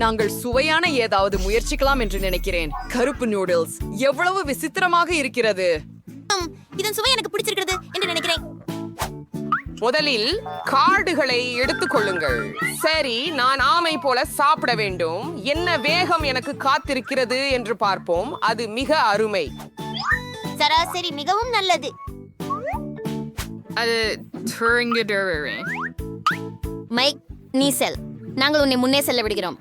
நாங்கள் சுவையான ஏதாவது முயற்சிக்கலாம் என்று நினைக்கிறேன். கருப்பு நூடுல்ஸ் எவ்வளவு விசித்திரமாக இருக்கிறது. இதன் சுவை எனக்கு பிடிச்சிருக்கிறது என்று நினைக்கிறேன். முதலில் கார்டுகளை எடுத்துக் கொள்ளுங்கள். சரி, நான் ஆமை போல சாப்பிட வேண்டும். என்ன வேகம் எனக்கு காத்திருக்கிறது என்று பார்ப்போம். அது மிக அருமை. சராசரி மிகவும் நல்லது. அது மைக், நீ செல். நாங்கள் உன்னை முன்னே செல்ல விடுகிறோம்.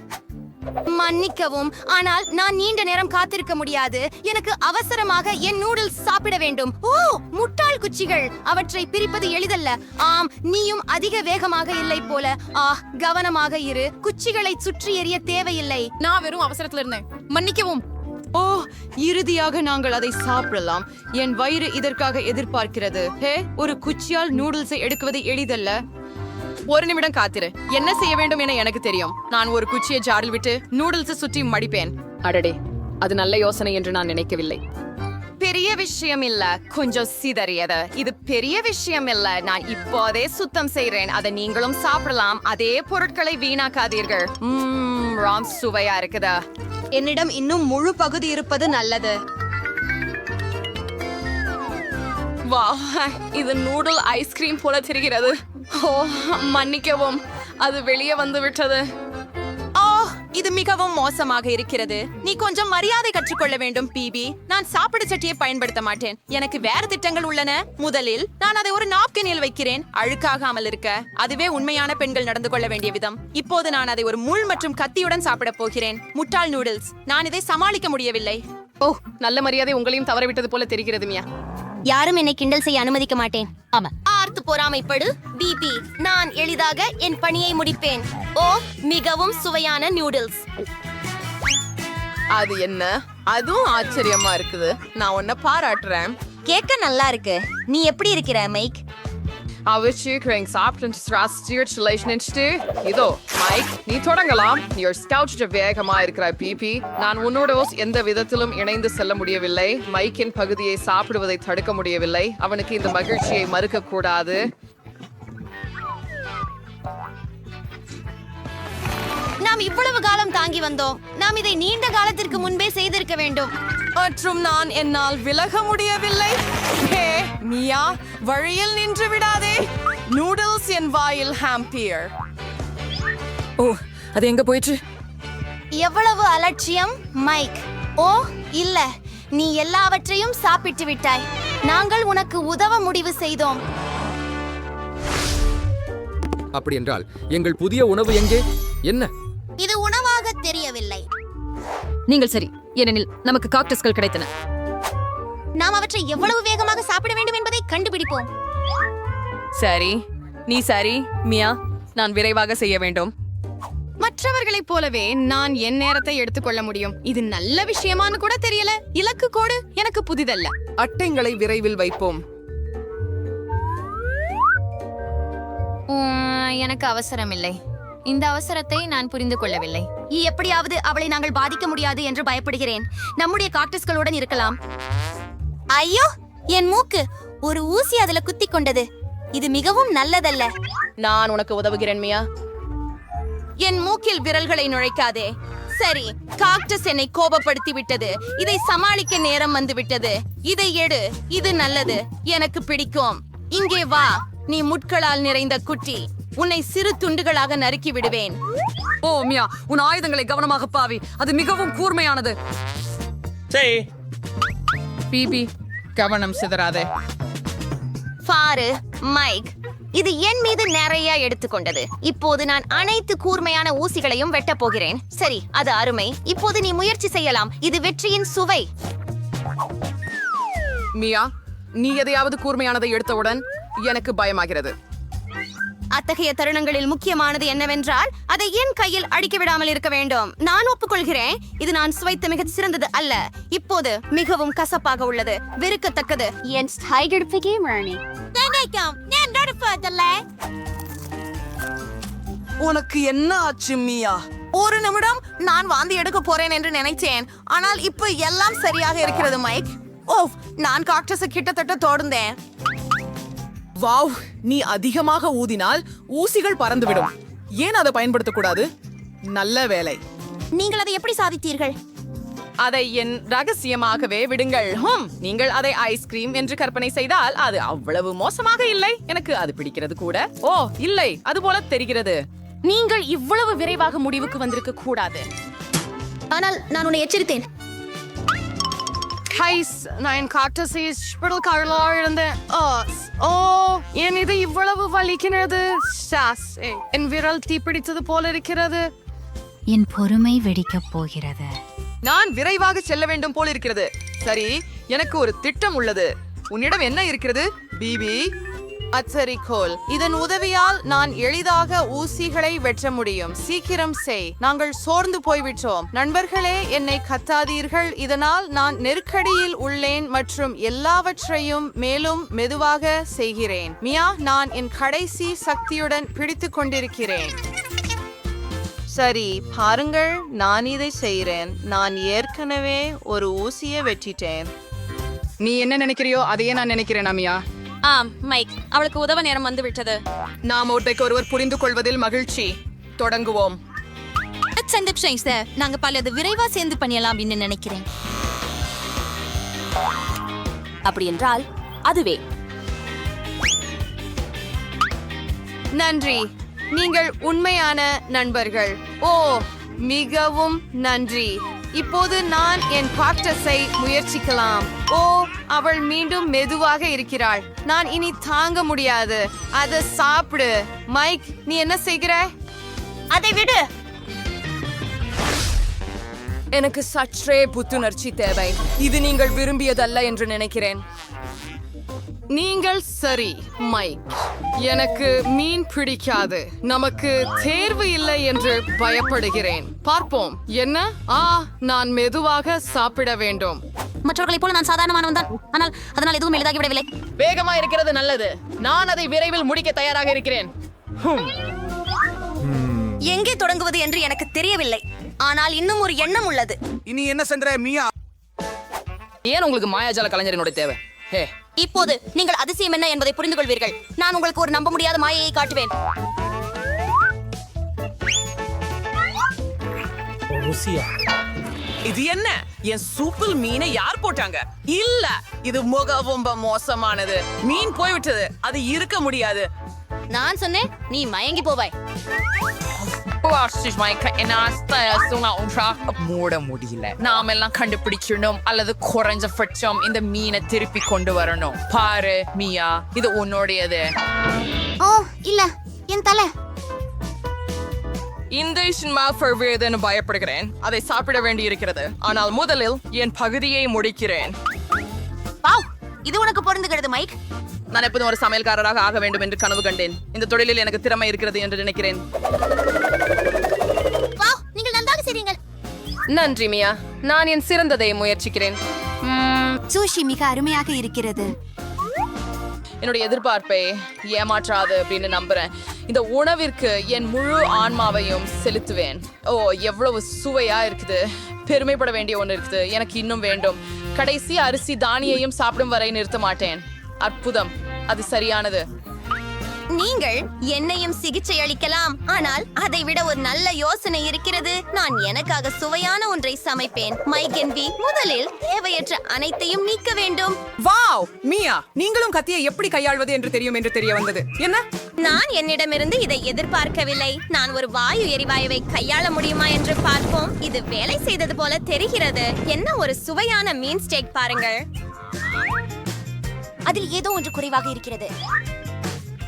மன்னிக்கவும், ஆனால் நான் நீண்ட நேரம் காத்திருக்க முடியாது. எனக்கு அவசரமாக என் நூடுல்ஸ் சாப்பிட வேண்டும். ஓ, முட்டாள் குச்சிகள்! அவற்றை பிரிப்பது எளிதல்ல. ஆம், நீயும் அதிக வேகமாக இல்லை போல. கவனமாக இரு. குச்சிகளை சுற்றி எறிய தேவையில்லை. நான் வெறும் அவசரத்துல இருந்தேன். மன்னிக்கவும். ஓ, இறுதியாக நாங்கள் அதை சாப்பிடலாம். என் வயிறு இதற்காக எதிர்பார்க்கிறது. ஒரு குச்சியால் நூடுல்ஸை எடுக்குவது எளிதல்ல. ஒரு நிமிடம் காத்திரு. என்ன செய்ய வேண்டும் என எனக்கு தெரியும். நான் ஒரு குச்சியை ஜாரில் விட்டு நூடுல்ஸை சுற்றி மடிப்பேன். அடடே, அது நல்ல யோசனை என்று நான் நினைக்கவில்லை. பெரிய விஷயம் இல்ல, கொஞ்சம் சிதறியது. இது பெரிய விஷயம் இல்ல. நான் இப்போதே சுத்தம் செய்றேன். அதை நீங்களும் சாப்பிடலாம். அதே பொருட்களை வீணாக்காதீர்கள். ராம், சுவையா இருக்குதா? என்னிடம் இன்னும் முழு பகுதி இருப்பது நல்லது. வா, இது நூடுல் ஐஸ்கிரீம் போல தெரிகிறது. ஓ, மன்னிக்கவும், அது வெளியே வந்து விட்டது. இது மிகவும் மோசமாக இருக்கிறது. நீ கொஞ்சம் மரியாதை கற்றுக்கொள்ள வேண்டும், பிபி. நான் சாப்பிடு சட்டியை பயன்படுத்த மாட்டேன். எனக்கு வேறு திட்டங்கள் உள்ளன. முதலில் நான் அதை ஒரு நாப்கினில் வைக்கிறேன், அழுக்காகாமல் இருக்க. அதுவே உண்மையான பெண்கள் நடந்து கொள்ள வேண்டிய விதம். இப்போது நான் அதை ஒரு முள் மற்றும் கத்தியுடன் சாப்பிட போகிறேன். முட்டாள் நூடுல்ஸ். நான் இதை சமாளிக்க முடியவில்லை. ஓ, நல்ல மரியாதை உங்களையும் தவறவிட்டது போல தெரிகிறது. மியா, யாரும் என்னை கிண்டல் செய்ய அனுமதிக்க மாட்டேன். ஆமா, ஆர்த்து பொறாமைப்படு பிபி. நான் எளிதாக என் பணியை முடிப்பேன். ஓ, மிகவும் சுவையான நூடுல்ஸ். அது என்ன? அதுவும் ஆச்சரியமா இருக்குது. நான் உன்னை பாராட்டுறேன். கேட்க நல்லா இருக்கு. நீ எப்படி இருக்கிற, மைக்? இதோ மைக், நீ தொடங்கலாம். வேகமா இருக்கிற பிபி. நான் உன்னோட எந்த விதத்திலும் இணைந்து செல்ல முடியவில்லை. மைக்கின் பகுதியை சாப்பிடுவதை தடுக்க முடியவில்லை. அவனுக்கு இந்த மகிழ்ச்சியை மறுக்க கூடாது. நாம் இவ்வளவு காலம் தாங்கி வந்தோம். நாம் இதை நீண்ட காலத்திற்கு முன்பே செய்திருக்க வேண்டும். மற்றும் நான் என்னால் விலக முடியவில்லை. ஹே மியா, வழியில் நின்று விடாதே. நூடுல்ஸ் என் வாயில் ஹாம்பியர். ஓ, அது எங்க போயிற்று? எவ்வளவு அலட்சியம், மைக். ஓ இல்ல, நீ எல்லாவற்றையும் சாப்பிட்டு விட்டாய். நாங்கள் உனக்கு உதவ முடிவு செய்தோம். அப்படி என்றால் எங்கள் புதிய உணவு எங்கே? என்ன இது உணவாக தெரியவில்லை. நீங்கள் சரி, ஏனெனில் நமக்கு காக்டஸ்கள் கிடைத்தன. நாம் அவற்றை எவ்வளவு வேகமாக சாப்பிட வேண்டும் என்பதை கண்டுபிடிப்போம். சரி, நீ சரி மியா. நான் விரைவாக செய்ய வேண்டும். மற்றவர்களைப் போலவே நான் என் நேரத்தை எடுத்துக்கொள்ள முடியும். இது நல்ல விஷயமானு கூட தெரியல. இலக்கு கோடு எனக்கு புதிதல்ல. அட்டைங்களை விரைவில் வைப்போம். எனக்கு அவசரம் இல்லை. இந்த அவசரத்தை நான் புரிந்து கொள்ளவில்லை. எப்படியாவது அவளை நாங்கள் பாதிக்க முடியாது என்று பயப்படுகிறேன். நம்முடைய காக்டஸ்களுடன் இருக்கலாம். ஐயோ, என் மூக்கு! ஒரு ஊசி அதுல குத்தி கொண்டது. இது மிகவும் நல்லதல்ல. நான் உனக்கு உதவுகிறேன், மியா. என் மூக்கில் விரல்களை நுழைக்காதே. சரி, காக்டஸ் என்னை கோபப்படுத்தி விட்டது. இதை சமாளிக்க நேரம் வந்து விட்டது. இதை எடு. இது நல்லது, எனக்கு பிடிக்கும். இங்கே வா, நீ முட்களால் நிறைந்த குட்டி. உன்னை சிறு துண்டுகளாக நறுக்கி விடுவேன். ஓ மியா, உன் ஆயுதங்களை கவனமாக பாவி. அது மிகவும் கூர்மையானது. பிபி, கவனம் சிதறாதே. பாரு மைக், இது என் மீது நிறைய எடுத்துக்கொண்டது. இப்போது நான் அனைத்து கூர்மையான ஊசிகளையும் வெட்டப் போகிறேன். சரி, அது அருமை. இப்போது நீ முயற்சி செய்யலாம். இது வெற்றியின் சுவை. மியா, நீ எதையாவது கூர்மையானதை எடுத்தவுடன் எனக்கு பயமாகிறது. அத்தகைய தருணங்களில் முக்கியமானது என்னவென்றால் அதை என் கையில் அடிக்க விடாமல் இருக்க வேண்டும். நான் ஒப்புக்கொள்கிறேன், இது நான் சுவைத்த மிக சிறந்தது அல்ல. இப்போது மிகவும் கசப்பாக உள்ளது, வெறுக்கத்தக்கது. உனக்கு என்ன ஆச்சு, மியா? ஒரு நிமிடம், நான் வாந்தி எடுக்க போறேன் என்று நினைச்சேன். ஆனால் இப்ப எல்லாம் சரியாக இருக்கிறது, மைக். ஓ, நான் காக்டஸை கிட்டத்தட்ட தொடர்ந்தேன். வாவ், நீ அதிகமாக ஊதினால் ஊசிகள் பறந்துவிடும். ஏன் அதை பயன்படுத்தக்கூடாது? நல்ல வேலை. நீங்கள் அதை எப்படி சாதித்தீர்கள்? அதை என் ரகசியமாகவே விடுங்கள். நீங்கள் அதை ஐஸ்கிரீம் என்று கற்பனை செய்தால் அது அவ்வளவு மோசமாக இல்லை. எனக்கு அது பிடிக்கிறது கூட. ஓ இல்லை, அது போல தெரிகிறது. நீங்கள் இவ்வளவு விரைவாக முடிவுக்கு வந்திருக்க கூடாது. ஆனால் நான் உன்னை எச்சரித்தேன். நான் என் காக்டஸை ஸ்பிடல்காரலா இருந்தேன். ஓ என் இது இவ்வளவு வலிக்கிறது. என் விரல் தீப்பிடித்தது போல இருக்கிறது. என் பொறுமை வெடிக்கப் போகிறது. நான் விரைவாக செல்ல வேண்டும் போல் இருக்கிறது. சரி, எனக்கு ஒரு திட்டம் உள்ளது. உன்னிடம் என்ன இருக்கிறது பிபி? அச்சரிக்கோல். இதன் உதவியால் நான் எளிதாக ஊசிகளை வெட்ட முடியும். சீக்கிரம் செய். நாங்கள் சோர்ந்து போய்விட்டோம். நண்பர்களே, என்னை கத்தாதீர்கள். இதனால் நான் நெருக்கடியில் உள்ளேன் மற்றும் எல்லாவற்றையும் மேலும் மெதுவாக செய்கிறேன். மியா, நான் என் கடைசி சக்தியுடன் பிடித்து கொண்டிருக்கிறேன். சரி, பாருங்கள், நான் இதை செய்கிறேன். நான் ஏற்கனவே ஒரு ஊசியை வெட்டிட்டேன். நீ என்ன நினைக்கிறியோ அதையே நான் நினைக்கிறேன் அமியா. ஆம் மைக், அவளுக்கு உதவ நேரம் வந்து விட்டது. நாம் ஒருவர் புரிந்து கொள்வதில் மகிழ்ச்சி. தொடங்குவோம். நாங்க பலது விரைவா சேர்ந்து பண்ணலாம் அப்படின்னு நினைக்கிறேன். அப்படி என்றால் அதுவே. நன்றி, நீங்கள் உண்மையான நண்பர்கள். ஓ, மிகவும் நன்றி. இப்போது நான் என் காக்டஸை முயற்சிக்கலாம். ஓ, அவள் மீண்டும் மெதுவாக இருக்கிறாள். நான் இனி தாங்க முடியாது. அதை சாப்பிடு. மைக், நீ என்ன செய்கிற? அதை விடு. எனக்கு சற்றே புத்துணர்ச்சி தேவை. இது நீங்கள் விரும்பியதல்ல என்று நினைக்கிறேன். நீங்கள் சரி, மைக். எனக்கு மீன் பிடிக்காது. நமக்கு தேர்வு இல்லை என்று பயப்படுகிறேன். பார்ப்போம். என்ன? நான் மெதுவாக சாப்பிட வேண்டும். மற்றவர்களைப் போல நான் சாதாரணமானவன் தான். ஆனால் அதனால் எதுவும் எளிதாகி விடவில்லை. வேகமா இருக்கிறது நல்லது. நான் அதை விரைவில் முடிக்க தயாராக இருக்கிறேன். எங்கே தொடங்குவது என்று எனக்கு தெரியவில்லை. ஆனால் இன்னும் ஒரு எண்ணம் உள்ளது. இனி என்ன சென்ற மியா? ஏன் உங்களுக்கு மாயாஜால கலைஞரினோட தேவை? ஹே, இப்போது நீங்கள் அதிசயம் என்ன என்பதை புரிந்து கொள்வீர்கள். நான் உங்களுக்கு ஒரு நம்ப முடியாத மாயையை காட்டுவேன். இது என்ன? என் சூப்பில் மீனை யார் போட்டாங்க? இல்ல, இது மிகவும் மோசமானது. மீன் போய்விட்டது. அது இருக்க முடியாது. நான் சொன்னேன், நீ மயங்கி போவாய். மூட முடியல. நாம எல்லாம் கண்டுபிடிக்கணும் அல்லது குறைஞ்ச பட்சம் இந்த மீனை திருப்பி கொண்டு வரணும். பாரு மியா, இது உன்னுடையது. ஓ இல்ல, என் தலை. இந்த சினிமா ஃபர்வேதன்னு பயப்படுகிறேன். அதை சாப்பிட வேண்டி இருக்கிறது. ஆனால் முதலில் என் பகுதியை முடிக்கிறேன். வாவ், இது உனக்கு பொருந்துகிறது மைக். நான் எப்போதும் ஒரு சமையல்காரராக ஆக வேண்டும் என்று கனவு கண்டேன். இந்த தொழிலில் எனக்கு திறமை இருக்கிறது என்று நினைக்கிறேன். வாவ், நீங்கள் நன்றாக செய்றீர்கள். நன்றி மியா. நான் என் சிறந்ததை முயற்சிக்கிறேன். சூஷி மிக அருமையாக இருக்கிறது. என்னுடைய எதிர்பார்ப்பை ஏமாற்றாது அப்படின்னு நம்புறேன். இந்த உணவிற்கு என் முழு ஆன்மாவையும் செலுத்துவேன். ஓ, எவ்வளவு சுவையா இருக்குது. பெருமைப்பட வேண்டிய ஒன்று இருக்குது. எனக்கு இன்னும் வேண்டும். கடைசி அரிசி தானியையும் சாப்பிடும் வரை நிறுத்த மாட்டேன். அற்புதம், அது சரியானது. நீங்கள் என்னையும் சிகிச்சை அளிக்கலாம். ஆனால் அதை விட ஒரு நல்ல யோசனை இருக்கிறது. நான் எனக்காக சுவையான ஒன்றை சமைப்பேன். மைக் என்பி, முதலில் தேவையற்ற அனைத்தையும் நீக்க வேண்டும். வாவ் மியா, நீங்களும் கத்தியை எப்படி கையாள்வது என்று தெரியும் என்று தெரிய வந்தது. என்ன? நான் என்னிடமிருந்து இதை எதிர்பார்க்கவில்லை. நான் ஒரு வாயு எரிவாயுவை கையாள முடியுமா என்று பார்ப்போம். இது வேலை செய்தது போல தெரிகிறது. என்ன ஒரு சுவையான மீன் ஸ்டேக் பாருங்கள். அதில் ஏதோ ஒன்று குறைவாக இருக்கிறது.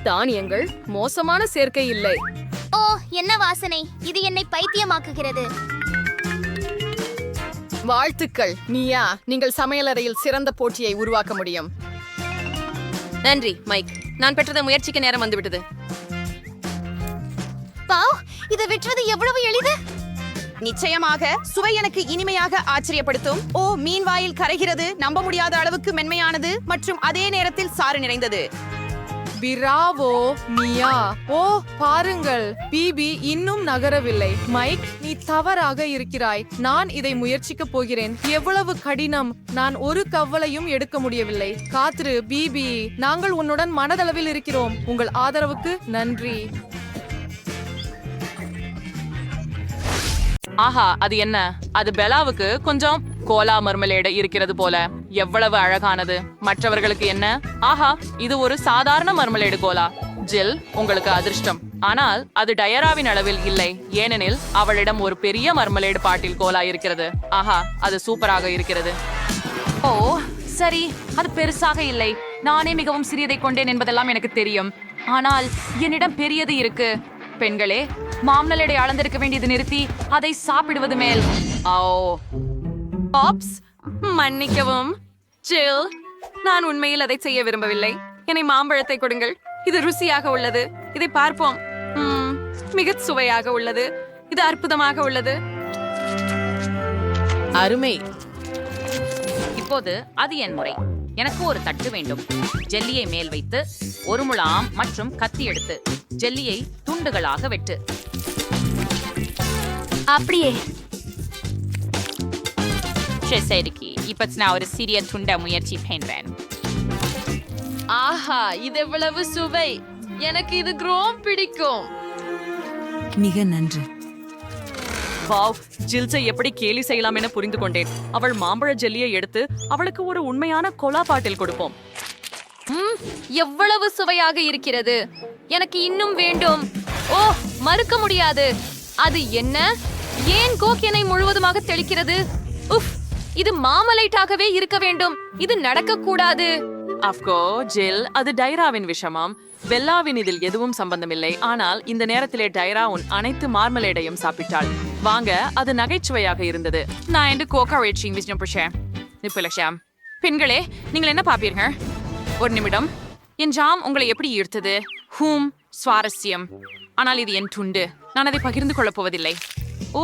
தானியங்கள் மோசமான சேர்க்கை இல்லை. ஓ, என்ன வாசனை! இது என்னை பைத்தியமாக்குகிறது. வாழ்த்துக்கள் மியா, நீங்கள் சமையலறையில் சிறந்த போட்டியை உருவாக்க முடியும். நன்றி மைக். நான் பெற்றதை முயற்சிக்க நேரம் வந்துவிட்டது. வாவ், இதை வெட்டுவது எவ்வளவு எளிது! நிச்சயமாக சுவை எனக்கு இனிமையாக ஆச்சரியப்படுத்தும். ஓ, மீன் வாயில் கரைகிறது. நம்ப முடியாத அளவுக்கு மென்மையானது மற்றும் அதே நேரத்தில் சாறு நிறைந்தது. பிராவோ மியா. ஓ, பாருங்கள், பிபி இன்னும் நகரவில்லை. மைக், நீ தவறாக இருக்கிறாய். நான் இதை முயற்சிக்க போகிறேன். எவ்வளவு கடினம். நான் ஒரு கவலையும் எடுக்க முடியவில்லை. காத்திரு பிபி, நாங்கள் உன்னுடன் மனதளவில் இருக்கிறோம். உங்கள் ஆதரவுக்கு நன்றி. ஆஹா, அது என்ன? அது பெலாவுக்கு கொஞ்சம் கோலா மர்மலேடு இருக்கிறது போல. எவ்வளவு அழகானது. மற்றவர்களுக்கு என்ன? ஆஹா, இது ஒரு சாதாரண மர்மலேடு கோலா. ஜில், உங்களுக்கு அதிர்ஷ்டம். ஆனால் அது டயராவின் அளவில் இல்லை, ஏனெனில் அவளிடம் ஒரு பெரிய மர்மலேடு பாட்டில் கோலா இருக்கிறது. ஆஹா, அது சூப்பராக இருக்கிறது. ஓ சரி, அது பெருசாக இல்லை. நானே மிகவும் சிறியதை கொண்டேன் என்பதெல்லாம் எனக்கு தெரியும். ஆனால் என்னிடம் பெரியது இருக்கு. பெண்களே, மாம்னலேடை அளந்திருக்க வேண்டியது நிறுத்தி அதை சாப்பிடுவது மேல். ஓ பாப்ஸ், மன்னிக்கவும் ஜில், நான் உண்மையில் அதை செய்ய விரும்பவில்லை. என்னை மாம்பழத்தை கொடுங்கள். இது ருசியாக உள்ளது. இதை பார்ப்போம். மிக சுவையாக உள்ளது. இது அற்புதமாக உள்ளது. அருமை. இப்போது அது என் முறை. எனக்கு ஒரு தட்டு வேண்டும். ஜெல்லியை மேல் வைத்து ஒரு முலாம் மற்றும் கத்தி எடுத்து ஜெல்லியை துண்டுகளாக வெட்டு. அப்படியே சரிக்கு இப்ப நான் ஒரு சிறிய துண்ட முயற்சி பண்றேன். ஆஹா, இது எவ்வளவு சுவை! எனக்கு இது ரொம்ப பிடிக்கும். மிக நன்று. வாவ், ஜில்ஸை எப்படி கேலி செய்யலாம் என புரிந்து கொண்டேன். அவள் மாம்பழ ஜெல்லியை எடுத்து அவளுக்கு ஒரு உண்மையான கொலா பாட்டில் கொடுப்போம். எவ்வளவு சுவையாக இருக்கிறது. எனக்கு இன்னும் வேண்டும். ஓ, மறுக்க முடியாது. அது என்ன? ஏன் கோக் என்னை முழுவதுமாக தெளிக்கிறது? உஃப், இது மாமலைட்டாகவே இருக்க வேண்டும். இது நடக்கக்கூடாது. அஃப்கோ ஜில், அது டைராவின் விஷமாம். பெல்லாவின் இதில் எதுவும் சம்பந்தமில்லை. ஆனால் இந்த நேரத்திலே டைரா உன் அனைத்து மார்மலேடையும் சாப்பிட்டாள். வாங்க, அது நகைச்சுவையாக இருந்தது. நான் என்று கோகா வேட்சிங் விஷ்ணு புஷேன் நிப்பிலஷாம். பெண்களே, நீங்கள் என்ன பாப்பீர்கள்? ஒரு நிமிடம். என் ஜாம் உங்களை எப்படி ஈர்த்தது? சுவாரஸ்யம். ஆனால் இது என் துண்டு. நான் அதை பகிர்ந்து கொள்ளப் போவதில்லை. ஓ,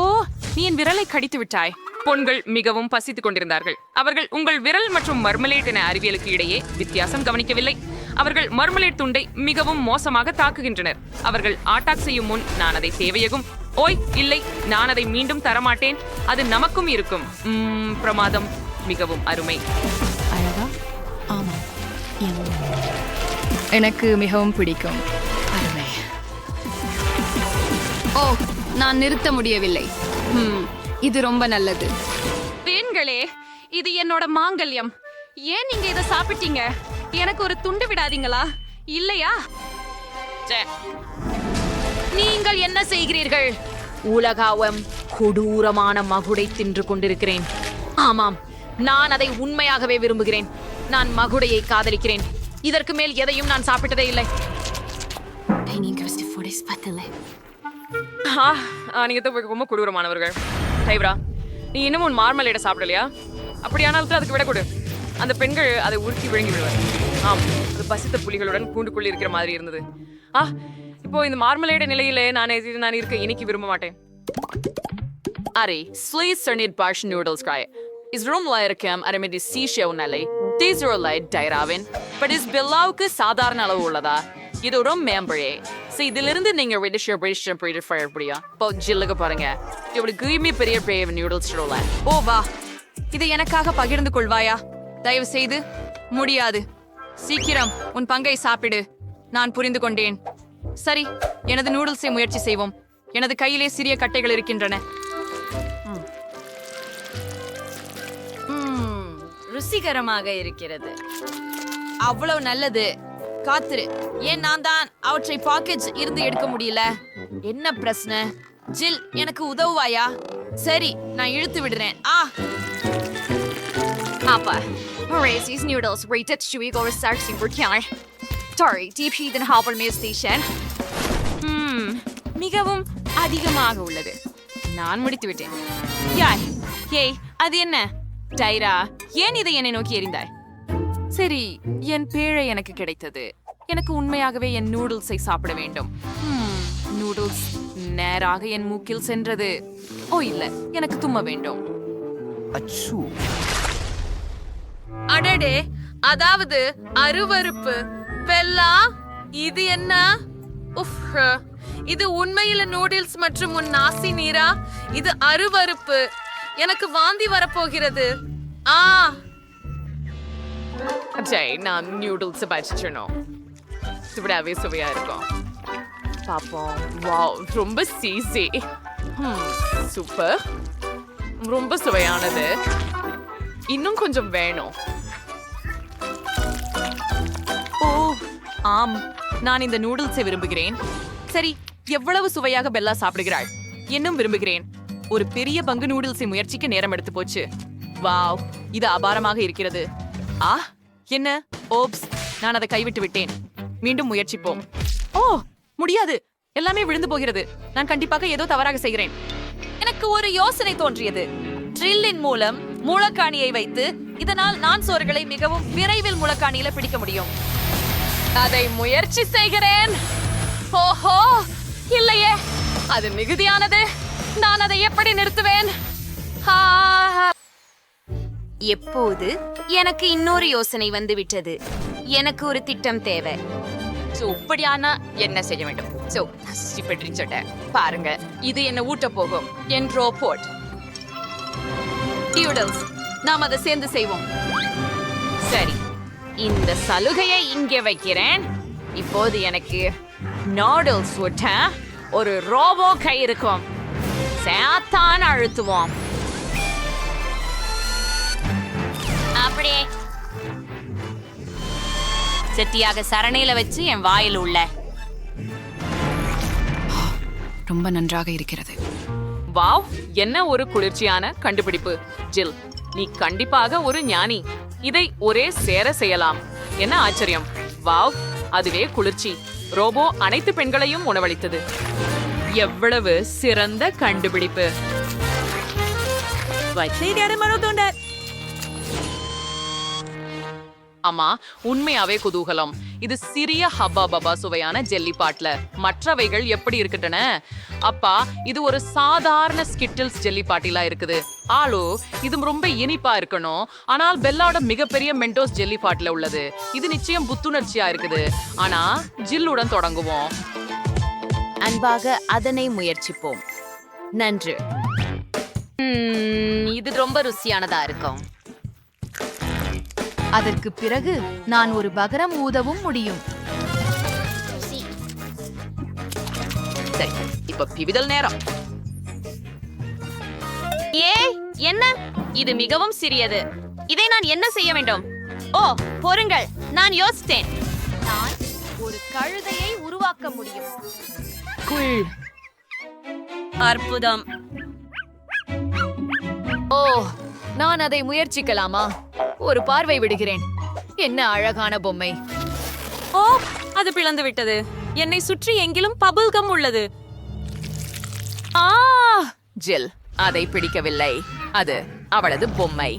நீ என் விரலை கடித்து விட்டாய். பொண்கள் மிகவும் பசித்துக் கொண்டிருந்தார்கள். அவர்கள் உங்கள் விரல் மற்றும் மர்மலேட் என அறிவியலுக்கு இடையே வித்தியாசம் கவனிக்கவில்லை. அவர்கள் மர்மலேட் துண்டை மிகவும் மோசமாக தாக்குகின்றனர். அவர்கள் ஆட்டாக் செய்யும் முன் நான் அதை தேவையகும். ஓய் இல்லை, நான் அதை மீண்டும் தரமாட்டேன். அது நமக்கும் இருக்கும். பிரமாதம். மிகவும் அருமை. அழகா? ஆமா. எனக்கு மிகவும் பிடிக்கும். அருமை. ஓ, நான் நிறுத்த முடியவில்லை. இது ரொம்ப நல்லது. பெண்களே, இது என்னோட மாங்கல்யம். ஏன் நீங்க இதை சாப்பிட்டீங்க? எனக்கு ஒரு துண்டு விடாதீங்களா? இல்லையா? நீங்கள் என்ன செய்கிறீர்கள்? உலகாவம் கொடூரமான மகுடை தின்று கொண்டிருக்கிறேன். ஆமாம், நான் அதை உண்மையாகவே விரும்புகிறேன். நான் மகுடையை காதலிக்கிறேன். இதற்கு மேல் எதையும் நான் சாப்பிட்டதே இல்லை. நீங்க ரொம்ப கொடூரமானவர்கள். டைப்ரா, நீ இன்னும் உன் மார்மலேட சாப்பிடலையா? அப்படியானாலும் அதுக்கு விட கொடு. அந்த பெண்கள் அதை உருக்கி விழுங்கி விடுவார். ஆம், அது பசித்த புலிகளுடன் கூண்டுக்குள் இருக்கிற மாதிரி இருந்தது. இப்போ இந்த மார்மலேட நிலையிலே நான் இருக்க இனிக்கு விரும்ப மாட்டேன். அரே, ஸ்லீஸ் சர்னிட் பாஷ் நூடுல்ஸ் கிராய். இஸ் ரூம்ல இருக்கேன். அரமெதி சீஷேவ் நிலை டீசரோலை டைராவின். பட் இஸ் பெல்லாவுக்கு சாதாரண அளவு உள்ளதா? இது ஒரு மேம்பழே. இதிலிருந்து நீங்க இப்போ ஜில்லுக்கு பாருங்க. இவ்வளவு கிரீமி பெரிய நூடுல்ஸ். ஓ வா, இதை எனக்காக பகிர்ந்து கொள்வாயா? தயவு செய்து. முடியாது. சீக்கிரம் உன் பங்கை சாப்பிடு. நான் புரிந்து கொண்டேன். சரி, எனது நூடுல்ஸை முயற்சி செய்வோம். எனது கையிலே சிறிய கட்டைகள் இருக்கின்றன. ருசிகரமாக இருக்கிறது. அவ்வளவு நல்லது. காத்திரு. ஏன் நான் தான் அவற்றை பாக்கெட் இருந்து எடுக்க முடியல? என்ன பிரச்சனை? ஜில், எனக்கு உதவுவாயா? சரி, நான் இழுத்து விடுறேன். Apa, Mauritius noodles rated chewy go researching for care. Sorry, deep heat and harbor meal station. மிகவும் அதிகமாக உள்ளது. நான் முடித்து விட்டேன். யாய், ஏய், அது என்ன? டைரா, ஏன் இதை என்னை நோக்கி எறிந்தாய்? சரி, என் பேழை எனக்கு கிடைத்தது. எனக்கு உண்மையாகவே என் நூடுல்ஸை சாப்பிட வேண்டும். நூடுல்ஸ் நேராக என் மூக்கில் சென்றது. ஓ இல்ல, எனக்கு தும்ம வேண்டும். அடடே, அதாவது அருவருப்பு. பெல்லா, இது என்ன? உஃப், இது உண்மையில நூடுல்ஸ் மற்றும் உன் நாசி நீரா? இது அருவருப்பு. எனக்கு வாந்தி வரப்போகிறது. நான் நூடுல்ஸ் பச்சிடணும். விடாவே சுவையா இருக்கும். பாப்போம். வாவ், ரொம்ப சீசி. சூப்பர், ரொம்ப சுவையானது. இன்னும் கொஞ்சம் வேணும். ஓ ஆம், நான் இந்த நூடுல்ஸை விரும்புகிறேன். சரி, எவ்வளவு சுவையாக பெல்லா சாப்பிடுகிறாள். இன்னும் விரும்புகிறேன். ஒரு பெரிய பங்கு நூடுல்ஸை முயற்சிக்க நேரம் எடுத்து போச்சு. வாவ், இது அபாரமாக இருக்கிறது. ஆ, என்ன? ஓப்ஸ், நான் அதை கைவிட்டு விட்டேன். மீண்டும் முயற்சிப்போம். ஓ, முடியாது, எல்லாமே விழுந்து போகிறது. நான் கண்டிப்பாக ஏதோ தவறாக செய்கிறேன். எனக்கு ஒரு யோசனை தோன்றியது. ட்ரில்லின் மூலம் முளக்காணியை வைத்து இதனால் நான் சோறுகளை மிகவும் விரைவில் முளக்காணியில பிடிக்க முடியும். அதை முயற்சி செய்கிறேன். ஓஹோ, இல்லையே, அது மிகுதியானது. நான் அதை எப்படி நிறுத்துவேன்? எப்போது எனக்கு இன்னொரு யோசனை வந்து விட்டது. எனக்கு ஒரு திட்டம் தேவை. இப்படியானா என்ன செய்ய வேண்டும்? பாருங்க, இது என்ன ஊட்ட போகும் என் ரோபோட். நாம் அதை சேர்ந்து செய்வோம். சரி, இந்த சலுகையை இங்கே வைக்கிறேன். இப்போது எனக்கு நூடுல்ஸ் ஊட்ட ஒரு ரோபோ கை இருக்கும். சேத்தான் அழுத்துவோம். அப்படியே செட்டியாக சரணையில வச்சு என் வாயில் உள்ள. ரொம்ப நன்றாக இருக்கிறது. வாவ், என்ன ஒரு குளிர்ச்சியான கண்டுபிடிப்பு. ஜில், நீ கண்டிப்பாக ஒரு ஞானி. இதை ஒரே சேர செய்யலாம். என்ன ஆச்சரியம். வாவ், அதுவே குளிர்ச்சி. ரோபோ அனைத்து பெண்களையும் உணவளித்தது. எவ்வளவு சிறந்த கண்டுபிடிப்பு. ஆமா, உண்மையாவே குதூகலம். இது சிறிய ஹப்பா பபா சுவையான ஜெல்லி பாட்ல. மற்றவைகள் எப்படி இருக்கின்றன? அப்பா, இது ஒரு சாதாரண ஸ்கிட்டில்ஸ் ஜெல்லி பாட்டிலா இருக்குது. ஆளு, இது ரொம்ப இனிப்பா இருக்கணும். ஆனால் பெல்லாவோட மிகப்பெரிய மென்டோஸ் ஜெல்லி பாட்டில உள்ளது. இது நிச்சயம் புத்துணர்ச்சியா இருக்குது. ஆனா ஜில்லுடன் தொடங்குவோம். அன்பாக அதனை முயற்சிப்போம். நன்று. இது ரொம்ப ருசியானதா இருக்கும். அதற்கு பிறகு நான் ஒரு பகரம் ஊதவும் முடியும். சரி, இப்ப பிவிதல் நேரம். ஏய், என்ன? இது மிகவும் சிறியது. இதை நான் என்ன செய்ய வேண்டும்? ஓ, பொறுங்கள், நான் யோசித்தேன். நான் ஒரு கழுதையை உருவாக்க முடியும். அற்புதம். ஓ, நான் அதை முயற்சிக்கலாமா? ஒரு பார்வை விடுகிறேன். என்ன அழகான பொம்மை. ஓ, அது பிளந்து விட்டது. என்னை சுற்றி எங்கிலும் பபிள் கம் உள்ளது. ஜில், அதை பிடிக்கவில்லை. அது அவளது பொம்மை.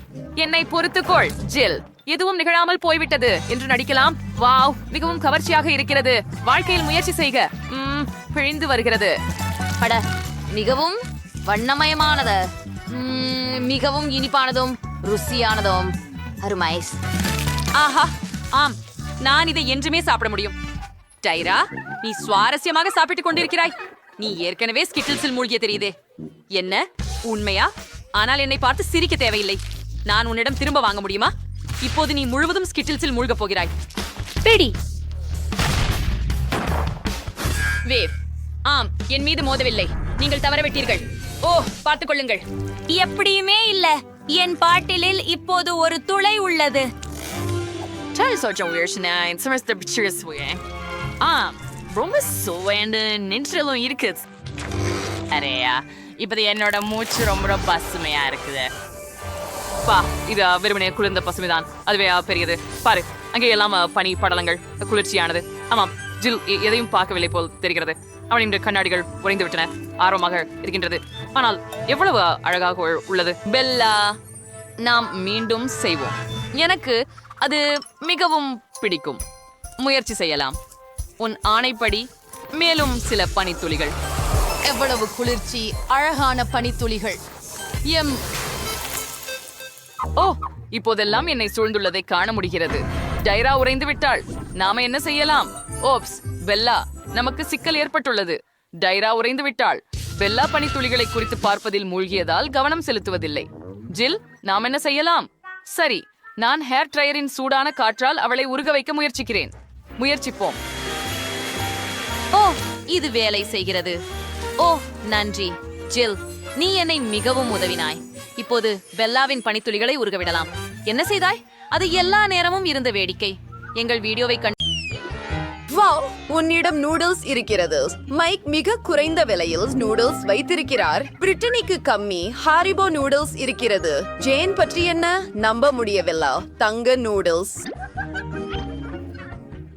என்னை பொறுத்துக்கொள் ஜில். எதுவும் நிகழாமல் போய்விட்டது என்று நடிக்கலாம். வாவ், மிகவும் கவர்ச்சியாக இருக்கிறது. வாழ்க்கையில் முயற்சி செய்க. பிழிந்து வருகிறது. அட, மிகவும் வண்ணமயமானது. மிகவும் இனிப்பானதும் ருசியானதும். அருமைஸ். ஆஹா, ஆம், நான் இதை என்றுமே சாப்பிட முடியும். டைரா, நீ சுவாரஸ்யமாக சாப்பிட்டுக் கொண்டிருக்கிறாய். நீ ஏற்கனவே ஸ்கிட்டில்ஸில் மூழ்கிய தெரியுதே. என்ன, உண்மையா? ஆனால் என்னை பார்த்து சிரிக்க தேவையில்லை. நான் உன்னிடம் திரும்ப வாங்க முடியுமா? இப்போது நீ முழுவதும் ஸ்கிட்டில்ஸில் மூழ்கப் போகிறாய். பிடி. வேவ். ஆம், என் மீது மோதவில்லை. நீங்கள் தவறவிட்டீர்கள். ஓ, பார்த்துக் கொள்ளுங்கள். எப்படியுமே இல்ல. என் பாட்டிலில் இப்போது ஒரு துளை உள்ளது. ரொம்ப சுவைண்டு நின்றும் இருக்குது. அரேயா, இப்ப என்னோட மூச்சு ரொம்ப பசுமையா இருக்குது. பா, இது வெறுமனே குளிர்ந்த பசுமைதான். அதுவே பெரியது. பாரு, அங்கே எல்லாம் பனி படலங்கள். குளிர்ச்சியானது. ஆமாம், ஜில் எதையும் பார்க்கவில்லை போல் தெரிகிறது. அவனின் கண்ணாடிகள் உறைந்து விட்டன. ஆர்வமாக இருக்கின்றது. ஆனால் எவ்வளவு அழகாக உள்ளது. பெல்லா, நாம் மீண்டும் செய்வோம். எனக்கு அது மிகவும் பிடிக்கும். முயற்சி செய்யலாம். உன் ஆணைப்படி மேலும் சில பனித்துளிகள். எவ்வளவு குளிர்ச்சி, அழகான பனித்துளிகள். ஓ, இப்போதெல்லாம் என்னை சூழ்ந்துள்ளதை காண முடிகிறது. டைரா உறைந்து விட்டாள். நாம என்ன செய்யலாம்? ஓப்ஸ், பெல்லா, நமக்கு சிக்கல் ஏற்பட்டுள்ளது. டைரா உறைந்து விட்டாள். பெல்லா பனித்துளிகளை குறித்து பார்ப்பதில் மூழ்கியதால் கவனம் செலுத்துவதில்லை. ஜில், நாம் என்ன செய்யலாம்? சரி, நான் ஹேர் ட்ரையரின் சூடான காற்றால் அவளை உருக வைக்க முயற்சிக்கிறேன். முயற்சிப்போம். ஓ, இது வேலை செய்கிறது. ஓ, நன்றி ஜில். நீ என்னை மிகவும் உதவினாய். இப்போது பெல்லாவின் பனித்துளிகளை உருகவிடலாம். என்ன செய்தாய்? அது எல்லா நேரமும் இருந்த வேடிக்கை. எங்கள் வீடியோவை வாவ், உன்னிடம் நூடுல்ஸ் இருக்கிறது. மைக் மிக குறைந்த விலையில் நூடுல்ஸ் வைத்திருக்கிறார். பிரிட்டனிக்கு கம்மி ஹாரிபோ நூடுல்ஸ் இருக்கிறது. ஜேன் பற்றி என்ன? நம்ப முடியவில்லை. தங்க நூடுல்ஸ்.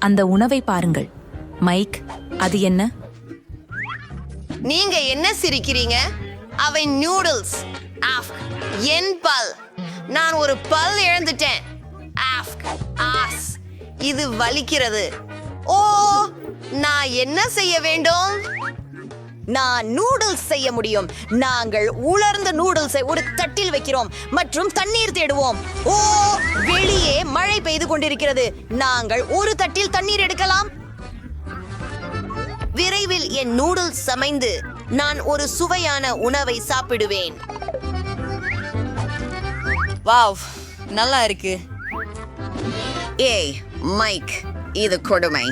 அந்த உணவை பாருங்கள் மைக், அது என்ன? நீங்க என்ன சிரிக்கிறீங்க? அவை நூடுல்ஸ். ஆஃப், என் பல். நான் ஒரு பல் இழந்துட்டேன். ஆஃப், ஆஸ், இது வலிக்கிறது. ஓ, நான் என்ன செய்ய வேண்டும்? நான் நூடுல்ஸ் செய்ய முடியும். நாங்கள் உலர்ந்த நூடுல்ஸை ஒரு தட்டில் வைக்கிறோம் மற்றும் தண்ணீர் தேடுவோம். ஓ, வெளியே மழை பெய்து கொண்டிருக்கிறது. நாங்கள் ஒரு தட்டில் தண்ணீர் எடுக்கலாம். விரைவில் என் நூடுல்ஸ் சமைந்து நான் ஒரு சுவையான உணவை சாப்பிடுவேன். வாவ், நல்லா இருக்கு. ஏய் மைக், இது கொடுமை.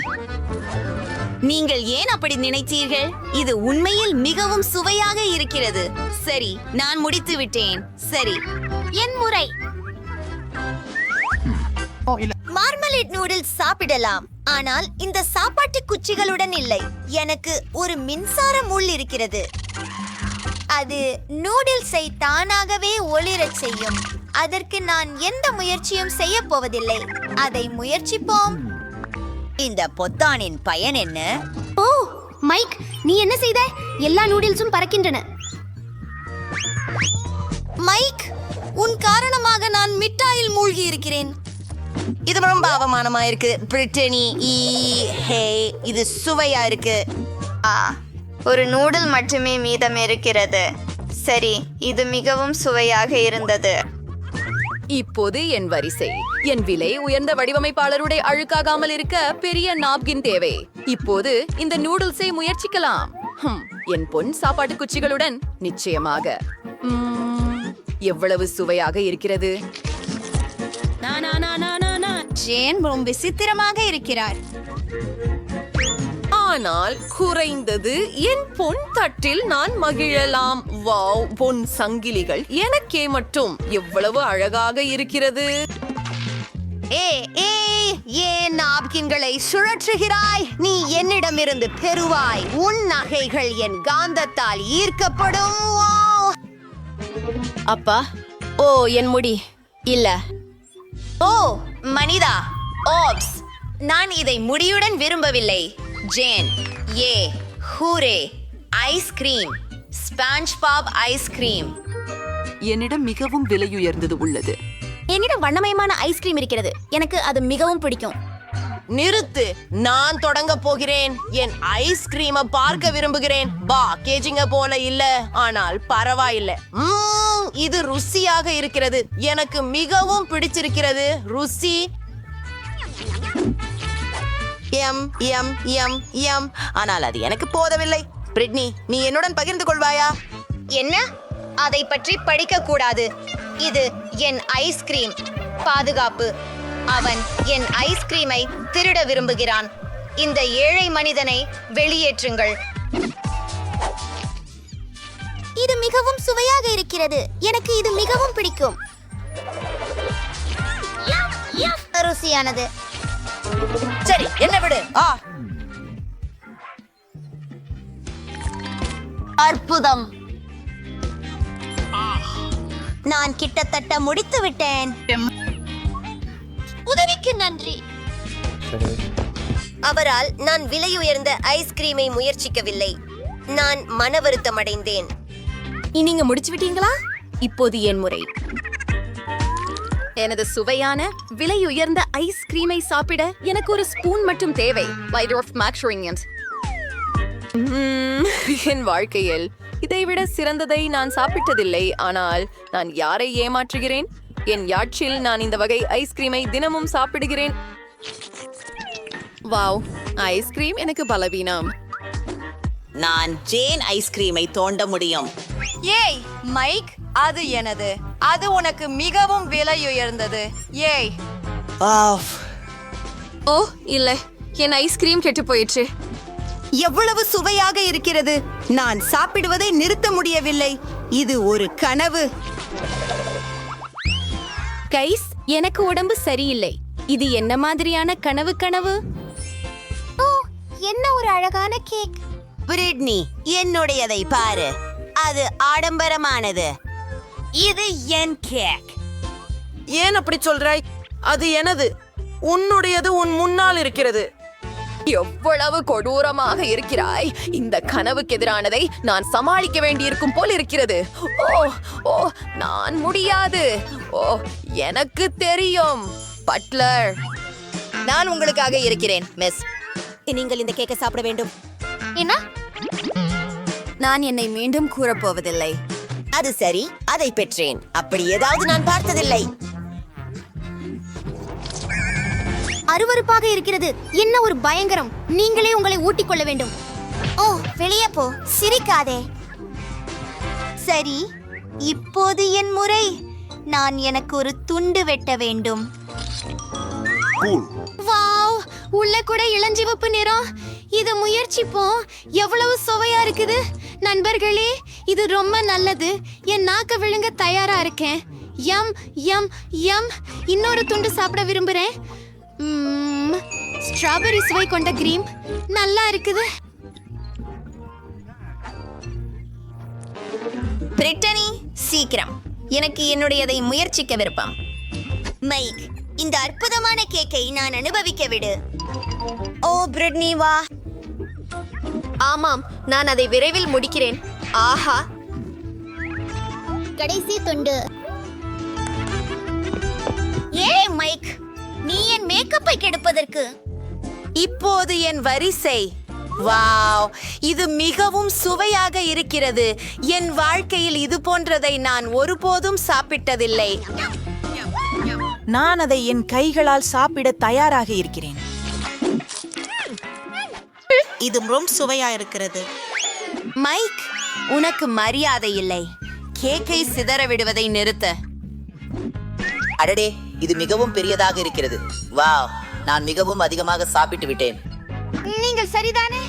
நீங்கள் ஏன் அப்படி நினைத்தீர்கள்? இது உண்மையில் மிகவும் சுவையாக இருக்கிறது. சரி, நான் முடித்து விட்டேன். சரி, என் முறை. மார்மலேட் நூடுல்ஸ் சாப்பிடலாம், ஆனால் இந்த சாப்பாட்டு குச்சிகளுடன் இல்லை. எனக்கு ஒரு மின்சார முள் இருக்கிறது. அது நூடுல்ஸை தானாகவே ஒளிரச் செய்யும். அதற்கு நான் எந்த முயற்சியும் செய்ய போவதில்லை. அதை முயற்சிப்போம். இந்த பொத்தானின் பயன் என்ன? ஓ மைக், நீ என்ன செய்த? எல்லா நூடுல்ஸும் பறக்கின்றன. மைக், உன் காரணமாக நான் மிட்டாயில் மூழ்கி இருக்கிறேன். இது ரொம்ப அவமானமா இருக்கு. பிரிட்டனி, ஹே, இது சுவையா இருக்கு. ஒரு நூடுல் மட்டுமே மீதம் இருக்கிறது. சரி, இது மிகவும் சுவையாக இருந்தது. இப்போது என் வரிசை. என் விலை உயர்ந்த வடிவமைப்பாளருடைய அழுக்காகாமல் இருக்க பெரிய நாப்கின் தேவை. இப்போது இந்த நூடுல்ஸை முயற்சிக்கலாம். என் பொன் சாப்பாட்டு குச்சிகளுடன் நிச்சயமாக. எவ்வளவு சுவையாக இருக்கிறது. ஜேன் ரொம்ப விசித்திரமாக இருக்கிறார். ஆனால் குறைந்தது என் பொன் தட்டில் நான் மகிழலாம். வாவ், பொன் சங்கிலிகள் எனக்கே மட்டும் எவ்வளவு அழகாக இருக்கிறது. ஏன் நாப்கின்களை சுழற்றுகிறாய்? நீ என்னிடமிருந்து பெறுவாய். உன் நகைகள் என் காந்தத்தால் ஈர்க்கப்படும். அப்பா, ஓ என் முடி இல்ல. ஓ மனிதா, ஓப்ஸ், நான் இதை முடியுடன் விரும்பவில்லை. Jane, hooray, ice cream, SpongeBob ice cream. என்னிடம் மிகவும் விலையுயர்ந்தது உள்ளது. என்னிடம் வண்ணமயமான ஐஸ்கிரீம் இருக்கிறது. எனக்கு அது மிகவும் பிடிக்கும். நிறுத்து, நான் தொடங்க போகிறேன். என் ஐஸ்கிரீமை பார்க்க விரும்புகிறேன். கேஜிங்க போல இல்ல, ஆனால் பரவாயில்லை. இது ருசியாக இருக்கிறது. எனக்கு மிகவும் பிடிச்சிருக்கிறது. ருசி. M M M M. ஆனால் அது எனக்கு போதவில்லை. பிரிட்னி, நீ என்னுடன் பகிர்ந்து கொள்வாயா? என்ன? அதை பற்றி படிக்க கூடாது. இது என் ஐஸ்கிரீம். பாதுகாப்பு. அவன் என் ஐஸ்கிரீமை திருட விரும்புகிறான். இந்த ஏழை மனிதனை வெளியேற்றுங்கள். இது மிகவும் சுவையாக இருக்கிறது. எனக்கு இது மிகவும் பிடிக்கும். ருசியானது. சரி, என்ன விடு. அற்புதம். நான் கிட்டத்தட்ட முடித்து விட்டேன். உதவிக்கு நன்றி. அவரால் நான் விலையுயர்ந்த ஐஸ்கிரீமை முயற்சிக்கவில்லை. நான் மன வருத்தம் அடைந்தேன். நீங்க முடிச்சு விட்டீங்களா? இப்போது என் முறை. எனது சுவையான விலையுயர்ந்த ஐஸ்கிரீமை சாப்பிட எனக்கு ஒரு ஸ்பூன் மட்டும் தேவை. என் வாழ்க்கையில் இதைவிட சிறந்ததை நான் சாப்பிட்டதில்லை. ஆனால் நான் யாரை ஏமாற்றுகிறேன்? என் யாட்சில் நான் இந்த வகை ஐஸ்கிரீமை தினமும் சாப்பிடுகிறேன். வாவ், ஐஸ்கிரீம் எனக்கு பலவீனம். நான் ஜேன் ஐஸ்கிரீமை தோண்ட முடியும். ஏய் மைக், அது எனது. அது உனக்கு மிகவும் விலையுயர்ந்தது. ஏய். ஓ இல்ல, என் ஐஸ்கிரீம் கெட்டு போயிடுச்சு. எவ்வளவு சுவையாக இருக்கிறது. நான் சாப்பிடுவதை நிறுத்த முடியவில்லை. இது ஒரு கனவு. கைஸ், எனக்கு உடம்பு சரியில்லை. இது என்ன மாதிரியான கனவு? ஓ, என்ன ஒரு அழகான கேக். பிரிட்னி, என்னுடையதை பாரு. அது ஆடம்பரமானது. இது என் கேக். ஏன் அப்படி சொல்றாய்? அது எனது. உன்னுடையது உன் முன்னால் இருக்கிறது. எவ்வளவு கொடூரமாக இருக்கிறாய். இந்த கனவுக்கு எதிரானதை நான் சமாளிக்க வேண்டியிருக்கும் போல் இருக்கிறது. ஓ நான் முடியாது. ஓ, எனக்கு தெரியும். பட்லர், நான் உங்களுக்காக இருக்கிறேன், மிஸ். நீங்கள் இந்த கேக்கை சாப்பிட வேண்டும். என்ன? நான் என்னை மீண்டும் கூறப்போவதில்லை. அது சரி, அதை பெற்றேன். அப்படி ஏதாவது நான் பார்த்ததில்லை. அருவருப்பாக இருக்கிறது. என்ன ஒரு பயங்கரம். நீங்களே உங்களை ஊட்டிக் கொள்ள வேண்டும். ஓ, வெளியே போ, சிரிக்காதே. சரி, இப்போது என் முறை. நான் எனக்கு ஒரு துண்டு வெட்ட வேண்டும். வாவ், உள்ள கூட இளஞ்சிவப்பு நிறம். இது முயற்சிப்போம். எவ்வளவு சுவையா இருக்குது. நண்பர்களே, இது ரொம்ப நல்லது. என் நாக்க விழுங்க தயாரா இருக்கேன். யம் யம் யம். இன்னொரு துண்டு சாப்பிட விரும்புறேன். ஸ்ட்ராபெரி சுவை கொண்ட கிரீம் நல்லா இருக்குது. பிரிட்டனி, சீக்கிரம். எனக்கு என்னுடையதை முயற்சிக்க விருப்பம். மைக், இந்த அற்புதமான கேக்கை நான் அனுபவிக்க விடு. ஓ, பிரிட்னி, வா. ஆமாம், நான் அதை விரைவில் முடிக்கிறேன். ஆஹா, கடைசி துண்டு. ஏ மைக், நீ என் மேக்கப்பை கெடுப்பதற்கு. இப்போது என் வரிசை. வாவ், இது மிகவும் சுவையாக இருக்கிறது. என் வாழ்க்கையில் இது போன்றதை நான் ஒருபோதும் சாப்பிட்டதில்லை. நான் அதை என் கைகளால் சாப்பிட தயாராக இருக்கிறேன். இது ரொம்ப சுவையா இருக்கிறது. மைக், உனக்கு மரியாதை இல்லை. கேக்கை சிதற விடுவதை நிறுத்த. அடடே, இது மிகவும் பெரியதாக இருக்கிறது. வாவ், நான் மிகவும் அதிகமாக சாப்பிட்டு விட்டேன். நீங்கள் சரிதானே?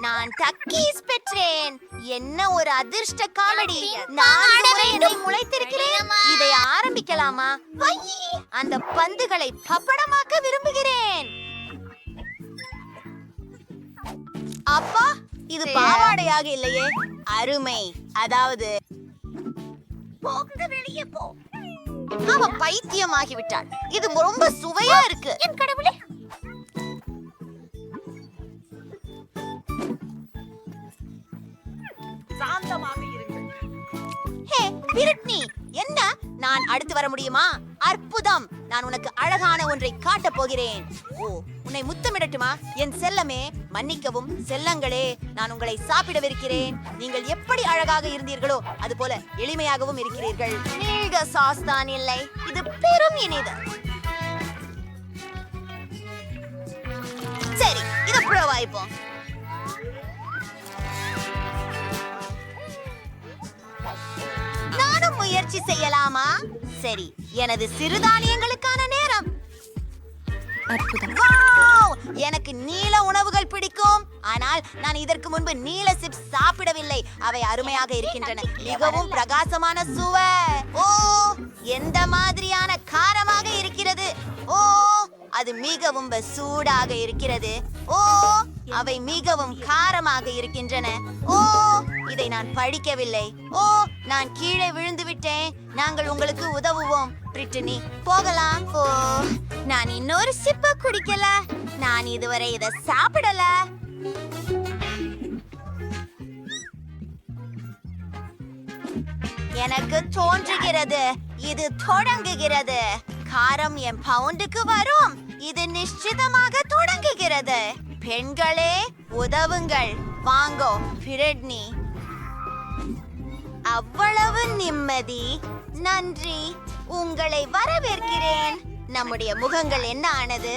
நான் டக்கீஸ் பெற்றேன். என்ன ஒரு அதிர்ஷ்ட காமெடி. நான் என்னை முளைத்திருக்கிறேன். இதை ஆரம்பிக்கலாமா? அந்த பந்துகளை பப்படமாக்க விரும்புகிறேன். அப்பா, இது பாவாடையாக இல்லையே. அருமை. அதாவது போங்க, வெளியே போ. அவ பைத்தியமாகிவிட்டாள். இது ரொம்ப சுவையா இருக்கு. என் கடவுளே. ஹே பிரிட்னி, என்ன? நான் அடுத்து வர முடியுமா? அற்புதம். நான் உனக்கு அழகான ஒன்றை காட்டப் போகிறேன். ஓ, உன்னை முத்தமிடட்டுமா என் செல்லமே? மன்னிக்கவும் செல்லங்களே, நான் உங்களை சாப்பிடவிருக்கிறேன். நீங்கள் எப்படி அழகாக இருந்தீர்களோ அது போல எளிமையாகவும் இருக்கிறீர்கள். நீங்க சாஸ் தான் இல்லை, இது பெரும் இனிது. சரி, இதை புறவாய்ப்போம். நானும் முயற்சி செய்யலாமா? சரி, எனது சிறுதானியங்களுக்கான நேரம். வாவ்! எனக்கு நீல உணவுகள் பிடிக்கும். ஆனால் நான் இதற்கு முன்பு நீல சிப்ஸ் சாப்பிடவில்லை. அவை அருமையாக இருக்கின்றன. மிகவும் பிரகாசமான சுவை. ஓ, எந்த மாதிரியான காரமாக இருக்கிறது. ஓ, அது மிகவும் சூடாக இருக்கிறது. ஓ, அவை மிகவும் காரமாக இருக்கின்றன. ஓ, இதை நான் படிக்கவில்லை. ஓ, நான் கீழே விழுந்து விட்டேன். நாங்கள் உங்களுக்கு உதவுவோம். பிரிட்டனி, போகலாம். ஓ, நான் இன்னொரு சிப்ப குடிக்கல. நான் இதுவரை இதை சாப்பிடல. எனக்கு தோன்றுகிறது இது தொடங்குகிறது. காரம் என் பவுண்டுக்கு வரும். இது நிச்சயமாக தொடங்குகிறது. பெண்களே, உதவுங்கள். வாங்கோ, பிரிட்னி. அவ்வளவு நிம்மதி. நன்றி, உங்களை வரவேற்கிறேன். நம்முடைய முகங்கள் என்ன ஆனது?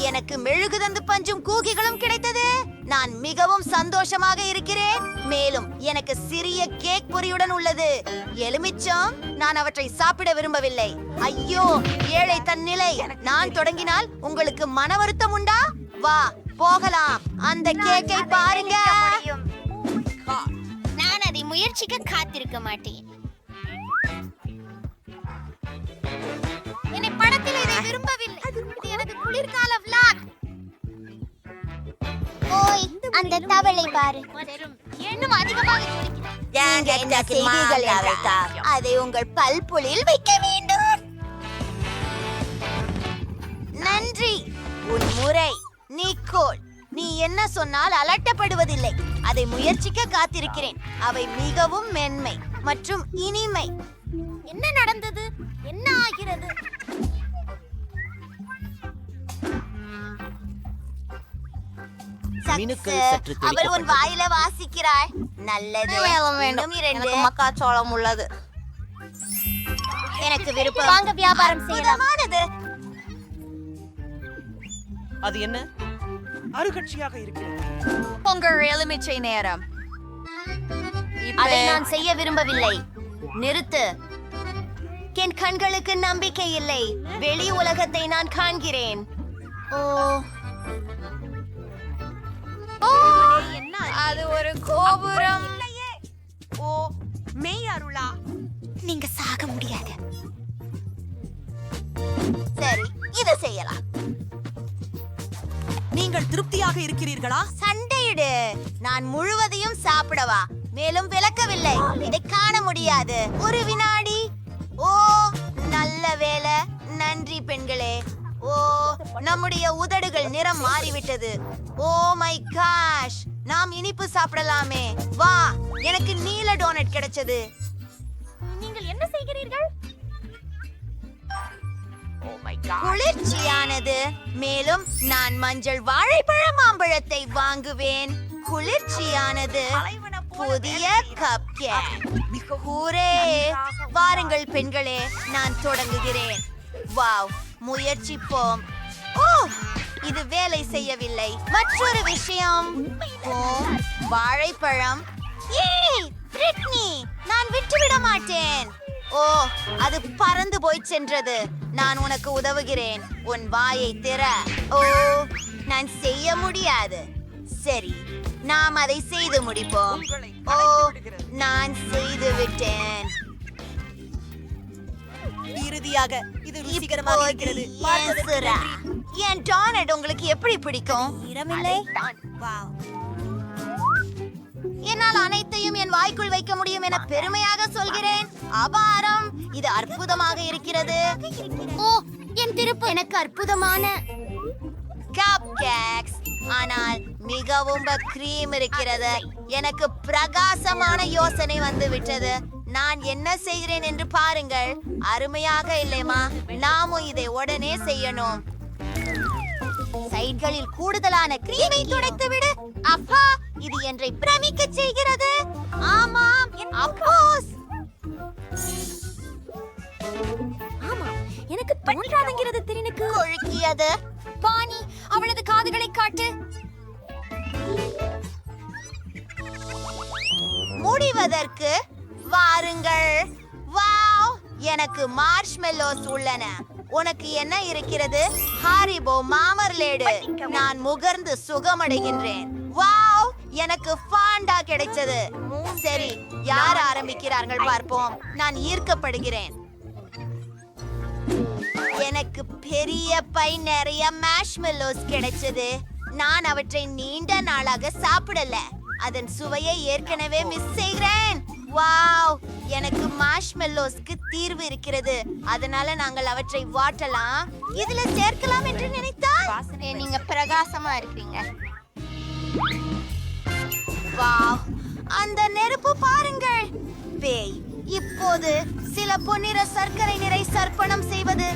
எனக்கு மெழுகுதந்து பஞ்சும் கூகிகளும் கிடைத்தது. நான் மிகவும் சந்தோஷமாக இருக்கிறேன். மேலும் எனக்கு சிறிய கேக் பொரியுடன் உள்ளது. எலுமிச்சம், நான் அவற்றை சாப்பிட விரும்பவில்லை. ஐயோ, ஏழை தன்னிலை. நான் தொடங்கினால் உங்களுக்கு மன வருத்தம் உண்டா? வா போகலாம். அந்த கேக்கை பாருங்க. நான் அதை முயற்சிக்க காத்திருக்க மாட்டேன். என்னை படத்தில் இதை விரும்பவில்லை. இது எனது குளிர்கால vlog. ஓய், அந்த தவளை பாரு. இன்னும் அதிகமாக நீங்க என்ன செய்வீர்கள் என்றால் அதை உங்கள் பல்புலில் வைக்க வேண்டும். நன்றி. உன் முறை நிக்கோல். நீ என்ன சொன்னால் அலட்டப்படுவதில்லை. அதை முயற்சிக்க காத்திருக்கிறேன். அவை மிகவும் மென்மை மற்றும் இனிமை. என்ன நடந்தது? என்ன ஆகிறது? அவள் உன் வாயில வாசிக்கிறாள். நல்லது. வேண்டும் 2 மக்காச்சோளம் உள்ளது. எனக்கு விருப்பம். வாங்க வியாபாரம் செய்யலாம். அது என்ன அருகட்சியாக இருக்கிறது. உங்கள் எலுமிச்சை நேரம். அதை நான் செய்ய விரும்பவில்லை. நிறுத்து. என் கண்களுக்கு நம்பிக்கை இல்லை. வெளி உலகத்தை நான் காண்கிறேன். ஓ, அது ஒரு கோபுரம். ஓ, மெய் அருளா. நீங்க சாக முடியாது. சரி, இதை செய்யலாம். நீங்கள் திருப்தியாக இருக்கிறீர்களா? சண்டையிடு. நான் முழுவதையும் சாப்பிடவா? மேலும் விளக்கவில்லை. இதை காண முடியாது. ஒரு வினாடி. ஓ, நல்ல வேலை. நன்றி பெண்களே. ஓ, நம்முடைய உதடுகள் நிறம் மாறிவிட்டது. ஓ மை காஷ், நாம் இனிப்பு சாப்பிடலாமே. வா, எனக்கு நீல டோனட் கிடைச்சது. நீங்கள் என்ன செய்கிறீர்கள்? குளிர்ச்சியானது. மேலும் நான் மஞ்சள் வாழைப்பழ மாம்பழத்தை வாங்குவேன். குளிர்ச்சியானது. புதிய கப் கேக். ஹூரே! வாருங்கள் பெண்களே, நான் தொடங்குகிறேன். வாவ், முயற்சிப்போம். ஓ, இது வேலை செய்யவில்லை. மற்றொரு விஷயம். ஓ, வாழைப்பழம். ஏய், பிரிட்னி, நான் விட்டுவிட மாட்டேன். ஓ, அது பறந்து போய் சென்றது. நான் உனக்கு உதவுகிறேன். உன் வாயை திற. ஓ, நான் செய்ய முடியாது. சரி, நாம் அதை செய்து முடிப்போம். ஓ, நான் செய்து விட்டேன். இறுதியாக இது ருசிகரமாக இருக்கிறது. என் டோனட் உங்களுக்கு எப்படி பிடிக்கும்? என்னால் அனைத்தையும் என் வாய்க்குள் வைக்க முடியும் என பெருமையாக சொல்கிறேன். அபாரம், இது அற்புதமாக இருக்கிறது. ஓ, என் திருப்பு எனக்கு அற்புதமான கப் கேக்ஸ். ஆனால் மிகவும் கிரீம் இருக்கிறது. எனக்கு பிரகாசமான யோசனை வந்து விட்டது. நான் என்ன செய்கிறேன் என்று பாருங்கள். அருமையாக இல்லைமா? நாமும் இதை உடனே செய்யணும். சைட்களில் கூடுதலான கிரீமை துடைத்து விடு. அப்பா, இது என்னை பிரமிக்க செய்கிறது. ஆமாம், அப்போஸ். ஆமாம், எனக்கு தோன்றாதுங்கிறது திறனுக்கு கொழுக்கியது. பாணி, அவளது காதுகளை காட்டு. முடிவதற்கு வாருங்கள். வாவ், எனக்கு மார்ஷ்மெல்லோஸ் உள்ளன. உனக்கு என்ன இருக்கிறது? ஹாரிபோ மாமர்லேடு. நான் முகர்ந்து சுகமடைகின்றேன். வாவ், எனக்கு ஃபாண்டா கிடைச்சது. சரி, யார் ஆரம்பிக்கிறார்கள் பார்ப்போம். நான் ஈர்க்கப்படுகிறேன். எனக்கு பெரிய பை நிறைய மார்ஷ்மெல்லோஸ் கிடைச்சது. நான் அவற்றை நீண்ட நாளாக சாப்பிடல. அதன் சுவையை ஏற்கனவே மிஸ் செய்கிறேன். வாவ், எனக்கு மார்ஷ்மெல்லோஸ்க்கு தீர்வு இருக்கிறது. அதனால நாங்கள் அவற்றை வாட்டலாம். இதுல சேர்க்கலாம் என்று நினைத்தால் நீங்க பிரகாசமா இருக்கீங்க. வாவ், அந்த நெருப்பு பாருங்கள். பேய், இப்போது சில பொன்னிற சர்க்கரை நிறை சர்ப்பணம் செய்வது.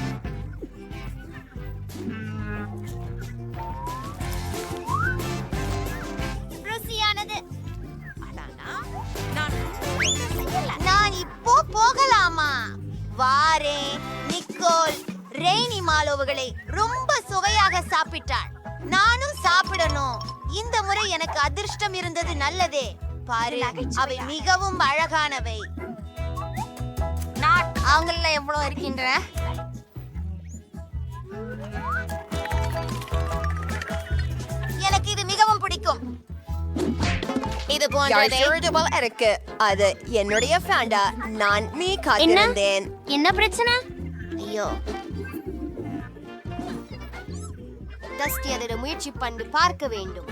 ருசியானது. நான் இப்போ போகலாமா? வாரே நிக்கோல். ரெய்னி மாலோவுகளை ரொம்ப சுவையாக சாப்பிட்டாள். நானும் சாப்பிடணும். இந்த முறை எனக்கு அதிர்ஷ்டம் இருந்தது. நல்லதே. பாரு, அவை மிகவும் அழகானவை. அவங்கள எவ்வளவு இருக்கின்றன? எனக்கு இது மிகவும் பிடிக்கும். இது போன்றதே இருக்கு. அது என்னுடைய ஃபேண்டா. நான் மீ காத்திருந்தேன். என்ன பிரச்சனை? ஐயோ, டஸ்டி அதை முயற்சி பண்ணி பார்க்க வேண்டும்.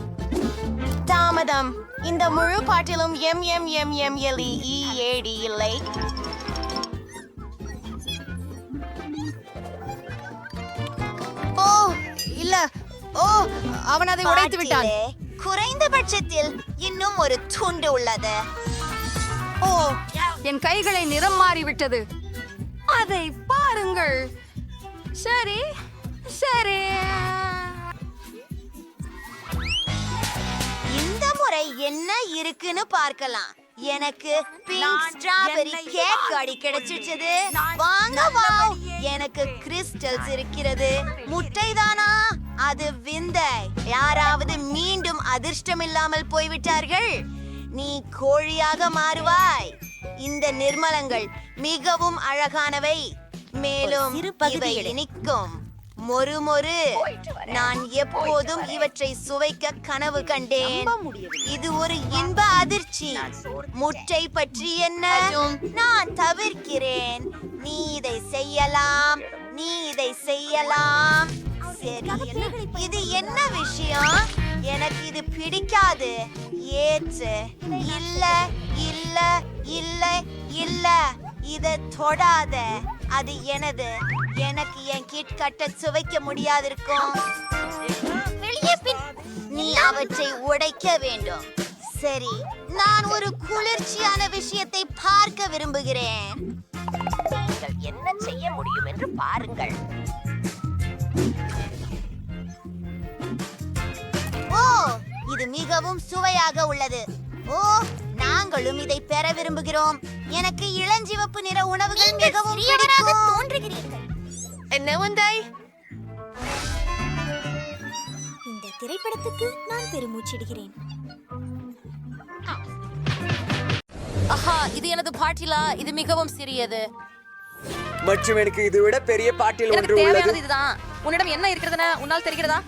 தாமதம். இந்த முழு பாட்டிலும் MMMMLEEAD இல்லை. ஓ இல்ல, ஓ அவன் அதை உடைத்து விட்டான். குறைந்தபட்சத்தில் இன்னும் ஒரு துண்டு உள்ளது. ஓ, என் கைகளை நிறம் மாறிவிட்டது. அதை பாருங்கள். சரி சரி. இந்த முறை என்ன இருக்குன்னு பார்க்கலாம். எனக்கு பிங்க் ஸ்ட்ராபெரி கேக் அடி கிடைச்சிடுச்சு. வாங்க வாவ், எனக்கு கிறிஸ்டல்ஸ் இருக்கிறது. முட்டைதானா? அது விந்தை. யாராவது மீண்டும் அதிர்ஷ்டம் இல்லாமல் போய்விட்டார்கள். நீ கோழியாக மாறுவாய். இந்த நிர்மலங்கள் மிகவும் அழகானவை, மேலும் இவை இனிக்கும். மொறு நான் எப்போதும் இவற்றை சுவைக்க கனவு கண்டேன். இது ஒரு இன்ப அதிர்ச்சி. முட்டை பற்றி என்ன? நான் தவிர்க்கிறேன். நீ இதை செய்யலாம், நீ இதை செய்யலாம். சரி, இது என்ன விஷயம்? எனக்கு இது பிடிக்காது. ஏற்று. இல்ல இல்ல இல்ல இல்ல, இதை தொடாத. அது எனது. எனக்கு என் கிட் கட்ட சுவைக்க முடியாதிருக்கும். வெளியே நீ அவற்றை உடைக்க வேண்டும். சரி, நான் ஒரு குளிர்ச்சியான விஷயத்தை பார்க்க விரும்புகிறேன். நீங்கள் என்ன செய்ய முடியும் என்று பாருங்கள். ஓ, இது மிகவும் சுவையாக உள்ளது. ஓ, நாங்களும் இதை பெற விரும்புகிறோம். எனக்கு இளஞ்சிவப்பு நிற உணவுகள் மிகவும் தோன்றுகிறீர்கள். என்ன வந்தாய்? இந்த திரைப்படத்துக்கு நான் பெருமூச்சிடுகிறேன். ஆஹா, இது எனது பாட்டிலா. இது மிகவும் சிறியது. மற்றும் எனக்கு இதை விட பெரிய பாட்டில் எனக்கு தேவையானது இதுதான். உன்னிடம் என்ன இருக்கிறதுன்னு உன்னால் தெரிகிறதா?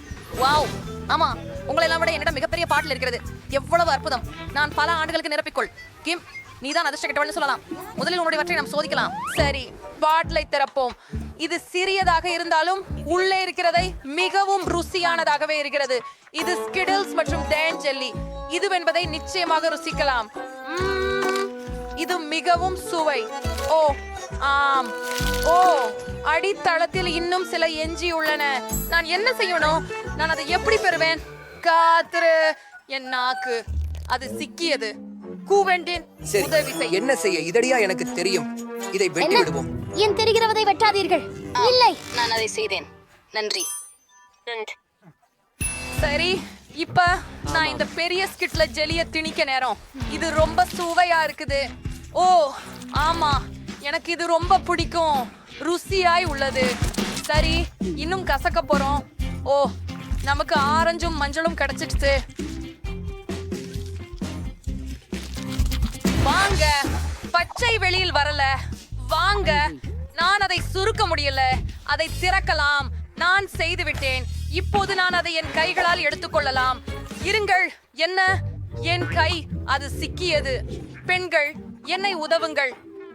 வாவ், ஆமா, உங்களை எல்லாம் விட என்னிடம் மிகப்பெரிய பாட்டில் இருக்கிறது. எவ்வளவு அற்புதம். நான் பல ஆண்டுகளுக்கு நிரப்பிக்கொள். கிம், நீதான் அதிர்ஷ்ட கெட்டவள்னு சொல்லலாம். முதலில் உன்னுடையவற்றை நாம் சோதிக்கலாம். சரி, பாட்டிலை திறப்போம். இது சிறியதாக இருந்தாலும் உள்ளே இருக்கிறதை மிகவும் ருசியானதாகவே இருக்கிறது. இது ஸ்கிடில்ஸ் மற்றும் டேன் ஜெல்லி. இதுவென்பதை நிச்சயமாக ருசிக்கலாம். இது மிகவும் சுவை. ஓ ஆம். ஓ, அடித்தளத்தில் இன்னும் சில எஞ்சி உள்ளன. நான் என்ன செய்யணும்? நான் அதை எப்படி பெறுவேன்? காத்துரு. என் நாக்கு அது சிக்கியது. கூவெண்டின் உதவி செய். என்ன செய்ய? இதடியா எனக்கு தெரியும். இதை வெட்டி விடுவோம். என் தெரிகிறவதை வெட்டாதீர்கள். இல்லை, நான் அதை செய்தேன். நன்றி. சரி, இப்ப நான் இந்த பெரிய ஸ்கிட்ல ஜெலிய திணிக்க நேரம். இது ரொம்ப சுவையா இருக்குது. ஓ ஆமா, எனக்கு இது ரொம்ப பிடிக்கும். ருசியாய் உள்ளது. சரி, இன்னும் கசக்க போறோம். ஓ, நமக்கு ஆரஞ்சும் மஞ்சளும் கிடைச்சிடுச்சு. வாங்க, பச்சை வெளியில் வரல. வாங்க, நான் அதை சுருக்க முடியல. அதை திறக்கலாம். நான் செய்து விட்டேன். இப்போது நான் அதை என் கைகளால் எடுத்துக்கொள்ளலாம். இருங்கள். என்ன? என் கை அது சிக்கியது. பெண்கள், என்னை உதவுங்கள்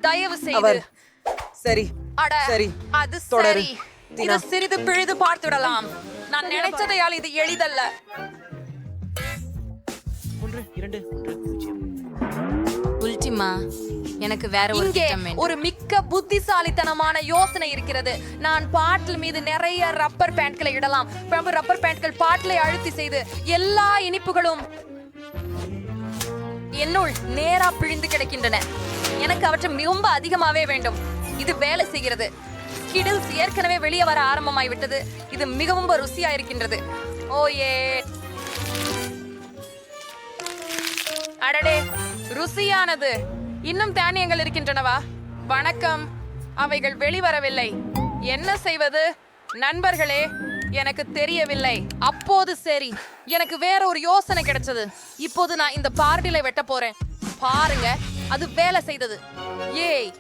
தயவு செய்து. சரி அட, சரி, அது தொடரு. சரி. இது சிறிது பிழுது பார்த்து விடலாம். நான் நினைச்சதையால் இது எளிதல்ல. 1 2 1 உல்டிமா, எனக்கு வேற ஒரு இங்கே திட்டம் வேண்டும். ஒரு மிக்க புத்திசாலித்தனமான யோசனை இருக்கிறது. நான் பாட்டில் மீது நிறைய ரப்பர் பேண்ட்களை இடலாம். ரப்பர் பேண்ட்கள் பாட்டிலை அழுத்தி செய்து எல்லா இனிப்புகளும் என்னுள் நேரா பிழிந்து கிடக்கின்றன. எனக்கு அவற்றை ரொம்ப அதிகமாவே வேண்டும். இது வேலை செய்கிறது. ஸ்கிடில்ஸ் ஏற்கனவே வெளியே வர ஆரம்பமாய்விட்டது. இது மிகவும் ருசியா இருக்கின்றது. ஓயே, அடடே, ருசியானது. இன்னும் தானியங்கள் இருக்கின்றனவா? வணக்கம். அவைகள் வெளிவரவில்லை. என்ன செய்வது? நண்பர்களே, எனக்கு தெரியவில்லை. அப்போது சரி, எனக்கு வேற ஒரு யோசனை கிடைச்சது. இப்போது நான் இந்த பார்ட்டிலை வெட்ட போறேன். பாருங்க, அது வேலை செய்தது. ஏய்,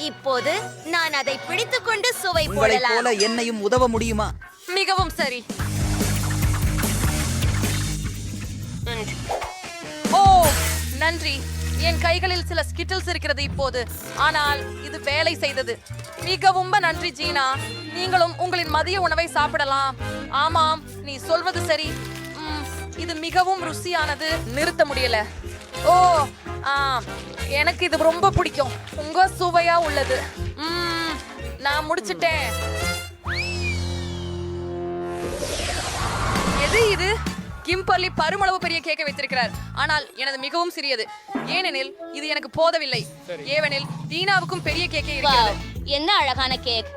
இப்போது நான் அதை பிடித்துக்கொண்டு சுவை உங்களைப் போடலாம். போல என்னையும் உதவ முடியுமா? மிகவும் சரி. ஓ நன்றி. என் கைகளில் சில ஸ்கிட்டில்ஸ் இருக்கிறது இப்போது, ஆனால் இது வேலை செய்தது. மிகவும் நன்றி ஜீனா. நீங்களும் உங்களின் மதிய உணவை சாப்பிடலாம். ஆமாம், நீ சொல்வது சரி. இது மிகவும் ருசியானது. நிறுத்த முடியல. ஓ ஆம், எனக்கு இது ரொம்ப பிடிக்கும். உங்க சுவையா உள்ளது. நான் முடிச்சிட்டேன். எது இது? கிம்பர்லி பருமளவு பெரிய கேக்கை வைத்திருக்கிறார், ஆனால் எனது மிகவும் சிறியது. ஏனெனில் இது எனக்கு போதவில்லை. ஏவெனில் தீனாவுக்கும் பெரிய கேக்கே இருக்கிறது. என்ன அழகான கேக்.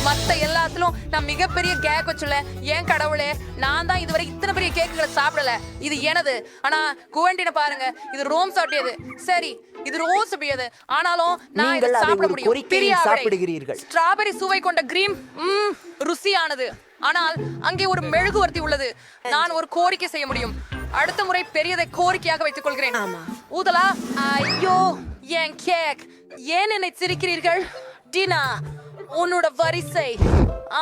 மத்த எல்லாத்திலும் நான் மிகப்பெரிய கேக் வச்சுள்ள. ஏன் கடவுளே, நான் தான் இதுவரை இத்தனை பெரிய கேக்குகளை சாப்பிடல. இது எனது. ஆனா குவெண்டின பாருங்க, இது ரோம் சாப்பிட்டது. சரி, இது ரோஸ் அப்படியது. ஆனாலும் நான் இதை சாப்பிட முடியும். பெரிய சாப்பிடுகிறீர்கள். ஸ்ட்ராபெரி சுவை கொண்ட கிரீம் ருசியானது. ஆனால் அங்கே ஒரு மெழுகுவர்த்தி உள்ளது. நான் ஒரு கோரிக்கை செய்ய முடியும். அடுத்த முறை பெரியதை கோரிக்கையாக வைத்துக் கொள்கிறேன். ஊதலா. ஐயோ, என் கேக். ஏன் என்னை சிரிக்கிறீர்கள்? டினா, உன்னோட வரிசை.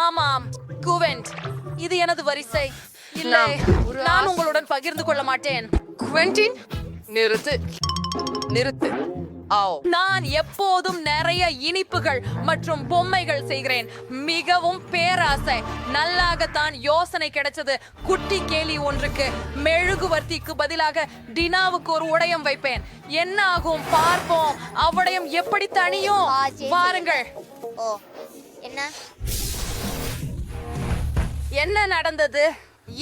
ஆமாம் குவெண்ட், இது எனது வரிசை. இல்லை, நான் உங்களுடன் பகிர்ந்து கொள்ள மாட்டேன். குவெண்டின், நிறுத்து. நான் எப்போதும் நிறைய இனிப்புகள் மற்றும் பொம்மைகள் செய்கிறேன். மிகவும் பேராசை. நல்லாகத்தான் யோசனை கிடைச்சது. குட்டி கேலி ஒன்றுக்கு மெழுகுவர்த்திக்கு பதிலாக டினாவுக்கு ஒரு உடையம் வைப்பேன். என்ன ஆகும் பார்ப்போம். அவ்வுடையம் எப்படி தனியும். வாருங்கள். ஓ, என்ன என்ன நடந்தது?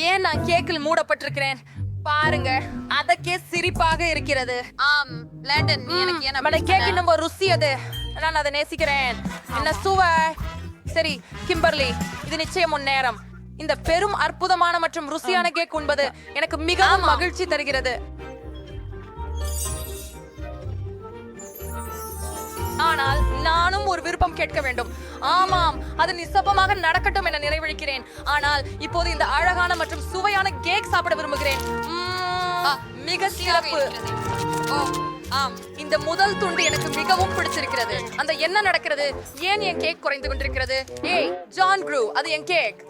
ஏன் நான் கேக்கில் மூடப்பட்டிருக்கிறேன்? பாருங்க, அதற்கே சிரிப்பாக இருக்கிறது. ஆம் லண்டன், நீ எனக்கு என்ன கேக் நம்ம ருசியது. நான் அதை நேசிக்கிறேன். என்ன சுவை. சரி கிம்பர்லி, இது நிச்சயம் உன் நேரம். இந்த பெரும் அற்புதமான மற்றும் ருசியான கேக் உண்பது எனக்கு மிகவும் மகிழ்ச்சி தருகிறது. ஆனால் நானும் ஒரு விருப்பம் கேட்க வேண்டும். ஆமாம், அது நிசப்பமாக நடக்கட்டும் என நிறைவேறுகிறேன். ஆனால் இப்போது இந்த அழகான மற்றும் சுவையான கேக் சாப்பிட விரும்புகிறேன். மிக சிறப்பு. இந்த முதல் துண்டு எனக்கு மிகவும் பிடிச்சிருக்கிறது. அந்த என்ன நடக்கிறது? ஏன் என் கேக் குறைந்து கொண்டிருக்கிறது? ஏய் ஜான் க்ரூ, அது என் கேக்.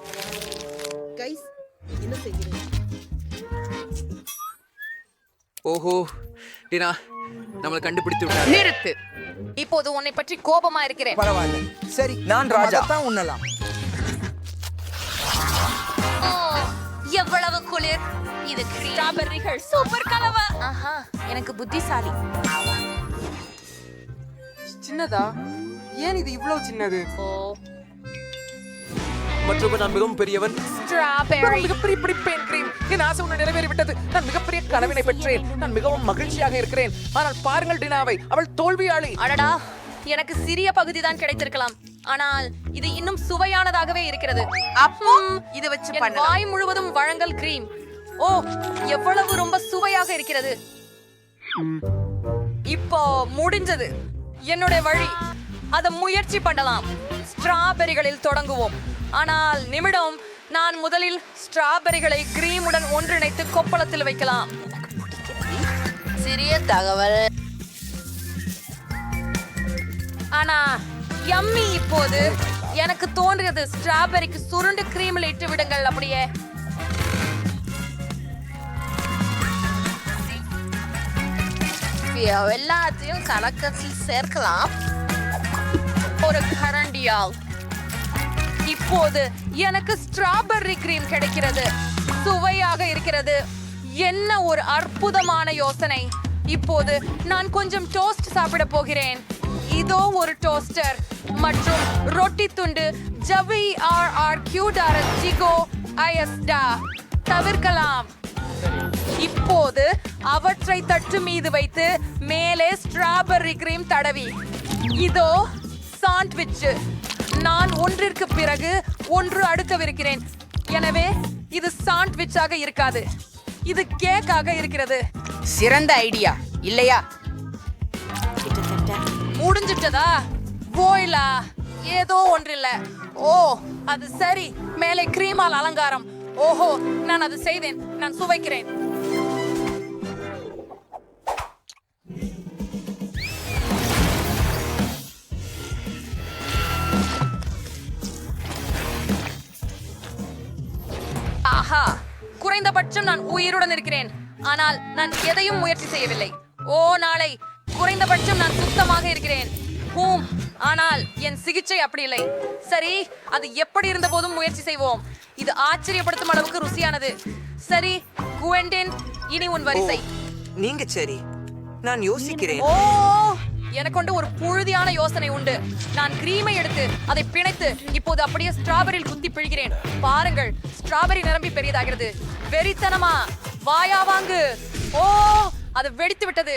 ஓஹோ டினா, நம்மளை கண்டுபிடித்து விட்டார். நிறுத்து. இப்போது உன்னை பற்றி கோபமா இருக்கிறேன். பரவாயில்ல, சரி, நான் ராஜா தான் உண்ணலாம். எவ்வளவு குளிர். இது ஸ்ட்ராபெர்ரிகள் சூப்பர் கலவை. ஆஹா, எனக்கு புத்திசாலி. சின்னதா? ஏன் இது இவ்வளவு சின்னது? ஓ, மற்றும் நான் மிகவும் பெரியவன். ஸ்ட்ராபெர்ரி. மிகப்பெரிய பிடிப்பேன் கிரீம். என் ஆசை ஒன்று நிறைவேறிவிட்டது. நான் மிகப்பெரிய கனவினை பெற்றேன். நான் மிகவும் மகிழ்ச்சியாக இருக்கிறேன். ஆனால் பாருங்கள் டினாவை, அவள் தோல்வியாளி. அடடா, எனக்கு சிறிய பகுதி தான் கிடைத்திருக்கலாம். ஆனால் இது இன்னும் சுவையானதாகவே இருக்கிறது. அப்போ இது வச்சு என் வாய் முழுவதும் வழங்கல் கிரீம். ஓ, எவ்வளவு ரொம்ப சுவையாக இருக்கிறது. இப்போ முடிஞ்சது. என்னுடைய வழி. அதை முயற்சி பண்ணலாம். ஸ்ட்ராபெரிகளில் தொடங்குவோம். ஆனால் நிமிடம், நான் முதலில் ஸ்ட்ராபெரிகளை கிரீமுடன் ஒன்றிணைத்து கொப்பளத்தில் வைக்கலாம். சிறிய தகவல். ஆனா யம்மி. இப்போது எனக்கு தோன்றியது, ஸ்ட்ராபெரிக்கு சுருண்டு கிரீமில் இட்டு விடுங்கள். அப்படியே எல்லாத்தையும் கலக்கத்தில் சேர்க்கலாம். ஒரு கரண்டியால். இப்போது எனக்கு ஸ்ட்ராபெர்ரி கிரீம் கிடைக்கிறது. சுவையாக இருக்கிறது. என்ன ஒரு அற்புதமான யோசனை. இப்போது நான் கொஞ்சம் டோஸ்ட் சாப்பிட போகிறேன். இதோ ஒரு டோஸ்டர் மற்றும் ரொட்டி துண்டு. தவிர்க்கலாம். இப்போது அவற்றை தட்டு மீது வைத்து மேலே ஸ்ட்ராபெர்ரி கிரீம் தடவி. இதோ சாண்ட்விச். நான் ஒன்றிற்கு பிறகு ஒன்று அடுக்கவிருக்கிறேன். எனவே இது சாண்ட்விச்சாக இருக்காது, இது கேக்காக இருக்கிறது. சிறந்த ஐடியா இல்லையா? முடிஞ்சிட்டதா? போயிலா, ஏதோ ஒன்றில்ல. ஓ, அது சரி. மேலே கிரீமால் அலங்காரம். ஓஹோ, நான் அது செய்தேன். நான் சுவைக்கிறேன். குறைந்தபட்சம் நான் உயிருடன் இருக்கிறேன், ஆனால் நான் எதையும் முயற்சி செய்யவில்லை. ஓ நாளை, குறைந்தபட்சம் நான் சுத்தமாக இருக்கிறேன். ஆனால் என் சிகிச்சை அப்படி இல்லை. சரி, அது எப்படி இருந்த போதும் முயற்சி செய்வோம். இது ஆச்சரியப்படுத்தும் அளவுக்கு ருசியானது. சரி குவெண்டின், இனி உன் வரிசை. நீங்க சரி, நான் யோசிக்கிறேன். ஓ, எனக்கு கொண்டு ஒரு புழுதியான யோசனை உண்டு. நான் கிரீமை எடுத்து அதை பிணைத்து இப்போது அப்படியே ஸ்ட்ராபெரியில் குத்தி பிழிகிறேன். பாருங்கள், ஸ்ட்ராபெரி நிரம்பி பெரியதாகிறது. வெறித்தனமா, வாயா வாங்கு. ஓ, அது வெடித்து விட்டது.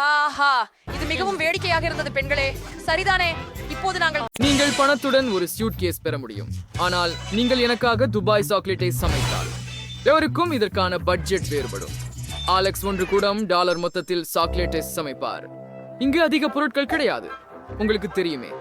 ஆஹா, இது மிகவும் வேடிக்கையாக இருந்தது பெண்களே, சரிதானே? இப்போது நீங்கள் பணத்துடன் ஒரு சூட்கேஸ் பெற முடியும், ஆனால் நீங்கள் எனக்காக துபாய் சாக்லேட்டை சமைத்தால் எவருக்கும் இதற்கான பட்ஜெட் வேறுபடும். ஆலெக்ஸ் $1 மொத்தத்தில் சாக்லேட்டை சமைப்பார். இங்கு அதிக பொருட்கள் கிடையாது, உங்களுக்கு தெரியுமே.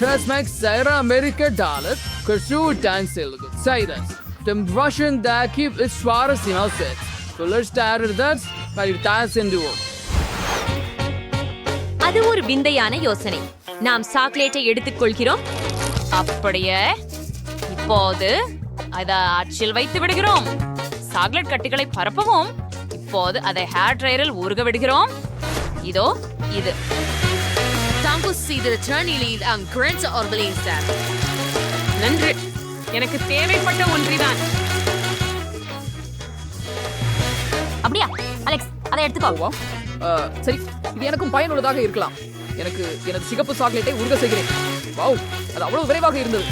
Transmax Zaira America dollar Kursu Dancel Cyrus the Russian that keep its Swaras in our set. So let's start with that by dance and duo. அது ஒரு விந்தையான யோசனை. நாம் சாக்லேட்டை எடுத்துக்கொள்கிறோம். அப்படியே இப்போது அதை அச்சில் வைத்து விடுகிறோம். சாக்லேட் கட்டிகளை பரப்பவும். இப்போது அதை ஹேர் ட்ரையரில் ஊறுக விடுகிறோம். இதோ இது. நன்றி, எனக்கு தேவைப்பட்ட ஒன்றிதான். அப்படியா அலெக்ஸ், அதை எடுத்துக்கோ. சரி, இது எனக்கும் பயனுள்ளதாக இருக்கலாம். எனக்கு எனது சிகப்பு சாக்லேட்டை உருக செய்கிறேன். வாவ், அது அவ்வளவு விரைவாக இருந்தது.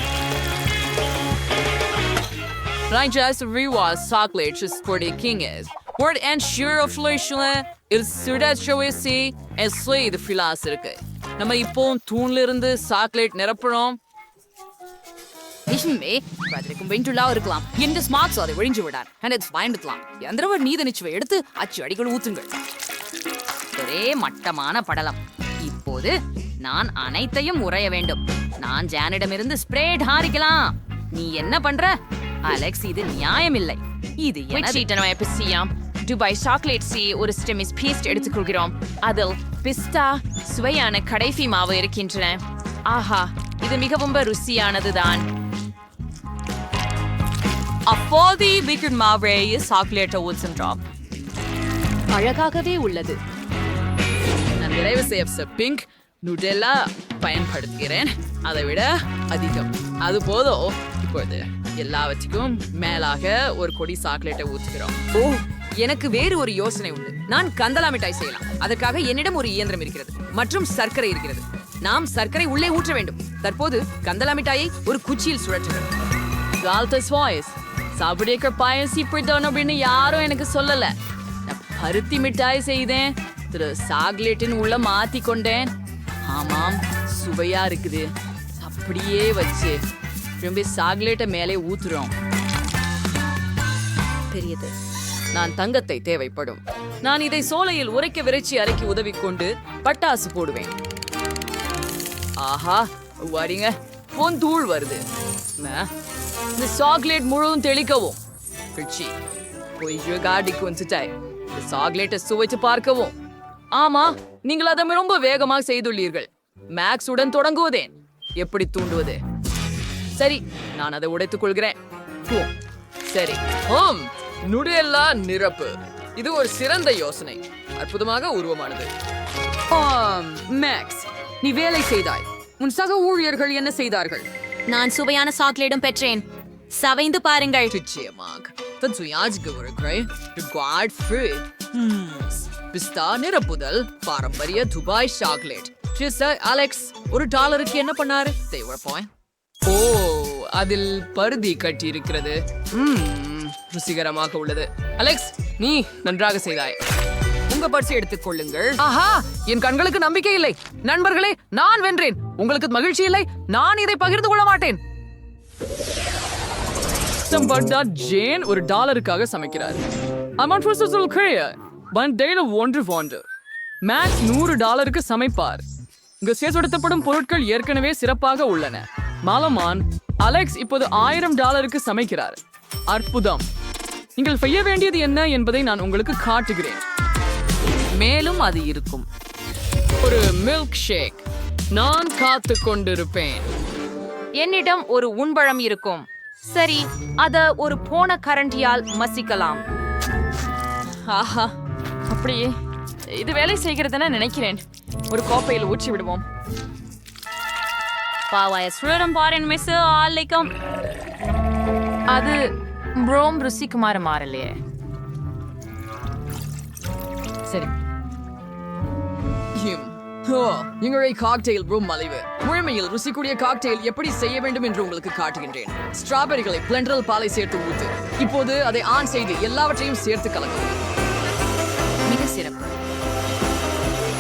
Rangers rewards chocolate is for the king is. Word and sure of Fleischland is Sudat Chowesi and Slay the philosopher. நம்ம இப்போ தூண்ல இருந்து சாக்லேட் நிரப்புறோம். நிஷ்மே ராஜ்ரிக்கும் வெயின்டுலா இருக்கலாம். இந்த ஸ்மார்ட்ஸ் அதை ஒழிஞ்சு விடார். and it's பயன்படுத்தலாம். யந்திரவர் நீத நிச்சயம் எடுத்து அச்சு அடிகள் ஊத்துங்கள். ஒரே மட்டமான படலம். இப்போது நான் அனைத்தையும் உறைய வேண்டும். நான் ஜானிடமிருந்து ஸ்ப்ரேட் ஹாரிக்கலாம். நீ என்ன பண்ற அலெக்ஸ்? இது நியாயமில்லை. இது என்ன? துபாய் சாக்லேட்ஸி ஒரு ஸ்டெமிஸ் பீஸ்ட் எடுத்துக்கொள்கிறோம். அதில் பிஸ்தா சுவையான கடைசி மாவு இருக்கின்றன. ஆஹா, இது மிகவும் ருசியானதுதான். அப்போது வீக்கெண்ட் மாவை சாக்லேட்டை ஊற்றுகிறோம். அழகாகவே உள்ளது. நான் நிறைவு செய்ய பிங்க் நுடெல்லா பயன்படுத்துகிறேன். அதை விட அதிகம் அது போதும். இப்போது எல்லாவற்றுக்கும் மேலாக ஒரு கொடி சாக்லேட்டை ஊற்றுகிறோம். ஓ, எனக்கு வேறு ஒரு யோசனை உண்டு. நான் கந்தலா மிட்டாய் செய்யலாம். அதற்காக என்னிடம் ஒரு இயந்திரம் இருக்கிறது மற்றும் சர்க்கரை இருக்கிறது. நாம் சர்க்கரை உள்ளே ஊற்ற வேண்டும். தற்போது கந்தலா மிட்டாயை ஒரு குச்சியில் சுழற்றுகிறோம். சாப்பிடிய பாயசி பிடித்தவன் அப்படின்னு யாரும் எனக்கு சொல்லல. நான் பருத்தி மிட்டாய் செய்தேன். சாக்லேட்டின் உள்ள மாத்தி கொண்டேன். ஆமாம், சுவையா இருக்குது. அப்படியே வச்சு திரும்பி சாக்லேட்டை மேலே ஊத்துறோம். பெரியது. நான் தங்கத்தை தேவைப்படும். நான் இதை சோலையில் உரைக்க விரைச்சி அரைக்கி உதவி கொண்டு பட்டாசு போடுவேன். ஆஹா, வரீங்க, பொன் தூள் வருது. இந்த சாக்லேட் முழுவதும் தெளிக்கவும். காடிக்கு வந்துட்டாய். இந்த சாக்லேட்டை சுவைச்சு பார்க்கவும். ஆமா, நீங்கள் அதை ரொம்ப வேகமாக செய்துள்ளீர்கள். மேக்ஸ் உடன் தொடங்குவதேன். எப்படி தூண்டுவது? சரி, நான் அதை உடைத்துக் கொள்கிறேன். சரி, நுடெல்லா நிரப்பு. இது ஒரு சிறந்த யோசனை. அற்புதமாக உருவமானது. மேக்ஸ், நீ வேலை செய்தாய். உன் சக ஊழியர்கள் என்ன செய்தார்கள்? நான் சுவையான சாக்லேட்டும் பெற்றேன். சவைந்து பாருங்கள். நிச்சயமாக. பிஸ்தா நிரப்புதல் பாரம்பரிய துபாய் சாக்லேட். அலெக்ஸ் $1 என்ன பண்ணாரு? ஓ, அதில் பருதி கட்டி இருக்கிறது. ருசிகரமாக உள்ளது. அலெக்ஸ், நீ நன்றாக செய்தாய். உங்க பரிசை எடுத்துக் கொள்ளுங்கள். ஆஹா, என் கண்களுக்கு நம்பிக்கை இல்லை. நண்பர்களே, நான் வென்றேன். உங்களுக்கு மகிழ்ச்சி இல்லை? நான் இதை பகிர்ந்து கொள்ள மாட்டேன். ஜேன் $1 சமைக்கிறார். மேக்ஸ் $100 சமைப்பார். இங்கு சேர்ப்படுத்தப்படும் பொருட்கள் ஏற்கனவே சிறப்பாக உள்ளன. மாலமான் அலெக்ஸ் இப்போது $1000 சமைக்கிறார். அற்புதம். நீங்கள் செய்ய வேண்டியது என்ன என்பதை நான் உங்களுக்கு காட்டுகிறேன். மேலும் அது இருக்கும். ஒரு மில்க் ஷேக். நான் காத்து கொண்டிருப்பேன். என்னிடம் ஒரு உண்பழம் இருக்கும். சரி, அத ஒரு போன கரண்டியால் மசிக்கலாம். ஆஹா, அப்படியே இது வேலை செய்கிறதுன்னு நினைக்கிறேன். ஒரு கோப்பையில் ஊற்றி விடுவோம். அது ரோம் ருசிக்குமாறு மாறலையே. சரி. எங்களுடைய காக்டெயில் ரூம் மலிவு. முழுமையில் ருசிக்கூடிய காக்டெயில் எப்படி செய்ய வேண்டும் என்று உங்களுக்கு காட்டுகின்றேன். ஸ்ட்ராபெரிகளை பிளெண்டரில் பாலை சேர்த்து ஊத்து. இப்போது அதை ஆன் செய்து எல்லாவற்றையும் சேர்த்து கலக்கவும். மிக சிறப்பு.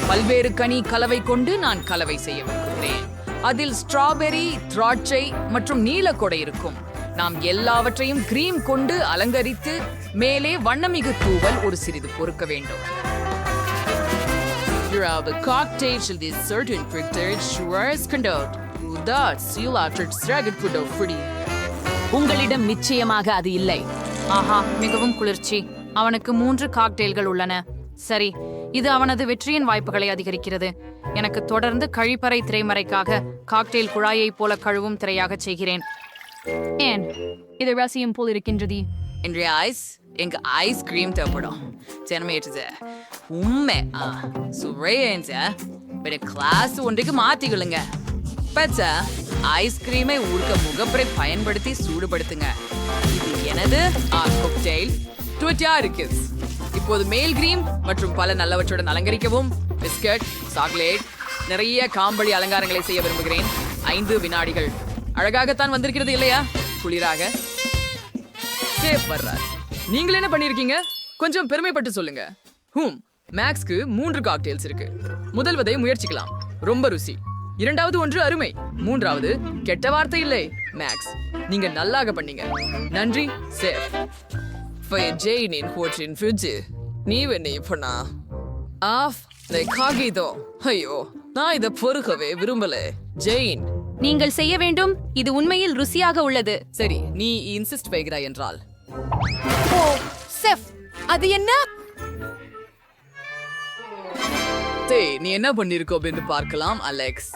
பல்வேறு கனி கலவை கொண்டு நான் கலவை செய்ய விரும்புகிறேன். அதில் ஸ்ட்ராபெரி, திராட்சை மற்றும் நீலக்கொடை இருக்கும். நாம் எல்லாவற்றையும் கிரீம் கொண்டு அலங்கரித்து மேலே வண்ணமிகு தூவல் ஒரு சிறிது பொறுக்க வேண்டும். The cocktail should be certain prepared sugars conduct. That seal after stragged put out pretty. உங்களிடம் நிச்சயமாக அது இல்லை. ஆஹா, மிகவும் குளிர்ச்சி. அவனுக்கு 3 காக்டெயில்கள் உள்ளன. சரி, இது அவனது வெற்றியின் வாய்ப்புகளை அதிகரிக்கிறது. எனக்கு தொடர்ந்து கழிப்பறை திரைமறைக்காக காக்டெயில் குழாயை போல கழுவும் திரையாக செய்கிறேன். ஏன் இது ரசியம் போல் இருக்கின்றது? இன்றைய எங்க ஐஸ்கிரீம் தேவைப்படும். ஜனமேற்றது உண்மை சுவைய கிளாஸ் ஒன்றைக்கு மாத்திக்கொள்ளுங்க. பச்ச ஐஸ்கிரீமை ஊர்க்க முகப்பரை பயன்படுத்தி சூடுபடுத்துங்க. இது எனது காக்டெயில் ட்விட்டா இருக்கு. இப்போது மேல் கிரீம் மற்றும் பல நல்லவற்றுடன் அலங்கரிக்கவும். பிஸ்கட், சாக்லேட், நிறைய காம்பளி அலங்காரங்களை செய்ய விரும்புகிறேன். 5 வினாடிகள். அழகாகத்தான் வந்திருக்கிறது இல்லையா? குளிராக சேஃப் வர்றார். நீங்கள் என்ன பண்ணிருக்கீங்க? கொஞ்சம் பெருமைப்பட்டு சொல்லுங்க. மேக்ஸ்க்கு 3 காக்டெயில்ஸ் இருக்கு. முதல்வதை முயற்சிக்கலாம். ரொம்ப ருசி. இரண்டாவது ஒன்று அருமை. மூன்றாவது கெட்ட வார்த்தை இல்லை. மேக்ஸ், நீங்க நல்லாக பண்ணீங்க. நன்றி சேஃப். ஜெயினின் ஹோட்டின் ஃப்ரிட்ஜ் நீ என்ன பண்ணா ஆஃப் காகிதோ. ஐயோ, நான் இதை பொறுக்கவே விரும்பல. ஜெயின், நீங்கள் செய்ய வேண்டும். இது உண்மையில் ருசியாக உள்ளது. சரி, நீ இன்சிஸ்ட் வைக்கிறாய் என்றால். ஓ செஃப், அது என்ன? நீ என்ன பண்ணிருக்கோ என்று பார்க்கலாம் அலெக்ஸ்.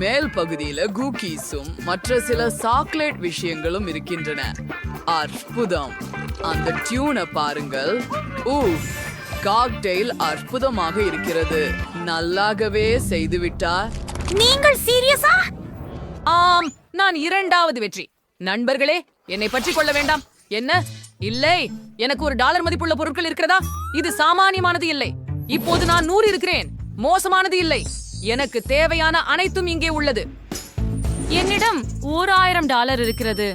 மேல் பகுதியில குக்கீஸும் மற்ற சில சாக்லேட் விஷயங்களும் இருக்கின்றன. அற்புதம். அந்த டியூனை பாருங்கள். காக்டெயில் அற்புதமாக இருக்கிறது. நல்லாகவே செய்துவிட்டார். நீங்கள் சீரியஸா? ஆம், நான் 2வது வெற்றி. நண்பர்களே, என்னை பற்றி கொள்ள வேண்டாம். என்ன? இல்லை, எனக்கு $1 மதிப்புள்ள பொருட்கள் இருக்கிறதா? இது சாமானியமானது இல்லை. இப்போது நான் 100 இருக்கிறேன். மோசமானது இல்லை. எனக்கு தேவையான அனைத்தும் இங்கே உள்ளது. என்னிடம் $1000 இருக்கிறது.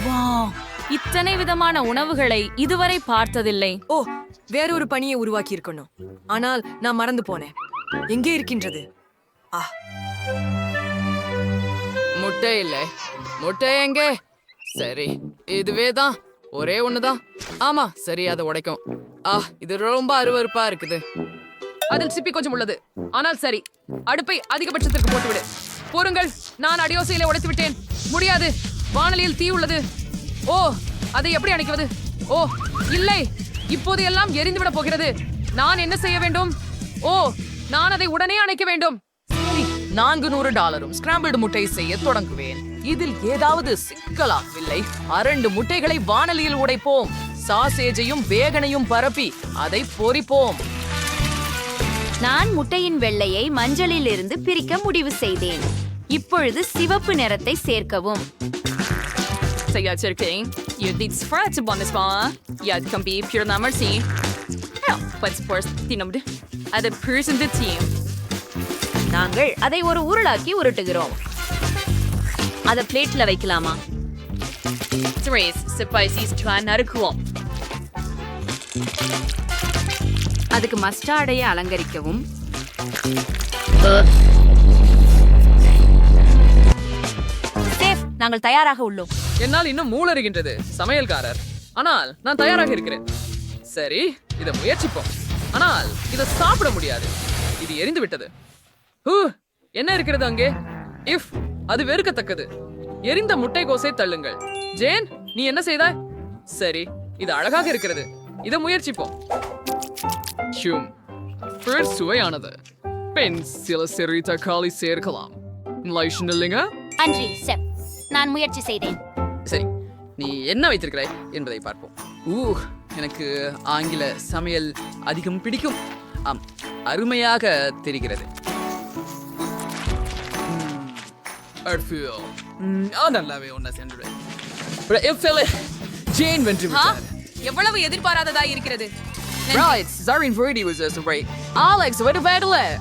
வாவ், இத்தனை விதமான உணவுகளை இதுவரை பார்த்ததில்லை. வேறொரு பணியை உருவாக்கி இருக்கணும். ஆனால் நான் மறந்து போனேன். எங்கே இருக்கின்றது? முட்டை இல்லை. முட்டை எங்கே? சரி, இதுவே தான். ஒரே ஒண்ணுதான். ஆமா, சரி, அதை உடைக்கும். இது ரொம்ப அருவருப்பா இருக்குது. அதில் சிப்பி கொஞ்சம் உள்ளது. ஆனால் சரி, அடுப்பை அதிகபட்சத்திற்கு போட்டுவிடு. பொறுங்கள், நான் அடியோசையில உடைத்து விட்டேன். முடியாது, வானலியில் தீ உள்ளது. அதை எப்படி அணைக்குவது? இல்லை, இப்போது எல்லாம் எரிந்துவிட போகிறது. நான் என்ன செய்ய வேண்டும்? நான் அதை உடனே அணைக்க வேண்டும். சரி, $400 ஸ்கிராம்பிள்டு முட்டை செய்ய தொடங்குவேன். இதில் ஏதாவது சிக்கலாகவில்லை. 2 முட்டைகளை வானலியில் உடைப்போம். சாசேஜையும் பேகனையும் பரப்பி அதை பொரிப்போம். நான் முட்டையின் வெள்ளையை மஞ்சளில் இருந்து பிரிக்க முடிவு செய்தேன். இப்பொழுது சிவப்பு நிறத்தை சேர்க்கவும். நாங்கள் அதை ஒரு உருளாக்கி உருட்டுகிறோம். அதை பிளேட்ல வைக்கலாமா? அதுக்கு மஸ்டார்டையை அலங்கரிக்கவும். நாங்கள் தயாராக உள்ளோம். என்னால் இன்னும் மூளறுகின்றது சமையல்காரர். ஆனால் நான் தயாராக இருக்கிறேன். சரி, இதை முயற்சிப்போம். ஆனால் இதை சாப்பிட முடியாது. இது எரிந்து விட்டது. என்ன இருக்கிறது அங்கே? அது வெறுக்கத்தக்கது. எரிந்த முட்டைகோசை தள்ளுங்கள். ஜேன், நீ என்ன செய்தாய்? சரி, இது அழகாக இருக்கிறது. இதை முயற்சிப்போம். சுவையானது. பின் சில சிறு தக்காளி சேர்க்கலாம். லைஷன் இல்லைங்க? அன்றி செப், நான் முயற்சி செய்தேன். சரி, நீ என்ன வைத்திருக்கிறாய் என்பதை பார்ப்போம். எனக்கு ஆங்கில சமையல் அதிகம் பிடிக்கும். ஆம், அருமையாக தெரிகிறது. நல்லாவே ஒன்ன சென்று ஜேன் வென்று விட்டார். எவ்வளவு எதிர்பாராததா இருக்கிறது. Right, Zarin Verdi was also right. Alex, what about it?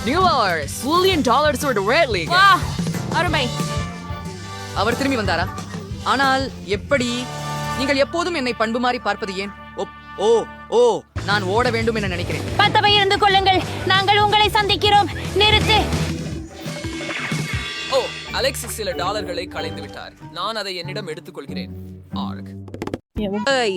$1 for the Red League. வா, அருமை. அவர் திரும்பி வந்தாரா? ஆனால் எப்படி? நீங்கள் எப்போதும் என்னை பண்பு மாறி பார்ப்பது ஏன்? நான் ஓட வேண்டும் என நினைக்கிறேன். பத்தவை இருந்து கொள்ளுங்கள், நாங்கள் உங்களை சந்திக்கிறோம். நிறுத்து. அலெக்ஸ் சில டாலர்களை களைந்து விட்டார். நான் அதை என்னிடம் எடுத்துக்கொள்கிறேன். Arc.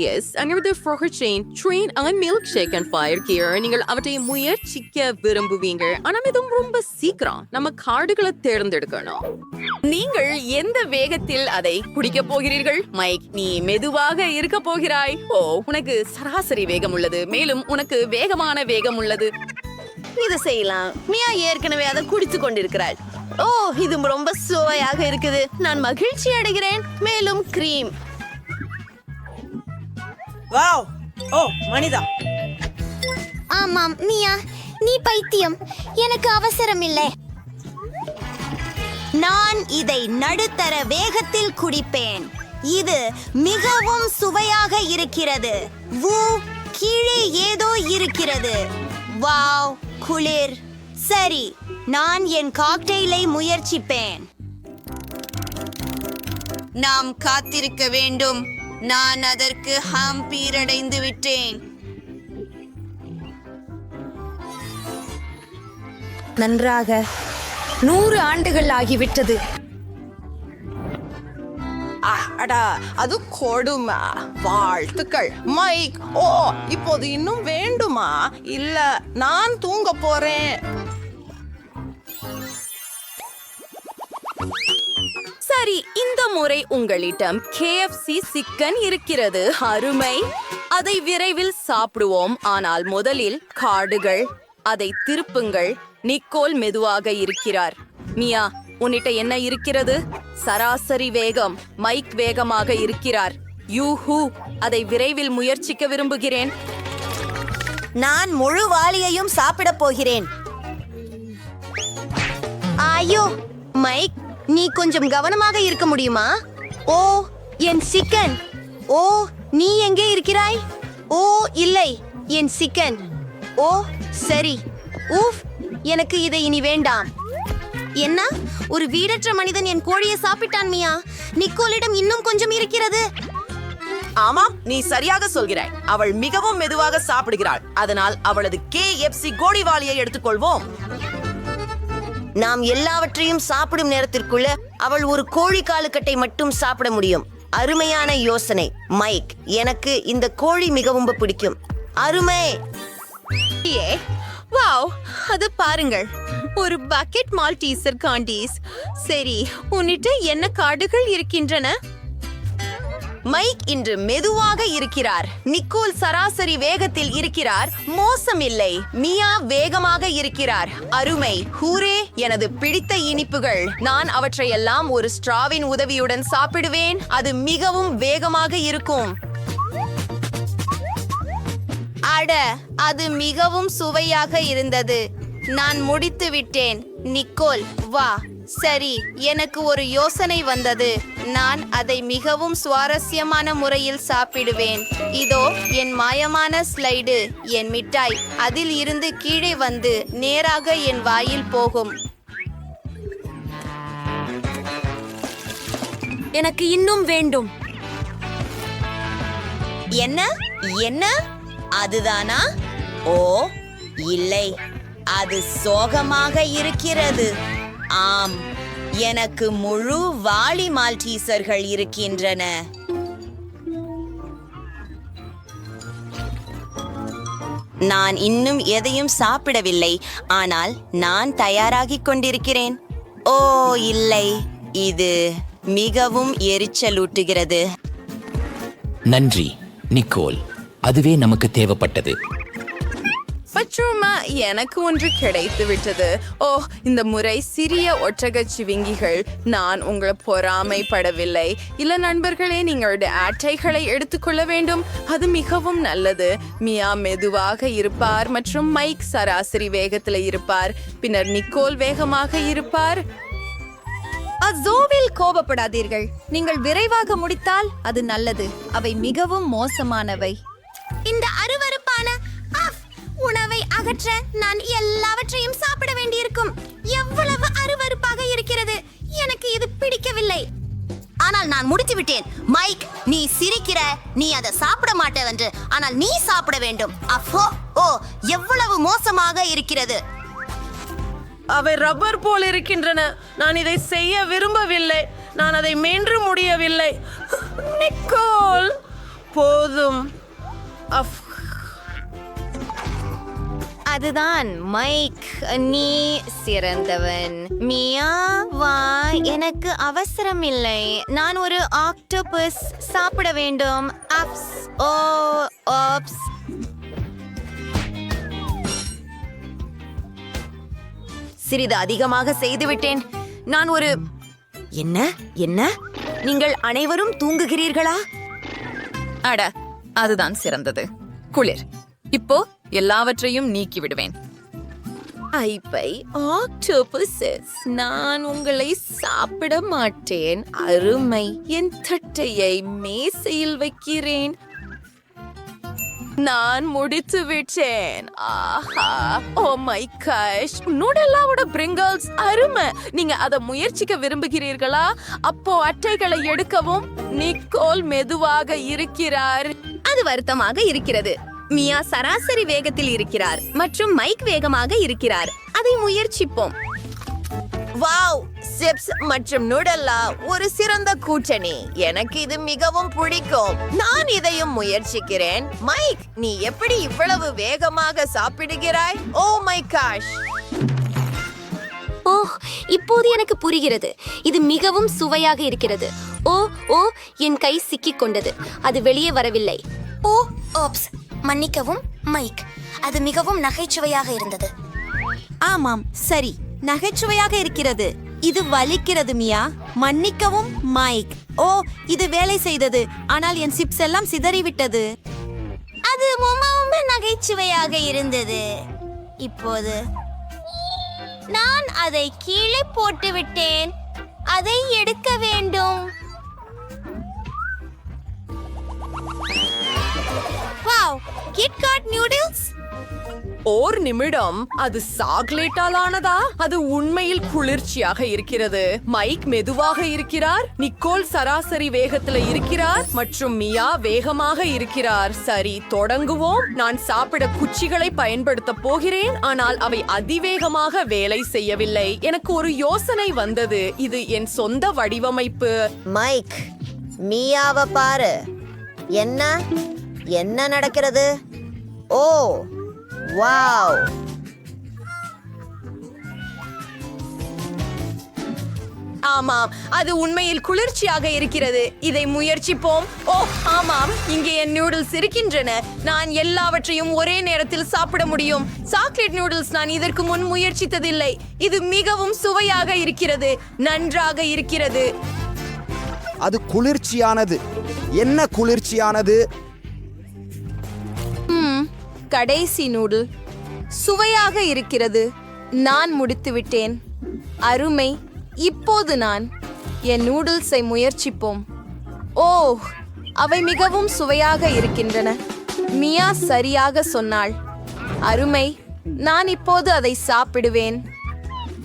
Yes, another for her train on milkshake and fire gear. நீங்கள் அவற்றை முயற்சிக்க விரும்புவீங்க. ஆனா இதுவும் ரொம்ப சீக்கிரம். நம்ம கார்டுகளை தேர்ந்தெடுக்கணும். நீங்கள் எந்த வேகத்தில் அதை குடிக்க போகிறீர்கள்? மைக், நீ மெதுவாக இருக்க போகிறாய். உனக்கு சராசரி வேகம் உள்ளது, மேலும் உனக்கு வேகமான வேகம் உள்ளது. இதை செய்யலாம். மியா ஏற்கனவே அதை குடித்து கொண்டிருக்கிறாள். இது ரொம்ப சுவையாக இருக்குது. நான் மகிழ்ச்சி அடைகிறேன். மேலும் கிரீம். வாவ்! மனிதா. ஆமாம் மியா, நீ பைத்தியம். எனக்கு அவசரம் இல்லை. நான் இதை நடுத்தர வேகத்தில் குடிப்பேன். இது மிகவும் சுவையாக இருக்கிறது. கீழே ஏதோ இருக்கிறது. வாவ், குளிர். சரி, நான் என் காக்டெயிலை முயற்சிப்பேன். நாம் காத்திருக்க வேண்டும். நான் அதற்கு ஹாம்பீரடைந்து விட்டேன். நன்றாக 100 ஆண்டுகள் ஆகிவிட்டது. அது கொடுமா. வாழ்த்துக்கள் மைக். இப்போது இன்னும் வேண்டுமா? இல்ல, நான் தூங்க போறேன். சரி, இந்த முறை உங்களிடம் KFC சிக்கன் இருக்கிறது. அருமை. அதை விரைவில் சாப்பிடுவோம். ஆனால் முதலில் கார்டுகள். அதை திருப்புங்கள். நிக்கோல் மெதுவாக இருக்கிறார். மியா, உன்னிட்ட என்ன இருக்கிறது? சராசரி வேகம். மைக் வேகமாக இருக்கிறார். யூஹூ, அதை விரைவில் முயற்சிக்க விரும்புகிறேன். நான் முழு வாளியையும் சாப்பிட போகிறேன். ஐயோ மைக், நீ கொஞ்சம் கவனமாக இருக்க முடியுமா? என் சிக்கன். நீ எங்கே இருக்கிறாய்? இல்லை, என் சிக்கன். சரி. எனக்கு இதை இனி வேண்டாம். என்ன? ஒரு வீடற்ற மனிதன் என் கோழியை சாப்பிட்டான் மியா. நிக்கோலிடம் இன்னும் கொஞ்சம் இருக்கிறது. ஆமாம், நீ சரியாக சொல்கிறாய். அவள் மிகவும் மெதுவாக சாப்பிடுகிறாள். அதனால் அவளது KFC கோடிவாளியை எடுத்துக்கொள்வோம். நாம் எல்லாவற்றையும் சாப்பிடும் நேரத்திற்குள்ள அவள் ஒரு கோழி காலுக்கட்டை மட்டும் சாப்பிட முடியும். அருமையான யோசனை மைக். எனக்கு இந்த கோழி மிகவும் பிடிக்கும். அருமை. வாவ், அது பாருங்கள், ஒரு பக்கெட் மால்டீசர் காண்டீஸ். சரி, உன்னிட்ட என்ன கார்டுகள் இருக்கின்றன? மைக் இன்று மெதுவாக இருக்கிறார். நிக்கோல் சராசரி வேகத்தில் இருக்கிறார். மோசமில்லை. மியா வேகமாக இருக்கிறார். அருமை. ஹூரே, எனது பிடித்த இனிப்புகள். நான் அவற்றையெல்லாம் ஒரு ஸ்ட்ராவின் உதவியுடன் சாப்பிடுவேன். அது மிகவும் வேகமாக இருக்கும். அது மிகவும் சுவையாக இருந்தது. நான் முடித்து விட்டேன். நிக்கோல், வா. சரி, எனக்கு ஒரு யோசனை வந்தது. நான் அதை மிகவும் சுவாரஸ்யமான முறையில் சாப்பிடுவேன். இதோ என் மாயமான ஸ்லைடு. என் மிட்டாய் அதில் இருந்து கீழே வந்து நேராக என் வாயில் போகும். எனக்கு இன்னும் வேண்டும். என்ன? என்ன? அதுதானா? இல்லை, அது சோகமாக இருக்கிறது. ஆம், எனக்கு முழு வாளி மால்டீசர்கள் இருக்கின்றன. நான் இன்னும் எதையும் சாப்பிடவில்லை, ஆனால் நான் தயாராகிக் கொண்டிருக்கிறேன். இல்லை, இது மிகவும் எரிச்சலூட்டுகிறது. நன்றி நிக்கோல், அதுவே நமக்கு தேவைப்பட்டது. மற்றும் எனக்கு ஒன்று கிடைத்து விட்டது. ஓ, இந்த முறை சிறிய ஒட்டகச் சிவிங்கிகள். நான் உங்களை பொறாமைப்படவில்லை. இல்ல நண்பர்களே, நீங்களுடைய அட்டைகளை எடுத்துக்கொள்ள வேண்டும். அது மிகவும் நல்லது. மியா மெதுவாக இருப்பார் மற்றும் மைக் சராசரி வேகத்தில் இருப்பார். பின்னர் நிக்கோல் வேகமாக இருப்பார். அசோவில் கோபப்படாதீர்கள். நீங்கள் விரைவாக முடித்தால் அது நல்லது. அவை மிகவும் மோசமானவை. இந்த அருவருப்பான உணவை அகற்ற நான் எல்லாவற்றையும் சாப்பிட வேண்டியிருக்கும். எவ்வளவு அருவருப்பாக இருக்கிறது. எனக்கு இது பிடிக்கவில்லை. ஆனால் நான் முடித்து விட்டேன். மைக், நீ சிரிக்கிற. நீ அதை சாப்பிட மாட்டேவென்று. ஆனால் நீ சாப்பிட வேண்டும். அப்போ ஓ, எவ்வளவு மோசமாக இருக்கிறது. அவை ரப்பர் போல் இருக்கின்றன. நான் இதை செய்ய விரும்பவில்லை. நான் அதை மென்று முடியவில்லை. நிக்கோல், போதும். அதுதான் மைக், நீ சிறந்தவன். மியா, வா, எனக்கு அவசரம் இல்லை. நான் ஒரு ஆக்டோபஸ் சாப்பிட வேண்டும். அப்ஸ், ஓ, ஆப்ஸ். சிறிது அதிகமாக செய்துவிட்டேன். நான் ஒரு என்ன என்ன நீங்கள் அனைவரும் தூங்குகிறீர்களா? அட, அதுதான் சிறந்தது. குளிர். இப்போ எல்லாவற்றையும் நீக்கி விடுவேன். ஐப்பை ஆக்டோபஸஸ், நான் உங்களை சாப்பிட மாட்டேன். அருமை. என் தட்டையை மேசையில் வைக்கிறேன். நான் முடித்து விட்டேன். ஆஹா, ஓ மை காஷ், நூடல்லாவோட பிரிங்கிள்ஸ் அருமை. நீங்க அதை முயற்சிக்க விரும்புகிறீர்களா? அப்போ அட்டைகளை எடுக்கவும். நிக்கோல் மெதுவாக இருக்கிறார். அது வருத்தமாக இருக்கிறது. மியா சராசரி வேகத்தில் இருக்கிறார் மற்றும் மைக் வேகமாக இருக்கிறார். அதை முயற்சிப்போம். வாவ், சிப்ஸ் மற்றும் நூடல்லா ஒரு சிறந்த கூட்டணி. எனக்கு இது மிகவும் பிடிக்கும். நான் இதையும் முயற்சிக்கிறேன். மைக், நீ எப்படி இவ்வளவு வேகமாக சாப்பிடுகிறாய்? Oh my cash. ஓ, இப்போது எனக்கு புரிகிறது. இது மிகவும் சுவையாக இருக்கிறது. ஓ ஓ, என் கை சிக்கிக் கொண்டது. அது வெளியே வரவில்லை. ஓ, ஓப்ஸ், மன்னிக்கவும் மைக். அது மிகவும் நகைச்சுவையாக இருந்தது. ஆமாம், சரி, நகைச்சுவையாக இருக்கிறது. இது வலிக்கிறது மியா. மன்னிக்கவும் மைக். ஓ, இது வேலை செய்தது. ஆனால் என் சிப்ஸ் எல்லாம் சிதறிவிட்டது. அது ரொம்ப நகைச்சுவையாக இருந்தது. இப்போது நான் அதை கீழே போட்டு விட்டேன். அதை எடுக்க வேண்டும். Wow, KitKat noodles. ஓர் நிமிடம், அது சாக்லேட்டால் ஆனதா? அது உண்மையில் குளிர்ச்சியாக இருக்கிறது. மைக் மெதுவாக இருக்கிறார். நிக்கோல் சராசரி வேகத்துல இருக்கிறார் மற்றும் மியா வேகமாக இருக்கிறார். சரி, தொடங்குவோம். நான் சாப்பிட குச்சிகளை பயன்படுத்த போகிறேன். ஆனால் அவை அதிவேகமாக வேலை செய்யவில்லை. எனக்கு ஒரு யோசனை வந்தது. இது என் சொந்த வடிவமைப்பு. மைக், மியாவை பாரு. என்ன என்ன நடக்கிறது? ஓ, வாவ். ஆமாம், அது உண்மையில் குளிர்ச்சியாக இருக்கிறது. இதை முயற்சிப்போம். ஓ ஆமாம், இங்கே என் நூடுல்ஸ் இருக்கின்றன. நான் எல்லாவற்றையும் ஒரே நேரத்தில் சாப்பிட முடியும். சாக்லேட் நூடுல்ஸ் நான் இதற்கு முன் முயற்சித்ததில்லை. இது மிகவும் சுவையாக இருக்கிறது. நன்றாக இருக்கிறது. அது குளிர்ச்சியானது. என்ன குளிர்ச்சியானது? கடைசி நூடுல் சுவையாக இருக்கிறது. நான் முடித்து விட்டேன். அருமை. இப்போது நான் என் நூடுல்ஸை முயற்சிப்போம். ஓ, அவை மிகவும் சுவையாக இருக்கின்றன. மியா சரியாக சொன்னாள். அருமை. நான் இப்போது அதை சாப்பிடுவேன்.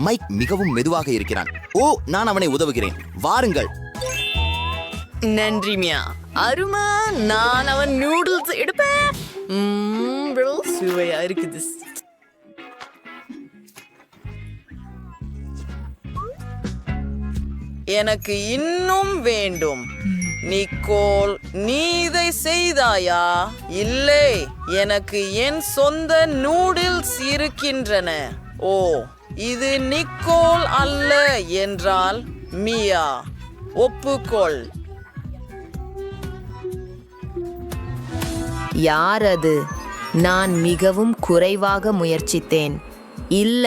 மைக் மிகவும் மெதுவாக இருக்கிறான். ஓ, நான் அவனை உதவுகிறேன். வாருங்கள். நன்றி மியா. அருமா, நான் அவன் நூடுல்ஸ் எடுப்பேன். சுவையா இருக்குது. எனக்கு இன்னும் வேண்டும். நிக்கோல், நீ இதை செய்தாயா? இல்லை, எனக்கு என் சொந்த நூடுல்ஸ் இருக்கின்றன. ஓ, இது நிக்கோல் அல்ல என்றால் மியா ஒப்புக்கொள். யார் அது? நான் மிகவும் குறைவாக முயற்சித்தேன். இல்ல,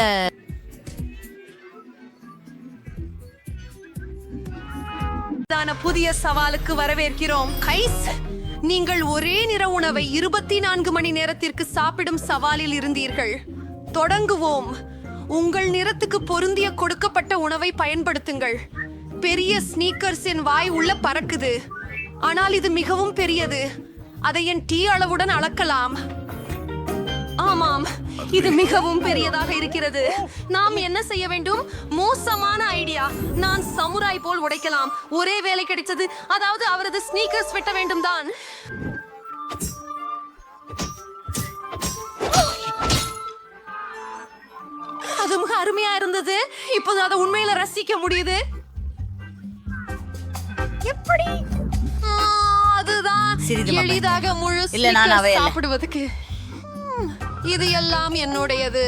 புதிய சவாலுக்கு வரவேற்கிறோம். கைஸ், நீங்கள் ஒரே நிற உணவை 24 மணி நேரத்திற்கு சாப்பிடும் சவாலில் இருந்தீர்கள். தொடங்குவோம். உங்கள் நிறத்துக்கு பொருந்திய கொடுக்கப்பட்ட உணவை பயன்படுத்துங்கள். பெரிய ஸ்னீக்கர்ஸ் என் வாய் உள்ள பறக்குது, ஆனால் இது மிகவும் பெரியது. அதை என் டீ அளவுடன் அளக்கலாம். ஆமாம், இது மிகவும் பெரியதாக இருக்கிறது. நாம் என்ன செய்ய வேண்டும்? மோசமான ஐடியா. நான் சமுராய் போல் உடைக்கலாம். ஒரே வேலை கிடைத்தது, அதாவது அவரது ஸ்னீக்கர்ஸ் வெட்ட வேண்டும் தான். அது மிக அருமையா இருந்தது. இப்போது அதை உண்மையில ரசிக்க முடியுது. எப்படி? அதுதான் எளிதாக முழு ஸ்னீக்கர்ஸ் சாப்பிடுவதற்கு. இது எல்லாம் என்னுடையது.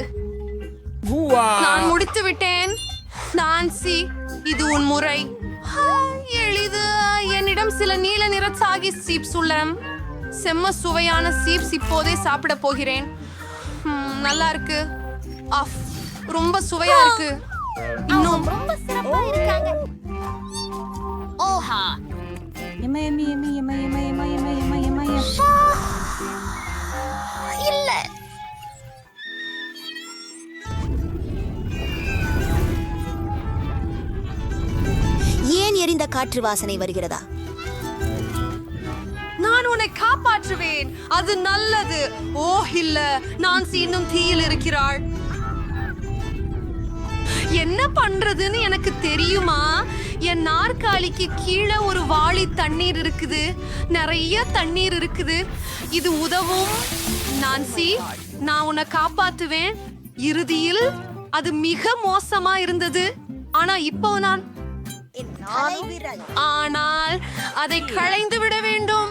நான் முடித்து விட்டேன். நான்சி, இது உன் முறை. எளிது. என்னிடம் சில நீல நிற சாகி சீப்ஸ் உள்ளன. செம்ம சுவையான சீப்ஸ் இப்போதே சாப்பிட போகிறேன். நல்லா இருக்கு. ஆஃப், ரொம்ப சுவையா இருக்கு. இன்னும் ரொம்ப சிறப்பா இருக்காங்க. ஓஹா, இல்ல. ஏன் எரிந்த காற்று வாசனை வருகிறதா? நான் உன்னை காப்பாற்றுவேன். அது நல்லது. ஓ இல்ல, நான்சி இன்னும் தீயில் இருக்கிறாள். என்ன பண்றதுன்னு எனக்கு தெரியுமா? என் நாற்காலிக்கு கீழே ஒரு வாளி தண்ணீர் இருக்குது. நிறைய தண்ணீர் இருக்குது. இது உதவும். நான்சி, நான் உன்னை காப்பாத்துவேன். இறுதியில் அது மிக மோசமா இருந்தது. ஆனா இப்போ ஆனால் அதை களைந்து விட வேண்டும்.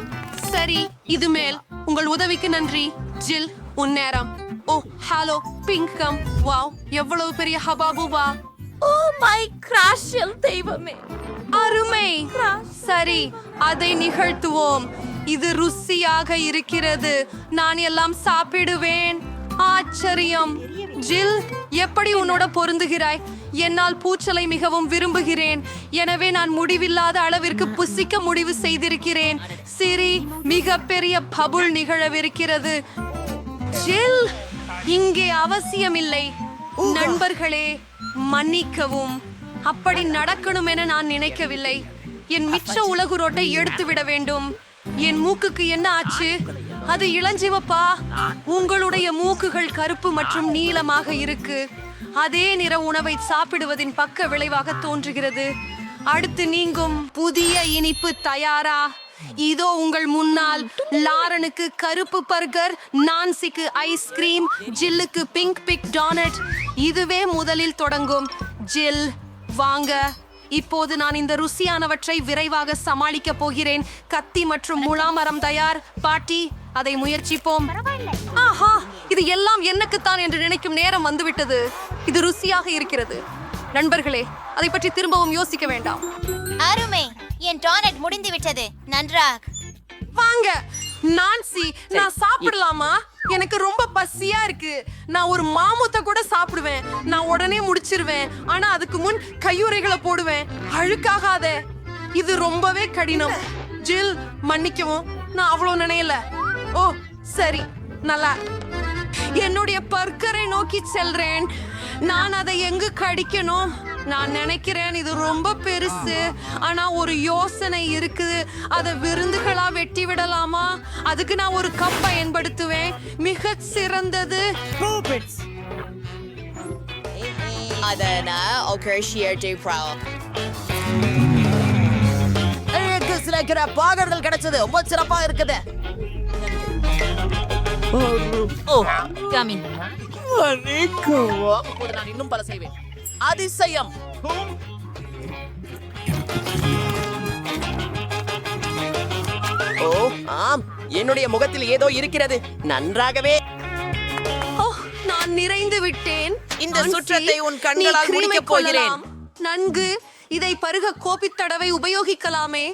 சரி, இது மேல். உங்கள் உதவிக்கு நன்றி. ஜில், உன் நேரம். ஓ ஹலோ பிங்க் கம். வாவ், எவ்வளவு பெரிய ஹபாபுவா. ஓ மை கிராஷியல் தெய்வமே, அருமை. சரி, அதை நிகழ்த்துவோம். இது ருசியாக இருக்கிறது. நான் எல்லாம் சாப்பிடுவேன். ஆச்சரியம். ஜில், எப்படி உன்னோட பொருந்துகிறாய்? என்னால் பூச்சலை மிகவும் விரும்புகிறேன். எனவே நான் முடிவில்லாத அளவிற்கு புசிக்க முடிவு செய்திருக்கிறேன். சிரி, மிக பெரிய பபுள் நிகழவிருக்கிறது. ஜில், இங்கே அவசியமில்லை. நண்பர்களே, மன்னிக்கவும். அப்படி நடக்கணும் என நான் நினைக்கவில்லை. என் மிச்ச உலகு ரோட்டை எடுத்து விட வேண்டும். என் மூக்குக்கு என்ன ஆச்சு? அது இளஞ்சிவப்பா? உங்களுடைய மூக்குகள் கருப்பு மற்றும் நீளமாக இருக்கு. அதே நிற உணவை சாப்பிடுவதின் பக்க விளைவாக தோன்றுகிறது. அடுத்து நீங்கும் புதிய இனிப்பு தயாரா? இதோ உங்கள் முன்னால். லாரனுக்கு கருப்பு பர்கர், நான்சிக்கு ஐஸ்கிரீம், ஜில்லுக்கு பிங்க் பிக் டோனட். இதுவே முதலில் தொடங்கும். ஜில், வாங்க. இப்போது நான் இந்த ருசியானவற்றை விரைவாக சமாளிக்க போகிறேன். கத்தி மற்றும் முலாமரம் தயார். பாட்டி, அதை முயற்சிப்போம். ஆஹா, இது எல்லாம் என்னக்குத்தான் என்று நினைக்கும் நேரம் வந்துவிட்டது. இது ருசியாக இருக்கிறது. நண்பர்களே, அதை பற்றி திரும்பவும் யோசிக்க வேண்டாம். அருமை. என் டோனட் முடிந்து விட்டது. நன்றாக. வாங்க. நான்சி, நான் சாப்பிடலாமா? எனக்கு ரொம்ப பசியா இருக்கு. நான் ஒரு மாமுத்தை கூட சாப்பிடுவேன். நான் உடனே முடிச்சிருவேன். ஆனா அதுக்கு முன் கையுறைகளை போடுவேன். அழுக்காகாத. இது ரொம்பவே கடினம். ஜில், மன்னிக்கவும். நான் அவ்வளவு நினையல. ஓ சரி, நல்லா. என்னுடைய பர்கரை நோக்கி செல்றேன். நான் அதை எங்கு கடிக்கணும்? நான் நினைக்கிறேன் இது ரொம்ப பெருசு. ஆனா ஒரு யோசனை இருக்குது. அதை விருந்துகளா வெட்டி விடலாமா? அதுக்கு நான் ஒரு கப் பயன்படுத்துவேன். மிக சிறந்தது. பாகர்கள் கிடைச்சது. ரொம்ப சிறப்பா இருக்குது. நான் இன்னும் பல செய்வேன். அதிசயம். ஓ ஆம், என்னுடைய முகத்தில் ஏதோ இருக்கிறது. நன்றாகவே. நான் நிறைந்து விட்டேன். இந்த சுற்றத்தை உன் கண்களால் முடிக்கப் போகிறேன். நன்கு. இதை பருக கோபி தடவை உபயோகிக்கலாமே.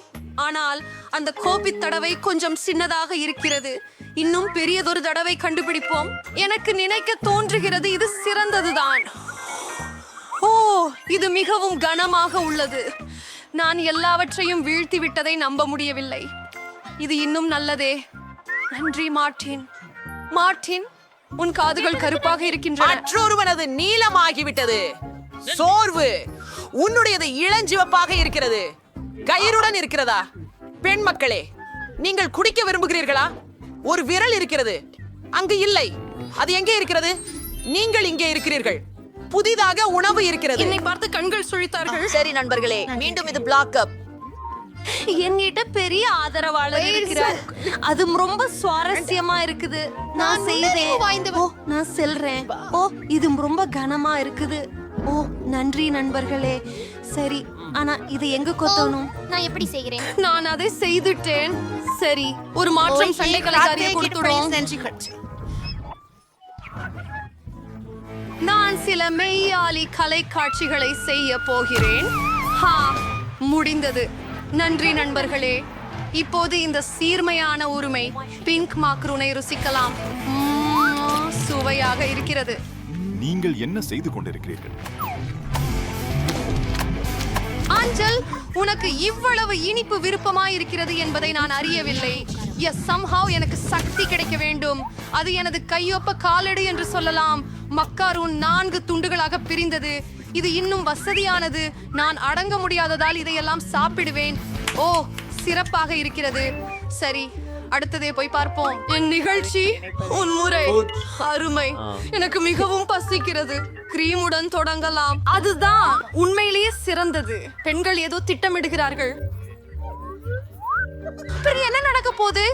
ஆனால் அந்த கோபி தடவை கொஞ்சம் சின்னதாக இருக்கிறது. இன்னும் பெரியதொரு தடவை கண்டுபிடிப்போம். எனக்கு நினைக்க தோன்றுகிறது இது சிறந்ததுதான். ஓ, இது மிகவும் கனமாக உள்ளது. நான் எல்லாவற்றையும் வீழ்த்தி விட்டதை நம்ப முடியவில்லை. இது இன்னும் நல்லதே. நன்றி மார்ட்டின். மார்ட்டின், உன் காதுகள் கருப்பாக இருக்கின்றன. மற்றொருவனது நீலமாகிவிட்டது. சோர்வு. உன்னுடையது இளஞ்சிவப்பாக இருக்கிறது. கயிறுடன் இருக்கிறதா? பெண் மக்களே, நீங்கள் குடிக்க விரும்புகிறீர்களா? ஒரு விரல் இருக்கிறது. அங்கு இல்லை. அது எங்கே இருக்கிறது? நீங்கள் இங்கே இருக்கிறீர்கள். புதிதாக உணவு இருக்கிறது. என்னை பார்த்து கண்கள் சுழித்தார்கள். சரி நண்பர்களே, மீண்டும் இது பிளாக் அப். என்கிட்ட பெரிய ஆதரவாளர் இருக்கிறார். அது ரொம்ப சுவாரஸ்யமா இருக்குது. நான் செய்தேன். ஓ, நான் செல்றேன். ஓ, இது ரொம்ப கனமா இருக்குது. ஓ, நன்றி நண்பர்களே. சரி, ஆனா இது எங்க கொத்தணும்? நான் எப்படி செய்கிறேன்? நான் அதை செய்துட்டேன். சரி, ஒரு மாற்றம் சண்டை கலைக்காரியை கொடுத்துடும். நான் சில மெய்யாலி கலை காட்சிகளை செய்ய போகிறேன். ஹா, முடிந்தது. நன்றி நண்பர்களே. இப்போது இந்த சீர்மையான உரிமை பிங்க் மாக்ரூனை ருசிக்கலாம். சுவையாக இருக்கிறது. நீங்கள் என்ன செய்து கொண்டிருக்கிறீர்கள்? ஆஞ்சல், உனக்கு இவ்வளவு இனிப்பு விருப்பமாயிருக்கிறது என்பதை நான் அறியவில்லை. somehow எனக்கு சக்தி கிடைக்க வேண்டும். அது எனது கையொப்ப காலடி என்று சொல்லலாம். மக்காரூன் 4 துண்டுகளாக பிரிந்தது. இது இன்னும் வசதியானது. நான் அடங்க முடியாததால் இதையெல்லாம் சாப்பிடுவேன். ஓ, சிறப்பாக இருக்கிறது. சரி, அடுத்ததே போய் பார்ப்போம். என் நிகழ்ச்சி, உன் முறை அருமை. எனக்கு மிகவும் பசிக்கிறது. கிரீமுடன் தொடங்கலாம். அதுதான் உண்மையிலேயே சிறந்தது. பெண்கள் ஏதோ திட்டமிடுகிறார்கள். என்ன நடக்க போகுது?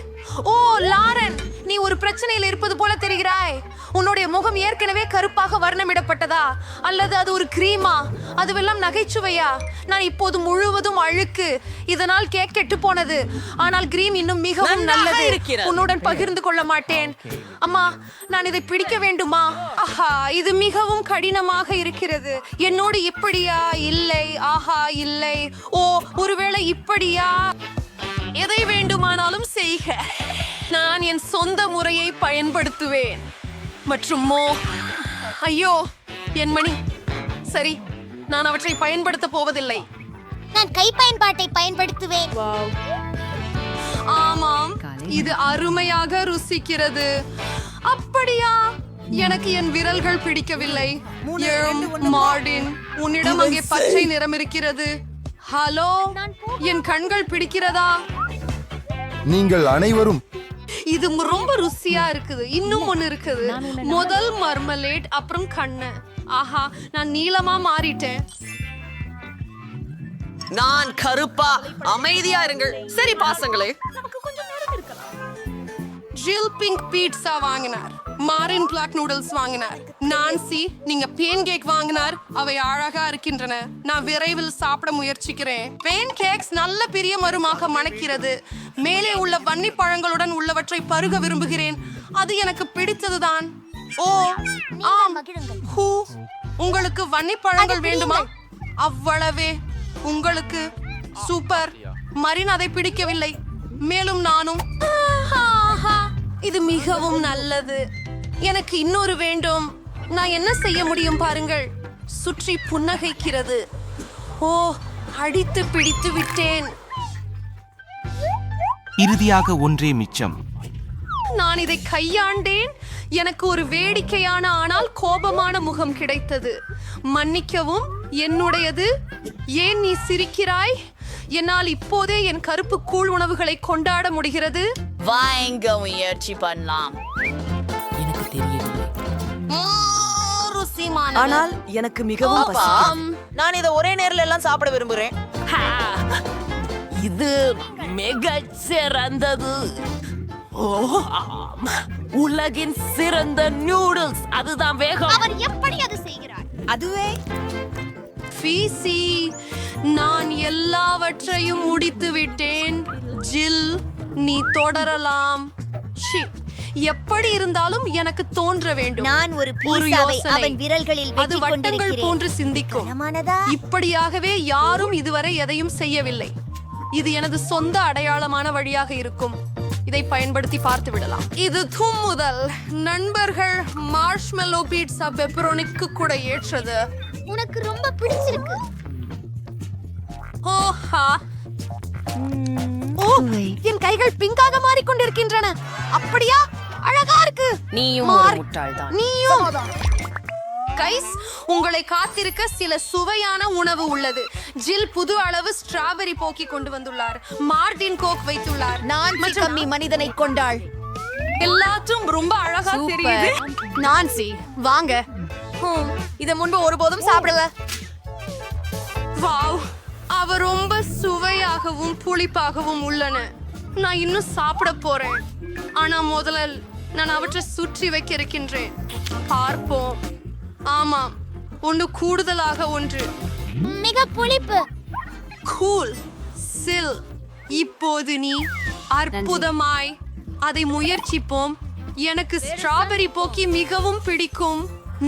ஓ, லாரன், நீ ஒரு பிரச்சனையில இருப்பது போல தெரிகிறாய். உன்னுடைய முகம் ஏற்கனவே கருப்பாக வர்ணமிடப்பட்டதா அல்லது அது ஒரு கிரீமா? அதுவெல்லாம் நகைச்சுவையா? நான் இப்போது முழுவதும் அழுக்கு. இதனால் கேக் கெட்டு போனது. ஆனால் கிரீம் இன்னும் மிகவும் நல்லது. உன்னுடன் பகிர்ந்து கொள்ள மாட்டேன். அம்மா, நான் இதை பிடிக்க வேண்டுமா? ஆஹா, இது மிகவும் கடினமாக இருக்கிறது. என்னோடு இப்படியா? இல்லை. ஆஹா, இல்லை. ஓ, ஒருவேளை இப்படியா? எதை வேண்டுமானாலும் செய்க. நான் என் சொந்த முறையை பயன்படுத்துவேன். மற்றும் ஐயோ, என் மணி. சரி, நான் அவற்றை பயன்படுத்த போவதில்லை. நான் கை பயன்பாட்டை பயன்படுத்துவேன். ஆமாம், இது அருமையாக ருசிக்கிறது. அப்படியா? எனக்கு என் விரல்கள் பிடிக்கவில்லை. மார்டின், உன்னிடம் அங்கே பச்சை நிறம் இருக்கிறது. ஹலோ, என் கண்கள் பிடிக்கிறதா? நீங்கள் அனைவரும் இது ரொம்ப ருசியா இருக்குது. இன்னும் ஒண்ணு இருக்குது. முதல் மர்மலேட், அப்புறம் கண்ணு. ஆஹா, நான் நீளமா மாறிட்டேன். நான் கருப்பா. அமைதியா இருங்கள். சரி பாசங்களே. ஜில் பிங்க் பீட்சா வாங்கினார். மாரின் பிளாக் நூடுல்ஸ் வாங்கினார். நான்சி, நீங்க பேன் கேக் வாங்கினார். அவை அழகா இருக்கின்றன. நான் விரைவில் சாப்பிட முயற்சிக்கிறேன். பேன் கேக்ஸ் நல்ல பிரியமருமாக மணக்கிறது. மேலே உள்ள வன்னி பழங்களுடன் உள்ளவற்றை பருக விரும்புகிறேன். அது எனக்கு பிடித்ததுதான். ஓ, ஆம். ஹூ, உங்களுக்கு வன்னி பழங்கள் வேண்டுமா? அவ்வளவே. உங்களுக்கு சூப்பர். மரின் அதை பிடிக்கவில்லை. மேலும் நானும். இது மிகவும் நல்லது. எனக்கு இன்னொரு வேண்டும். நான் என்ன செய்ய முடியும் பாருங்கள். சுற்றி புன்னகைக்கிறது. ஓ, அடித்து பிடித்து விட்டேன். இறுதியாக ஒன்றே மிச்சம். நான் இதை கையாண்டேன். எனக்கு ஒரு வேடிக்கையான ஆனால் கோபமான முகம் கிடைத்தது. மன்னிக்கவும், என்னுடையது. ஏன் நீ சிரிக்கிறாய்? என்னால் இப்போதே என் கருப்பு கூழ் உணவுகளை கொண்டாட முடிகிறது. வாங்க முயற்சி பண்ணலாம். எனக்கு தெரியவில்லை. ஆனால் எனக்கு மிகவும் பசிக்கும். நான் இதை ஒரே நேரில் எல்லாம் சாப்பிட விரும்புகிறேன். இது மிக சிறந்தது. உலகின் சிறந்த நூடுல்ஸ். அதுதான் வேகம். அவர் எப்படி அது செய்கிறார்? அதுவே ஃபீசி, நான் எல்லாவற்றையும் முடித்து விட்டேன். ஜில், நீ தொடரலாம். எப்படி இருந்தாலும் எனக்கு தோன்ற வேண்டும். நான் ஒரு பீஸாவை அவன் விரல்களில் அது வட்டங்கள் போன்று சிந்திக்கும். இப்படியாகவே யாரும் இதுவரை எதையும் செய்யவில்லை. இது எனது சொந்த அடையாளமான வழியாக இருக்கும். இதை பயன்படுத்தி பார்த்து விடலாம். இது தும்முதல். நண்பர்கள், மார்ஷ்மெல்லோ பீட்சா பெப்பரோனிக்கு கூட ஏற்றது. உனக்கு ரொம்ப பிடிச்சிருக்கு. ஓஹா, ஓ, என் கைகள் பிங்காக மாறிக்கொண்டிருக்கின்றன. அப்படியா? அழகா இருக்கு. நீயும் ஒரு முட்டாள்தான். நீயும். கைஸ், உங்களை காத்திருக்க சில சுவையான உணவு உள்ளது. ஜில் புது அளவு ஸ்ட்ராபெரி போக்கி கொண்டு வந்துள்ளார். மார்டின் கோக் வைத்துள்ளார். கம்மி மனிதனை கொண்டாள். எல்லாற்றும் ரொம்ப அழகா தெரியுது. நான்சி, வாங்க. இத முன்பு ஒருபோதும் சாப்பிடல. வாவ், அவ ரொம்ப சுவையாகவும் புளிப்பாகவும் உள்ளன. நான் இன்னும் சாப்பிட போறேன். ஆனா முதலில் நான் அவற்றை சுற்றி வைக்க இருக்கின்றேன். பார்ப்போம். ஆமாம், ஒன்று கூடுதலாக ஒன்று. மிக புளிப்பு. கூல் சில். இப்போது நீ அற்புதமாய் அதை முயற்சிப்போம். எனக்கு ஸ்ட்ராபெரி போக்கி மிகவும் பிடிக்கும்.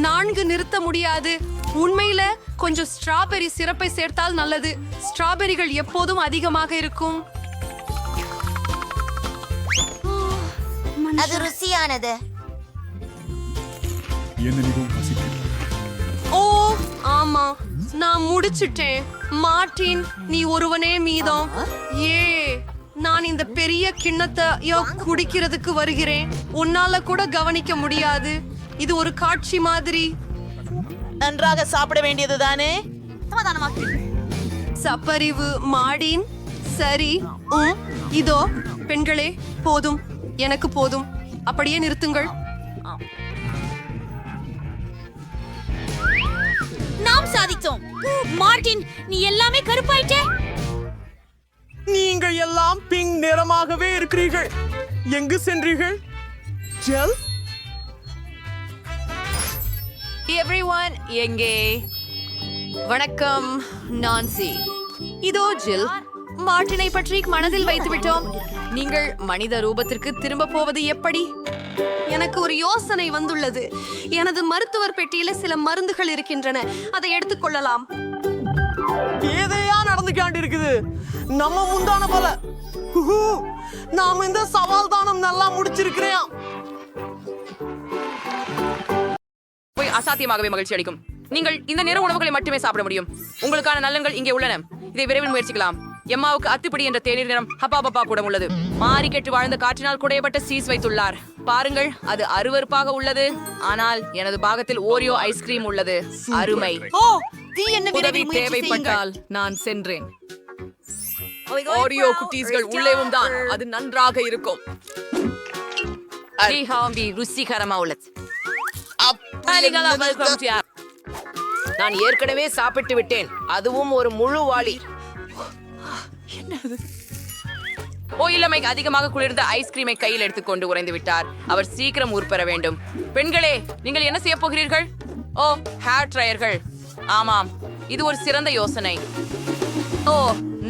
4 நிறுத்த முடியாது. உண்மையில கொஞ்சம் ஸ்ட்ராபெரி சிரப்பை சேர்த்தால் நல்லது. ஸ்ட்ராபெரிகள் எப்போதும் அதிகமாக இருக்கும். அது ருசியானது. ஓ ஆமா, நான் முடிச்சிட்டேன். மார்டின், நீ ஒருவனே மீதம். ஏ, நான் இந்த பெரிய கிண்ணத்தை குடிக்கிறதுக்கு வருகிறேன். உன்னால கூட கவனிக்க முடியாது. இது ஒரு காட்சி மாதிரி. நன்றாக சாப்பிட வேண்டியதுதானே? சப்பரிவு மாடின். சரி. இதோ பெண்களே, போதும், எனக்கு போதும். அப்படியே நிறுத்துங்கள். நாம் சாதித்தோம். மார்டின், நீ எல்லாமே கருப்பாயிட்டே. நீங்கள் எல்லாம் பிங்க் நிறமாகவே இருக்கிறீர்கள். எங்கு சென்றீர்கள்? ஜெல், எவ்ரிஒன் எங்கே? வணக்கம், நான்சி. இதோ ஜில். மார்டினை பற்றி மனதில் வைத்து விட்டோம். நீங்கள் மனித ரூபத்திற்கு திரும்ப போவது எப்படி? எனக்கு ஒரு யோசனை வந்துள்ளது. எனது மருத்துவர் பெட்டியில சில மருந்துகள் இருக்கின்றன. அதை எடுத்துக்கொள்ளலாம். ஏதையா நடந்து காண்டிருக்குது. நம்ம முந்தான போல. நாம இந்த சவால் தானம் நல்லா முடிச்சிருக்கிறேன். போய் அசாத்தியமாகவே மகிழ்ச்சி அளிக்கும். நீங்கள் இந்த நிற உணவுகளை மட்டுமே சாப்பிட முடியும். உங்களுக்கான நலன்கள் இங்கே உள்ளன. இதை விரைவில் முயற்சிக்கலாம். எம்மாவுக்கு அத்துப்படி என்ற தேநீர் நிறம் ஹப்பாபப்பா கூட உள்ளது. மாறி கெட்டு வாழ்ந்த காற்றினால் குடையப்பட்ட சீஸ் வைத்துள்ளார். பாருங்கள், அது அருவருப்பாக உள்ளது. ஆனால் எனது பாகத்தில் ஓரியோ ஐஸ்கிரீம் உள்ளது. அருமை. உதவி தேவைப்பட்டால் நான் சென்றேன். ஓரியோ குட்டீஸ்கள் உள்ளேவும் தான். அது நன்றாக இருக்கும். ருசிகரமா உள்ளது. நான் ஏற்கனவே சாப்பிட்டு விட்டேன். அதுவும் ஒரு முழு வாளி. ஓயிலமைக்கு அதிகமாக குளிர்ந்த ஐஸ்கிரீமை கையில் எடுத்துக்கொண்டு உறைந்து விட்டார். அவர் சீக்கிரம் ஊர் பெற வேண்டும். பெண்களே, நீங்கள் என்ன செய்ய போகிறீர்கள்? ஓ, ஹேர் ட்ரையர்கள். ஆமாம், இது ஒரு சிறந்த யோசனை. ஓ,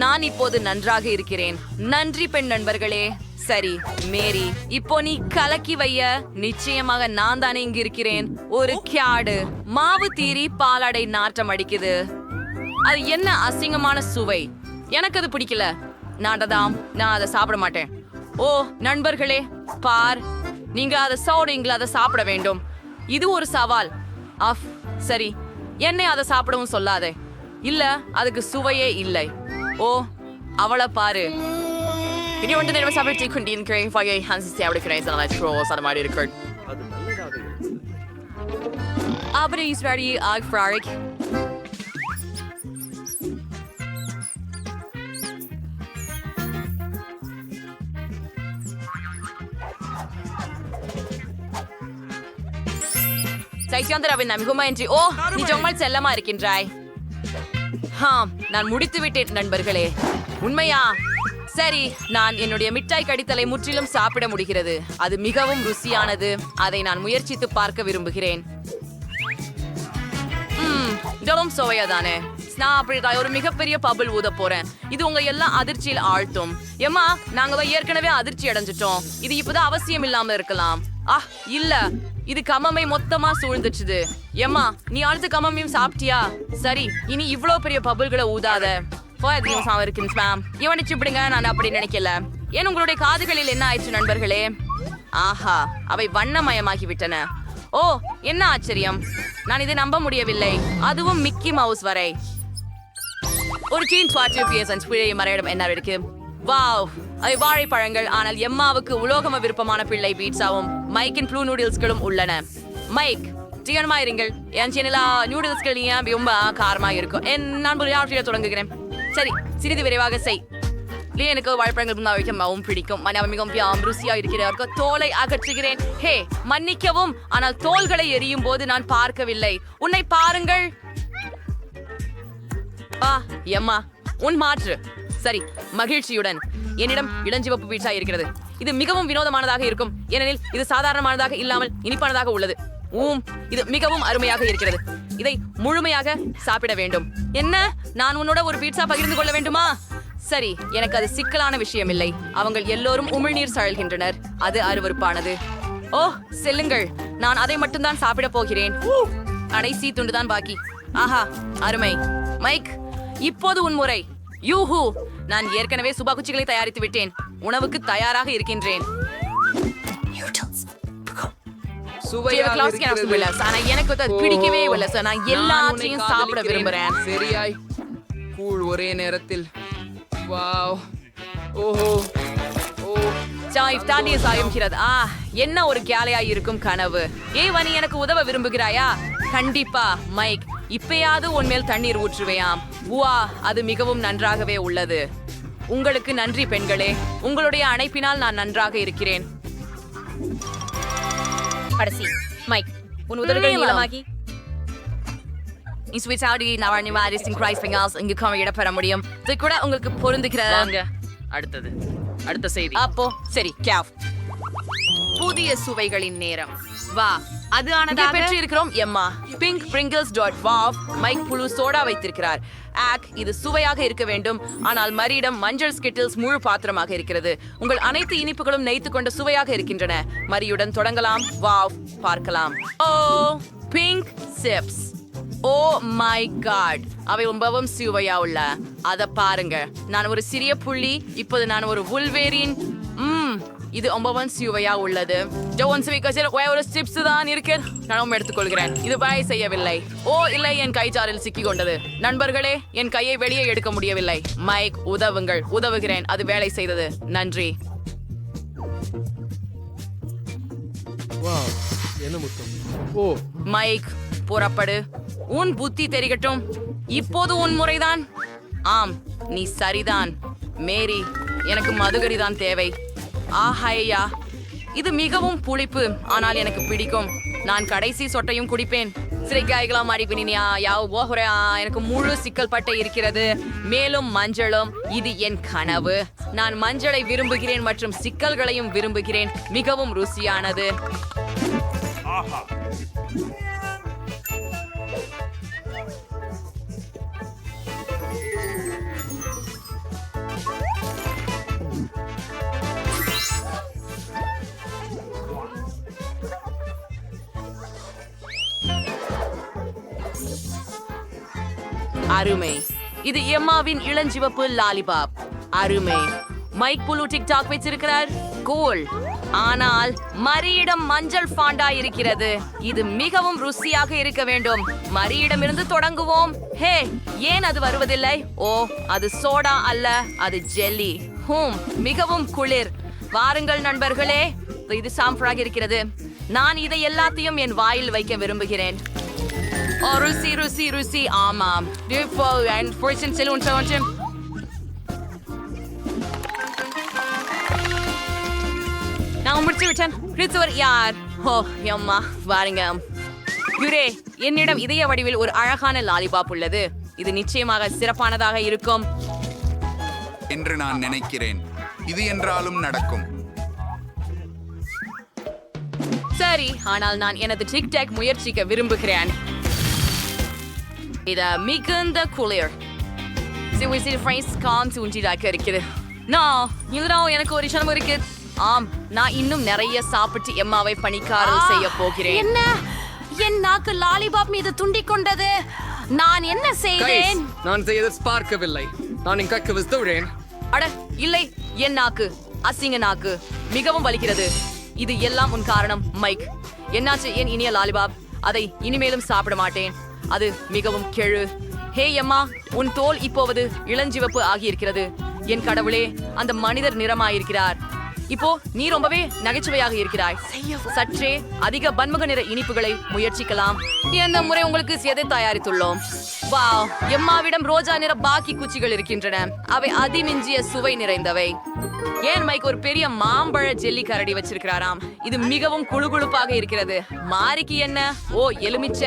நான் இப்போது நன்றாக இருக்கிறேன். நன்றி பெண் நண்பர்களே. சரி மேரி, இப்போ நீ கலக்கி வைய. நிச்சயமாக நான் தானே இங்க இருக்கிறேன். ஒரு கியாடு மாவு தீரி பாலாடை நாற்றம் அடிக்குது. அது என்ன அசிங்கமான சுவை. எனக்கு அது பிடிக்கல. நான் அதை சாப்பிட மாட்டேன். ஓ நண்பர்களே, பார், நீங்க அதை சாப்பிடுங்களா? அதை சாப்பிட வேண்டும். இது ஒரு சவால். சரி, என்னை அதை சாப்பிடவும் சொல்லாதே. இல்ல, அதுக்கு சுவையே இல்லை. ஓ, அவளை பாரு. இனி ஒன்று நேரம் சாப்பிட்டு கொண்டிருக்கிறேன். வகை ஹான்சி சாப்பிடுகிறேன். அது மாதிரி இருக்கு. Aber ist ready, Frag. சைத்யாந்தராவின் நம்பிக்கை. ஓ, நீ ஜொம்மல் செல்லமா இருக்கின்றாய். நான் முடித்து விட்டேன் நண்பர்களே. உண்மையா? சரி, நான் என்னுடைய மிட்டாய் கடித்தலை முற்றிலும் சாப்பிட முடிகிறது. அது மிகவும் ருசியானது. அதை நான் முயற்சித்து பார்க்க விரும்புகிறேன். இதெல்லாம் சுவையாதானே. நான் அப்படிதான் ஒரு மிகப்பெரிய பபிள் ஊத போறேன். இது உங்க எல்லாம் அதிர்ச்சியில் ஆழ்த்தும். ஏமா, நாங்க ஏற்கனவே அதிர்ச்சி அடைஞ்சிட்டோம். இது இப்பதான் அவசியம் இல்லாம இருக்கலாம். இல்ல, இது கமமை மொத்தமா சூழ்ந்துச்சுது. ஏமா, நீ அடுத்த கமமையும் சாப்பிட்டியா? சரி, இனி இவ்வளவு பெரிய பபிள்களை ஊதாத. இவனிச்சு விடுங்க, நான் அப்படி நினைக்கல. ஏன் உங்களுடைய காதுகளில் என்ன ஆயிற்று நண்பர்களே? ஆஹா, அவை வண்ணமயமாகிவிட்டன. ஓ, என்ன ஆச்சரியம்! நான் இதை நம்ப முடியவில்லை. அதுவும் மிக்கி மவுஸ் வரை. ஒரு டீன் மறையிடம் என்ன இருக்கு? வாவ், அவை வாழைப்பழங்கள். ஆனால் எம்மாவுக்கு உலோகம விருப்பமான பிள்ளை பீட்சாவும் மைக்கின் ப்ளூ நூடுல்ஸ்களும் உள்ளன. மைக், ஜீவனமா இருங்கள். என் சேனலா நூடுல்ஸ்கள் ஏன் ரொம்ப காரமாக இருக்கும். நான் ஒரு யாத்திரையை தொடங்குகிறேன். சரி, சிறிது விரைவாக செய். எனக்கு வாழைப்பழங்கள் வைக்கவும் பிடிக்கும். மிகவும் ருசியா இருக்கிறார்கள். தோலை அகற்றுகிறேன். ஹே, மன்னிக்கவும், ஆனால் தோள்களை எரியும் போது நான் பார்க்கவில்லை. உன்னை பாருங்கள். எம்மா, உன் மாற்று. சரி, மகிழ்ச்சியுடன். என்னிடம் இளஞ்சிவப்பு பீட்சா இருக்கிறது. இது மிகவும் வினோதமானதாக இருக்கும், ஏனெனில் இது சாதாரணமானதாக இல்லாமல் இனிப்பானதாக உள்ளது. இது மிகவும் அருமையாக இருக்கிறது. இதை முழுமையாக சாப்பிட வேண்டும். என்ன, நான் உன்னோட ஒரு பீட்சா பகிர்ந்து கொள்ள வேண்டுமா? சரி, எனக்கு அது சிக்கலான விஷயம் இல்லை. அவங்க எல்லோரும் உமிழ்நீர் சழல்கின்றனர். அது அருவருப்பானது. ஓ, செல்லுங்கள். நான் அதை மட்டும்தான் சாப்பிட போகிறேன். கடைசி துண்டுதான் பாக்கி. ஆஹா, அருமை. மைக், இப்போது உன் முறை. யூஹூ, நான் ஏற்கனவே சுபாகுச்சிகளை தயாரித்து விட்டேன். உணவுக்கு தயாராக இருக்கின்றேன். எனக்கு பிடிக்கவே இல்லை சார். நான் எல்லாத்தையும் சாப்பிட விரும்புறேன். சரியாய் கூழ் ஒரே நேரத்தில். வாவ், ஓஹோ, ஓ, தாண்டிய சாயம்கிறது. என்ன ஒரு கேலையா இருக்கும் கனவு. வனி, எனக்கு உதவ விரும்புகிறாயா? கண்டிப்பா மைக். இப்பயாவது உன்மேல் தண்ணீர் ஊற்றுவையாம். அது மிகவும் நன்றாகவே உள்ளது. உங்களுக்கு நன்றி பெண்களே. உங்களுடைய அணைப்பினால் நான் நன்றாக இருக்கிறேன். கடைசி மைக், உன் உதடுகள் நீளமாகி இங்கு இடப்பெற முடியும். இது கூட உங்களுக்கு பொருந்துகிறது. அடுத்த செய்தி. அப்போ சரி, கேஃப். புதிய சுவைகளின் நேரம். வா, அது ஆனதாக பெற்று இருக்கிறோம். எம்மா பிங்க் பிரிங்கிள்ஸ் வாவ். மைக் புழு சோடா வைத்திருக்கிறார். இது சுவையாக இருக்க வேண்டும். ஆனால் மரியிடம் மஞ்சள் ஸ்கிட்டில்ஸ் முழு பாத்திரமாக இருக்கிறது. உங்கள் அனைத்து இனிப்புகளும் நெய்த்து கொண்ட சுவையாக இருக்கின்றன. மரியுடன் தொடங்கலாம். வாவ், பார்க்கலாம். Oh, pink chips. Oh my god, அவை ரொம்பவும் சுவையா உள்ள. அத பாருங்க. நான் ஒரு சிறிய புள்ளி. இப்போது நான் ஒரு வுல்வேரின். இது ரொம்பவும் சுவையா உள்ளது. ஒரு சிப்ஸ் தான் இருக்கு. நான் எடுத்துக்கொள்கிறேன். இது வேலை செய்யவில்லை. ஓ இல்லை, என் கைச்சாரில் சிக்கி கொண்டது. நண்பர்களே, என் கையை வெளியே எடுக்க முடியவில்லை. மைக், உதவுங்கள். உதவுகிறேன். அது வேலை செய்தது. நன்றி. மைக், புறப்படு. உன் புத்தி தெரிகட்டும். இப்போது உன் முறைதான். ஆம், நீ சரிதான். மேரி, எனக்கு மதுகரிதான் தேவை. ஆஹையா, இது மிகவும் புளிப்பு. ஆனால் எனக்கு பிடிக்கும். நான் கடைசி சொட்டையும் குடிப்பேன். சிறைக்காய்களா மாறிப்பினியா எனக்கு முழு சிக்கல் பட்டை இருக்கிறது. மேலும் மஞ்சளும். இது என் கனவு. நான் மஞ்சளை விரும்புகிறேன் மற்றும் சிக்கல்களையும் விரும்புகிறேன். மிகவும் ருசியானது. அருமை. இது எம்மாவின் இளஞ்சிவப்பு லாலிபாப். அருமை. மைக் புழு டிக்டாக் வச்சிருக்கிறார். கோல். ஆனால் மரியிடம் மஞ்சள் ஃபாண்டா இருக்கிறது. இது மிகவும் ருசியாக இருக்க வேண்டும். மரியிடமிருந்து தொடங்குவோம். ஹே, ஏன் அது வருவதில்லை? ஓ, அது சோடா அல்ல, அது ஜெல்லி. மிகவும் குளிர். வாருங்கள் நண்பர்களே, இது சாம்பிராக இருக்கிறது. நான் இதை எல்லாத்தையும் என் வாயில் வைக்க விரும்புகிறேன். ருசி ருசி ருசி. ஆமாம். நான் முடிச்சு விட்டேன். கிறிஸ்துவர் யார்? ஓ எம்மா, வாருங்க. யுரே, என்னிடம் இதய வடிவில் ஒரு அழகான லாலிபாப் உள்ளது. இது நிச்சயமாக சிறப்பானதாக இருக்கும் என்று நான் நினைக்கிறேன். இது என்றாலும் நடக்கும். சரி, ஆனால் நான் எனது டிக்டாக் முயற்சிக்க விரும்புகிறேன். இது மிகுந்த குளிர். எனக்கு ஒரு விஷயம் இருக்கு. ஆம், நான் இன்னும் நிறைய சாப்பிட்டு எம்மாவை பணிக்காரல் செய்ய போகிறேன். என்ன, என் நாக்கு லாலிபாப் மீது துண்டிக் கொண்டது. நான் என்ன செய்தேன்? நான் செய்தது பார்க்கவில்லை. நான் என் கக்கு விஸ்துறேன். அட இல்லை, என் நாக்கு. அசிங்க நாக்கு மிகவும் வலிக்கிறது. இது எல்லாம் உன் காரணம் மைக். என்னாச்சு என் இனிய லாலிபாப்? அதை இனிமேலும் சாப்பிட மாட்டேன். அது மிகவும் கெழு. ஹே அம்மா, உன் தோல் இப்போவது இளஞ்சிவப்பு ஆகியிருக்கிறது. என் கடவுளே, அந்த மனிதர் நிறமாயிருக்கிறார். இப்போ நீ ரொம்பவே நகைச்சுவையாக இருக்கிறாய். சற்றே அதிக பன்முக நிற இனிப்புகளை முயற்சிக்கலாம். இந்த முறை உங்களுக்கு எதை தயாரித்துள்ளோம்? வாவ், எம்மாவிடம் ரோஜா நிற பாக்கி குச்சிகள் இருக்கின்றன. அவை அதிமிஞ்சிய சுவை நிறைந்தவை. ஏன் மைக் ஒரு பெரிய மாம்பழ ஜெல்லி கரடி வச்சிருக்கிறாராம். இது மிகவும் குளுகுளுப்பாக இருக்கிறது. மாரிக்கு என்ன? ஓ, எலுமிச்ச.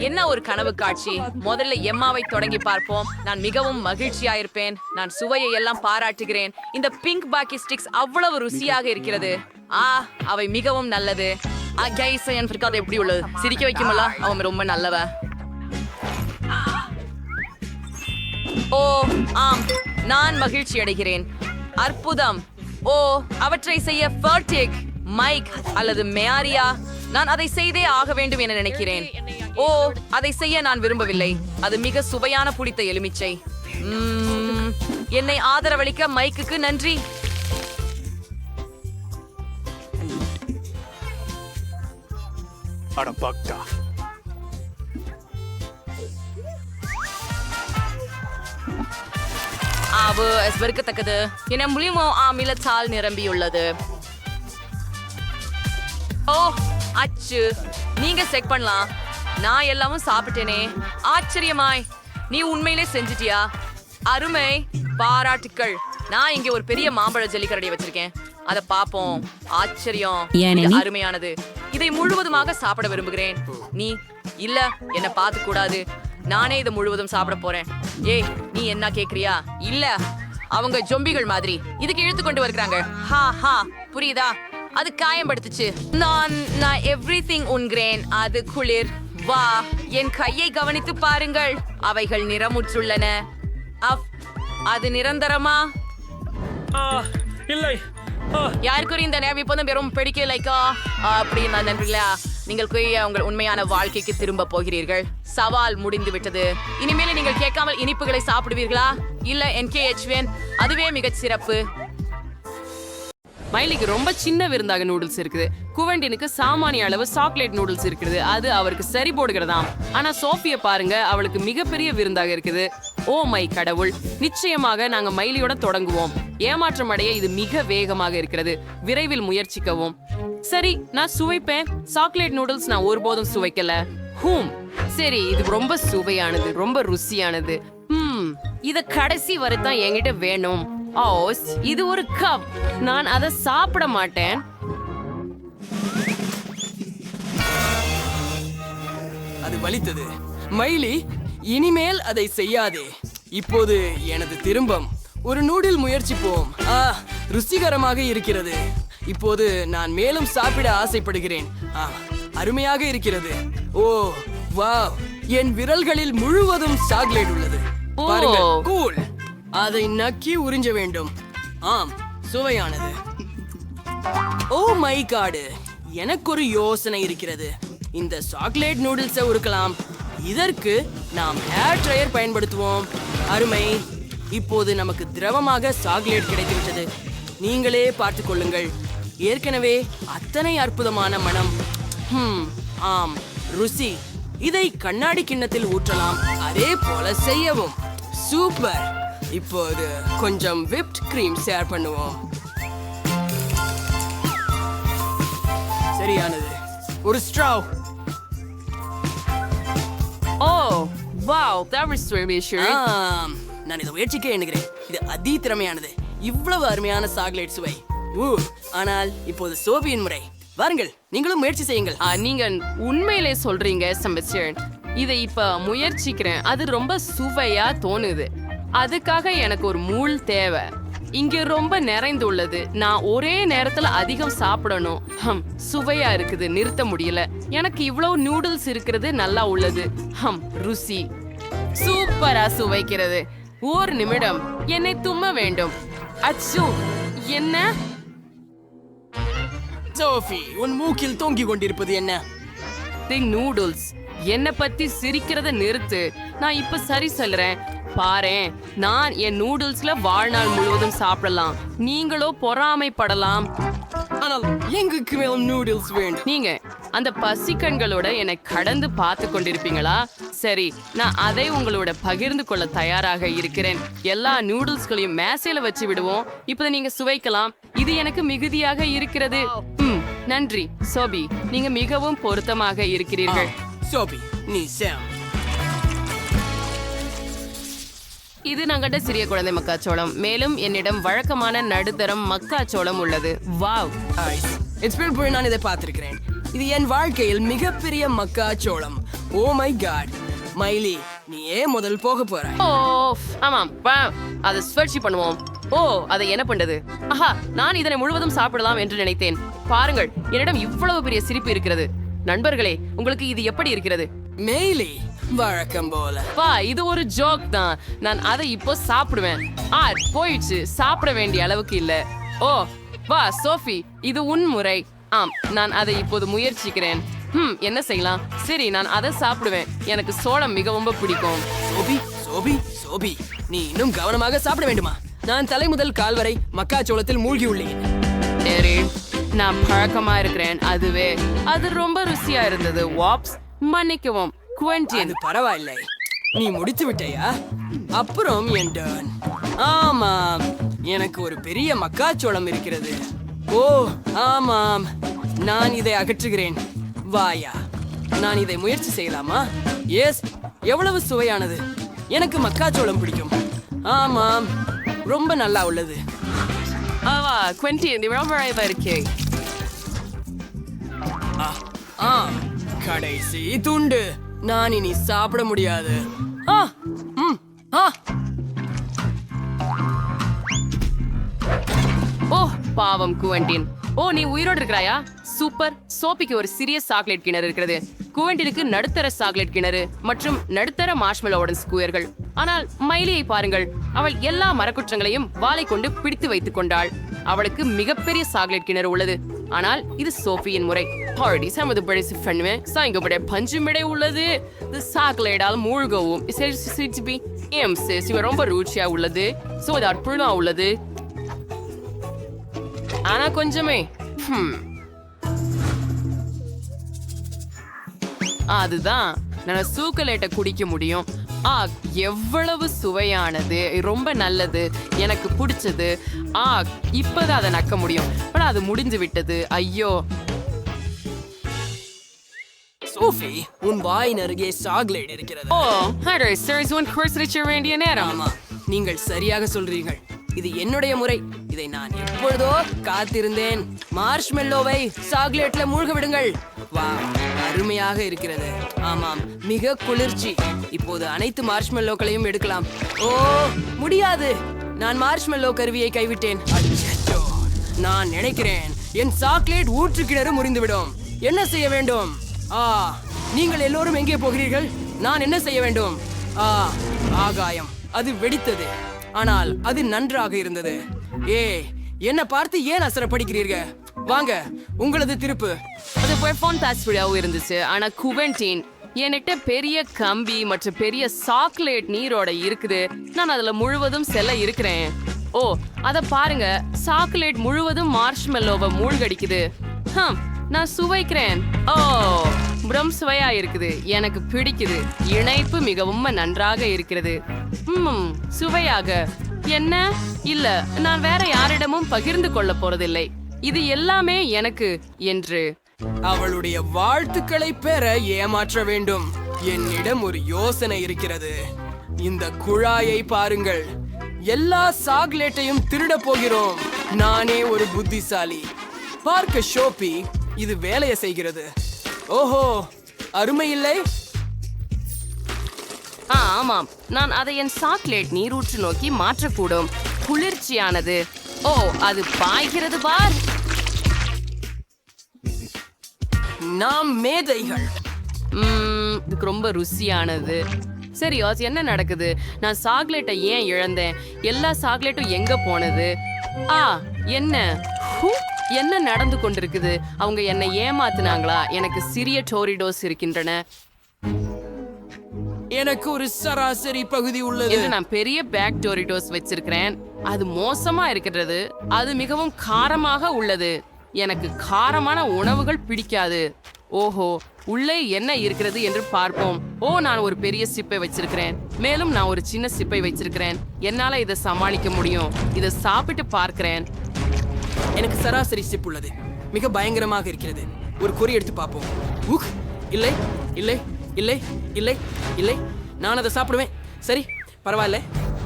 என்ன ஒரு கனவு காட்சி. முதல்ல எம்மாவை தொடங்கி பார்ப்போம். நான் மிகவும் மகிழ்ச்சியாயிருப்பேன். நான் சுவையை எல்லாம் பாராட்டுகிறேன். இந்த பிங்க் பாக்கி ஸ்டிக்ஸ் அவ்வளவு ருசியாக இருக்கிறது. அவை மிகவும் நல்லது. எப்படி உள்ளது? சிரிக்க வைக்குமல்ல, அவன் ரொம்ப நல்லவ. ஓ ஆம், நான் மகிழ்ச்சி அடைகிறேன். அற்புதம். ஓ, அவற்றை செய்ய ஃபர்டிக், மைக் அல்லது மேரியா, நான் அதை செய்தே ஆக வேண்டும் என நினைக்கிறேன். ஓ, அதை செய்ய நான் விரும்பவில்லை. அது மிக சுவையான புளித்த எலுமிச்சை. என்னை ஆதரவளிக்க மைக்குக்கு நன்றி. வெறுக்கத்தக்கது. என முழிமோ அமிலத்தால் நிரம்பியுள்ளது. ஓ அச்சு, நீங்க செக் பண்ணலாம். நான் எல்லாமும் சாப்பிட்டேனே. ஆச்சரியமாய், நீ உண்மையிலே செஞ்சிட்டியா? அருமை, பாராட்டுக்கள். நான் இங்க ஒரு பெரிய மாம்பழ ஜல்லிக்கரடியை வச்சிருக்கேன். அத பாப்போம். ஆச்சரியம், இது அருமையானது. இதை முழுவதுமாக சாப்பிட விரும்புகிறேன். நீ இல்ல, என்ன பார்த்து கூடாது. நானே இதை முழுவதும் சாப்பிட போறேன். ஏய், நீ என்ன கேக்குறியா? இல்ல, அவங்க ஜொம்பிகள் மாதிரி இதுக்கு இழுத்து கொண்டு வருகிறாங்க. ஹா ஹா, புரியுதா? அது காயம்படுத்துச்சு. நான் எவ்ரிதிங் உண்கிறேன். அது குளிர். வா, என் கையை கவனித்து பாருங்கள். அவைகள் நிறமுற்றுள்ளன. அது நிரந்தரமா? இல்லை. யாருக்கும் இந்த நேரம் இப்போதும் வெறும் பிடிக்கலைக்கா அப்படின்னு நான் நன்றிங்களா? நீங்கள் உங்கள் உண்மையான வாழ்க்கைக்கு திரும்ப போகிறீர்கள். சவால் முடிந்து விட்டது. இனிமேல் நீங்கள் கேட்காமல் இனிப்புகளை சாப்பிடுவீர்களா? இல்ல, NKHVN, அதுவே மிகச் சிறப்பு. மைலிக்கு ரொம்ப சின்ன விருந்தாக நூடுல்ஸ் இருக்குது. குவெண்டினுக்கு சாமானிய அளவு சாக்லேட் நூடுல்ஸ் இருக்குது. அது அவருக்கு சரி போடுகிறதாம். ஆனா சோஃபிய பாருங்க, அவளுக்கு மிகப்பெரிய விருந்தாக இருக்குது. ஓ மை கடவுள், நிச்சயமாக நாங்க மைலியோட தொடங்குவோம். ஏமாற்றம் அடைய இது மிக வேகமாக இருக்கிறது. விரைவில் முயற்சிக்கவும். சரி, நான் சுவைப்பேன். சாக்லேட் நூடுல்ஸ் நான் ஒருபோதும் சுவைக்கல. சரி, இது ரொம்ப சுவையானது, ரொம்ப ருசியானது. இத கடைசி வரைதான் என்கிட்ட வேணும். இது ஒரு கப். நான் அதை சாப்பிட மாட்டேன். அது வலித்தது. மைலி, இனிமேல் அதை செய்யாதே. இப்போது எனது திரும்பம். ஒரு நூடில் முயற்சிப்போம். ருசிகரமாக இருக்கிறது. இப்போது நான் மேலும் சாப்பிட ஆசைப்படுகிறேன். அருமையாக இருக்கிறது. ஓ வாவ், என் விரல்களில் முழுவதும் சாக்லேட் உள்ளது. பாருங்கள், கூல். அதை நக்கி உறிஞ்ச வேண்டும். ஆம், சுவையானது. ஓ மை காட், எனக்கு ஒரு யோசனை இருக்கிறது. இந்த சாக்லேட் நூடுல்ஸை உருக்கலாம். இதற்கு நாம் ஹேர் ட்ரையர் பயன்படுத்துவோம். அருமை. இப்போது நமக்கு திரவமாக சாக்லேட் கிடைத்துவிட்டது. நீங்களே பார்த்து கொள்ளுங்கள். ஏற்கனவே அத்தனை அற்புதமான மனம். ஆம், ருசி. இதை கண்ணாடி கிண்ணத்தில் ஊற்றலாம். அதே போல செய்யவும். சூப்பர். இப்போது கொஞ்சம் விப்ட் கிரீம் ஷேர் பண்ணுவோம். சரியானது. ஒரு straw. Oh wow, that was really sure. நான் இதை முயற்சிக்க எண்ணுகிறேன். இது அதி திறமையானது. இவ்வளவு அருமையான சாக்லேட் சுவை. ஆனால் இப்போது சோபியின் முறை. வாருங்கள், நீங்களும் முயற்சி செய்யுங்கள். நீங்க உண்மையிலே சொல்றீங்க செம்பஸ்டியன். இதை இப்ப முயற்சிக்கிறேன். அது ரொம்ப சுவையா தோணுது. அதுக்காக எனக்கு ஒரு மூள் தேவை. இங்க ரொம்ப நிறைந்துள்ளது. நான் ஒரே நேரத்துல அதிகம் சாப்பிடணும். சுவையா இருக்குது, நிறுத்த முடியல. எனக்கு இவ்வளவு நூடுல்ஸ் இருக்கிறது நல்லா உள்ளது. ருசி சூப்பரா சுவைக்கிறது. ஒரு நிமிடம், என்னை தும்ம வேண்டும். அச்சோ, என்ன? சோஃபி, உன் மூக்கில் தொங்கிக் கொண்டிருப்பது என்ன? நூடுல்ஸ். என்ன பத்தி சிரிக்கிறத நிறுத்து. நான் இப்ப சரி சொல்றேன். பாரேன், நான் என் நூடுல்ஸ்ல வாழ்நாள் முழுவதும் சாப்பிடலாம். நீங்களோ பொறாமைப்படலாம். ஆனால் எங்களுக்கு மேலும் நூடுல்ஸ் வேண்டும். நீங்க அந்த பசிக்கண்களோட என்னை கடந்து பார்த்து கொண்டிருப்பீங்களா? சரி, நான் அதை உங்களோட பகிர்ந்து கொள்ள தயாராக இருக்கிறேன். எல்லா நூடுல்ஸ்களையும் மேசையில வச்சு விடுவோம். இப்ப நீங்க சுவைக்கலாம். இது எனக்கு மிகுதியாக இருக்கிறது. நன்றி சோபி, நீங்க மிகவும் பொருத்தமாக இருக்கிறீர்கள். சோபி, நீ சாம். இது நாங்கள்ட சிறிய குழந்தை மக்காச்சோளம். மேலும் என்னிடம் வழக்கமான நடுத்தரம் மக்காச்சோளம் உள்ளது. வாவ், நான் இதை பார்த்திருக்கிறேன். இது என் வாழ்க்கையில் மிகப்பெரிய மக்காச்சோளம். ஓ மை காட். மைலி, நீ ஏன் முதல் போக போற? ஆமாம், அதை சுழற்சி பண்ணுவோம். அதை என்ன பண்றது? ஆஹா, நான் இதனை முழுவதும் சாப்பிடலாம் என்று நினைத்தேன். பாருங்கள், என்னிடம் இவ்வளவு பெரிய சிரிப்பு இருக்கிறது. நண்பர்களே, உங்களுக்கு இது எப்படி இருக்கிறது? மெய்லி, வழக்கம் போல. இது ஒரு ஜோக் தான். நான் அதை இப்போ சாப்பிடுவேன். போயிடுச்சு, சாப்பிட வேண்டிய அளவுக்கு இல்ல. வா சோஃபி, இது உன் முறை. ஆம், நான் அதை இப்போது முயற்சிக்கிறேன். என்ன செய்யலாம்? சரி, நான் அதை சாப்பிடுவேன். எனக்கு சோளம் மிகவும் பிடிக்கும். சோபி, சோபி, சோபி, நீ இன்னும் கவனமாக சாப்பிட வேண்டுமா? நான் தலை முதல் கால் வரை மக்காச்சோளத்தில் மூழ்கி உள்ளேன். சரி, நான் பழக்கமா இருக்கிறேன். அது ரொம்ப ருசியா இருந்தது. வாப்ஸ், மன்னிக்கவும் குவென்டின். பரவாயில்லை, நீ முடித்து விட்டாயா? அப்புறம் என் டர்ன். ஆமாம், எனக்கு ஒரு பெரிய மக்காச்சோளம் இருக்கிறது. ஆமாம், நான் இதை அகற்றுகிறேன். வாயா, நான் இதை முயற்சி செய்யலாமா? எஸ், எவ்வளவு சுவையானது. எனக்கு மக்காச்சோளம் பிடிக்கும். ஆமாம், ரொம்ப நல்லா உள்ளது. குவென்டின், ரொம்ப அழகா இருக்கே. கடைசி துண்டு. நான் இனி சாப்பிட முடியாது. பாவம் குவென்டின். நீ உயிரோடு இருக்கிறாயா? சூப்பர். சோபிக்கு ஒரு சிறிய சாக்லேட் கிணறு இருக்கிறது. குவென்டினுக்கு நடுத்தர சாக்லேட் கிணறு மற்றும் நடுத்தர மார்ஷ்மெலோவுடன் ஸ்கூயர்கள். ஆனால் மைலியை பாருங்கள், அவள் எல்லா மரக்குற்றங்களையும் வாளை கொண்டு பிடித்து வைத்துக் கொண்டாள். அவளுக்கு மிகப்பெரிய சாக்லேட் கிணறு உள்ளது. ஆனால் இது சோஃபியின் முறை. பஞ்சுமிடை உள்ளது. சாக்லேட்டால் மூழ்கவும் ரொம்ப ருச்சியா உள்ளது. அற்புதமா உள்ளது. ஆனா கொஞ்சமே. அதுதான் நான் சூக்கலேட்டை குடிக்க முடியும். எவ்வளவு சுவையானது, ரொம்ப நல்லது, எனக்கு பிடிச்சது. இப்பதான் அதை நக்க முடியும். அது முடிஞ்சு விட்டது. ஐயோ. சோஃபி, உன் வாயின் அருகே சாக்லேட் இருக்கிறது. வேண்டிய நேரம். ஆமா, நீங்கள் சரியாக சொல்றீர்கள். இது என்னுடைய முறை. இதை நான் எப்பொழுதோ காத்திருந்தேன். மார்ஷ்மெல்லோவை சாக்லேட்ல மூழ்க விடுங்கள். வா, அருமையாக இருக்கிறது. ஆமாம், மிக குளிர்ச்சி. இப்போது அனைத்து மார்ஷ்மெல்லோக்களையும் எடுக்கலாம். முடியாது, நான் மார்ஷ்மெல்லோ கருவியை கைவிட்டேன். நான் நினைக்கிறேன் என் சாக்லேட் ஊற்று கிணறு முறிந்துவிடும். என்ன செய்ய வேண்டும்? நீங்கள் எல்லோரும் எங்கே போகிறீர்கள்? நான் என்ன செய்ய வேண்டும்? ஆகாயம், அது வெடித்தது. ஆனால் அது நன்றாக இருந்தது. என்ன பார்த்து ஏன் அசரப்படுகிறீர்கள்? வாங்க, உங்களது திருப்பு. அது ஃபேண்டாஸ்டிக்காவும் இருந்துச்சு. ஆனா குவென்டின், என்கிட்ட பெரிய கம்பி மற்றும் பெரிய சாக்லேட் நீரோட இருக்குது. நான் அதுல முழுவதும் செல்ல இருக்கிறேன். அத பாருங்க, சாக்லேட் முழுவதும் மார்ஷ்மெல்லோவை மூழ்கடிக்குது. நான் சுவைக்கிறேன். ரொம்ப சுவையா இருக்குது. எனக்கு பிடிக்குது. இணைப்பு மிகவும் நன்றாக இருக்கிறது. சுவையாக. என்ன? இல்ல, நான் வேற யாரிடமும் பகிர்ந்து கொள்ள போறதில்லை. இது எல்லாமே எனக்கு என்று. அவளுடைய வாழ்த்துக்களை பெற ஏமாற்ற வேண்டும். என்னிடம் ஒரு யோசனை இருக்கிறது. இந்த குழாயை பாருங்கள். எல்லா சாக்லேட்டையும் திருட போகிறோம். நானே ஒரு புத்திசாலி. பார்க்க ஷோபி, இது வேலையை செய்கிறது. அருமை இல்லை? ஆமாம், நான் அதை என் சாக்லேட் நீரூற்று நோக்கி மாற்றக்கூடும். குளிர்ச்சியானது. அது பாய்கிறது பார். நாம் மேதைகள். இதுக்கு ரொம்ப ருசியானது. சரி, என்ன நடக்குது? நான் சாக்லேட்டை ஏன் இழந்தேன்? எல்லா சாக்லேட்டும் எங்க போனது? என்ன நடந்து கொண்டிருக்குது? அவங்க என்னை ஏமாத்துனாங்களா? எனக்கு சிறிய டோரிடோஸ் இருக்கின்றன. எனக்கு ஒரு சராசரி பகுதி உள்ளது என்று நான் பெரிய பேக் டோரிட்டோஸ் வச்சிருக்கிறேன். அது மோசமா இருக்கிறது. அது மிகவும் காரமாக உள்ளது. எனக்கு காரமான உணவுகள் பிடிக்காது. ஓஹோ, உள்ளே என்ன இருக்கிறது என்று பார்ப்போம். ஓ, நான் ஒரு பெரிய சிப்பை வச்சிருக்கிறேன். மேலும் நான் ஒரு சின்ன சிப்பை வச்சிருக்கிறேன். என்னால இதை சமாளிக்க முடியும். இதை சாப்பிட்டு பார்க்கிறேன். எனக்கு சராசரி சிப் உள்ளது. மிக பயங்கரமாக இருக்கிறது. ஒரு குறி எடுத்து பார்ப்போம். இல்லை இல்லை இல்லை இல்லை இல்லை, நான் அதை சாப்பிடுவேன். சரி, பரவாயில்ல.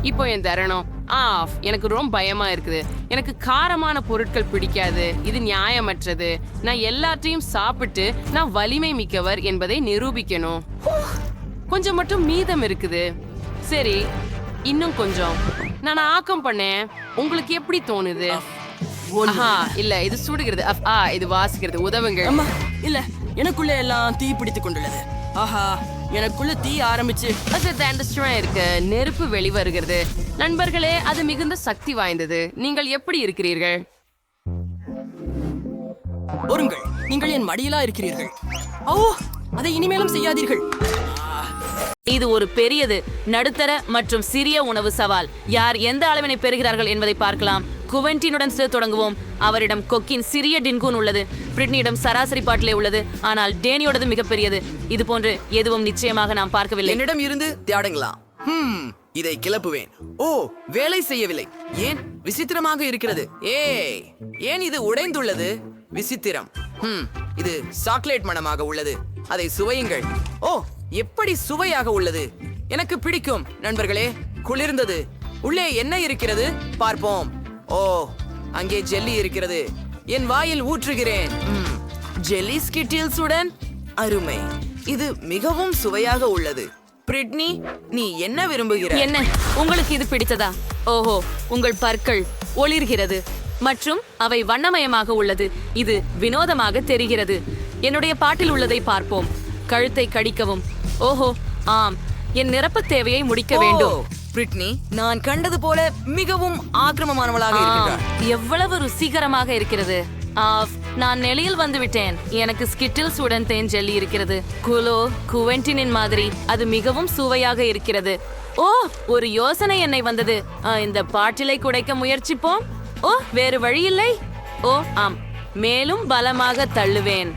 இப்போ என் தருணம் ஆஃப். எனக்கு ரொம்ப பயமா இருக்குது. எனக்கு காரமான பொருட்கள் பிடிக்காது. இது நியாயமற்றது. நான் எல்லாத்தையும் சாப்பிட்டு நான் வலிமை மிக்கவர் என்பதை நிரூபிக்கணும். கொஞ்சம் மட்டும் மீதம் இருக்குது. சரி, இன்னும் கொஞ்சம் நான் ஆக்கம் பண்ணேன். உங்களுக்கு எப்படி தோணுது? இல்ல, இது சுடுகிறது. இது வாசிக்கிறது. உதவுங்க. இல்ல, எனக்குள்ள எல்லாம் தீ பிடித்துக் கொண்டுள்ளது. ஆஹா, எனக்குள்ள தீ ஆரம்பிச்சு இருக்கு. நெருப்பு வெளிவருகிறது. நண்பர்களே, அது மிகுந்த சக்தி வாய்ந்தது. நீங்கள் எப்படி இருக்கிறீர்கள்? ஒருங்கள், நீங்கள் என் மடியிலா இருக்கிறீர்கள். ஓ, அதை இனிமேலும் செய்யாதீர்கள். இது ஒரு பெரியது, நடுத்தர மற்றும் சிறிய உணவு சவால். யார் எந்த அளவினை பெறுகிறார்கள் என்பதை பார்க்கலாம். குவென்டினுடன் தொடங்குவோம். அவரிடம் கொக்கின் சிறிய டின்கூன் உள்ளது. பிரிட்னியிடம் சராசரி பாட்டிலே உள்ளது. ஆனால் டேனியோடது மிகப்பெரியது. இது போன்று எதுவும் நிச்சயமாக நாம் பார்க்கவில்லை. என்னிடம் இருந்து தியாடுங்களாம். இதை கிளப்புவேன். ஓ, வேலை செய்யவில்லை. ஏன்? விசித்திரமாக இருக்கிறது. ஏன் இது உடைந்துள்ளது? விசித்திரம். இது சாக்லேட் மணமாக உள்ளது. அதை சுவையுங்கள். ஓ, எப்படி சுவையாக உள்ளது. எனக்கு பிடிக்கும். நண்பர்களே, குளிர்ந்தது. உள்ளே என்ன இருக்கிறது பார்ப்போம். ஓ, அங்கே ஜெல்லி இருக்கிறது. என் வாயில் ஊற்றுகிறேன். ஜெல்லி ஸ்கிட்டில்ஸுடன் அருமை. இது மிகவும் சுவையாக உள்ளது. பிரிட்னி, நீ என்ன விரும்புகிறாய்? என்ன, உங்களுக்கு இது பிடித்ததா? ஓஹோ, உங்கள் பற்கள் ஒளிர்கிறது மற்றும் அவை வண்ணமயமாக உள்ளது. இது வினோதமாக தெரிகிறது. என்னுடைய பாட்டில் உள்ளதை பார்ப்போம். கழுத்தை கடிக்கவும். ஓஹோ, ஆம், என் நிரப்பு தேவையை முடிக்க வேண்டும். பிரிட்னி, நான் கண்டது போல மிகவும் ஆக்கிரமமானவளாக இருக்கிறார். எவ்வளவு ருசிகரமாக இருக்கிறது. நான் நெளியில் வந்து விட்டேன். எனக்கு ஸ்கிட்டில்ஸ் உடன் தேன் ஜெல்லி இருக்கிறது. குவென்டினின் மாதிரி அது மிகவும் சுவையாக இருக்கிறது. ஓ, ஒரு யோசனை என்னை வந்தது. இந்த பாட்டிலை குடைக்க முயற்சிப்போம். ஓ, வேறு வழி இல்லை. ஓ, ஆம், மேலும் பலமாக தள்ளுவேன்.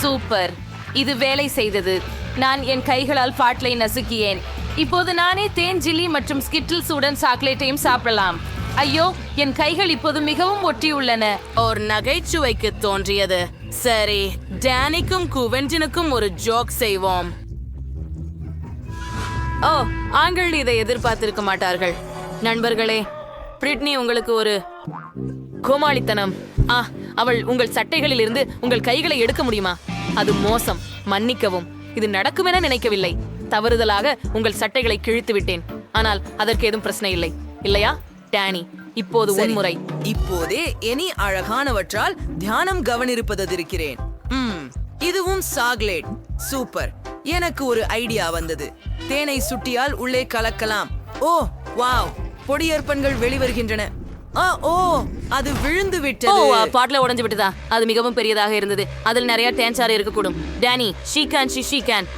சூப்பர், இது வேலை செய்தது. நான் என் கைகளால் பாட்டிலை நசுக்கியேன். இப்போது நானே தேன் ஜில்லி மற்றும் ஸ்கிட்டில்ஸ் உடன் சாக்லேட்டையும் சாப்பிடலாம். ஐயோ, என் கைகள் இப்போது மிகவும் ஒட்டியுள்ளன. ஒரு நகைச்சுவைக்கு தோன்றியது. சரி, டேனிக்கும் குவென்டினுக்கும் ஒரு ஜோக் செய்வோம். ஓ, ஆண்கள் இதை எதிர்பார்த்திருக்க மாட்டார்கள். நண்பர்களே, பிரிட்னி உங்களுக்கு ஒரு கோமாளித்தனம். அவள் உங்கள் சட்டைகளில் இருந்து உங்கள் கைகளை எடுக்க முடியுமா? அது மோசம். மன்னிக்கவும், இது நடக்கும் என நினைக்கவில்லை. தவறுதலாக உங்கள் சட்டைகளை கிழித்து விட்டேன். ஆனால் அதற்கு எதுவும் பிரச்சனை இல்லை, இல்லையா டேனி? இப்போது உன்முறை. இப்போதே இனி அழகானவற்றால் தியானம் கவனிருப்பது இருக்கிறேன். இதுவும் சாக்லேட். சூப்பர். எனக்கு ஒரு ஐடியா வந்தது. தேனை சுட்டியால் உள்ளே கலக்கலாம். ஓ, வாவ், பொடியற்பன்கள் வெளிவருகின்றன. ஓ, அது விழுந்து விட்டது. பாட்டில உடைஞ்சு விட்டதா? அது மிகவும் பெரியதாக இருந்தது. அதில் நிறைய தேன்சாறு இருக்கக்கூடும். Danny, she can.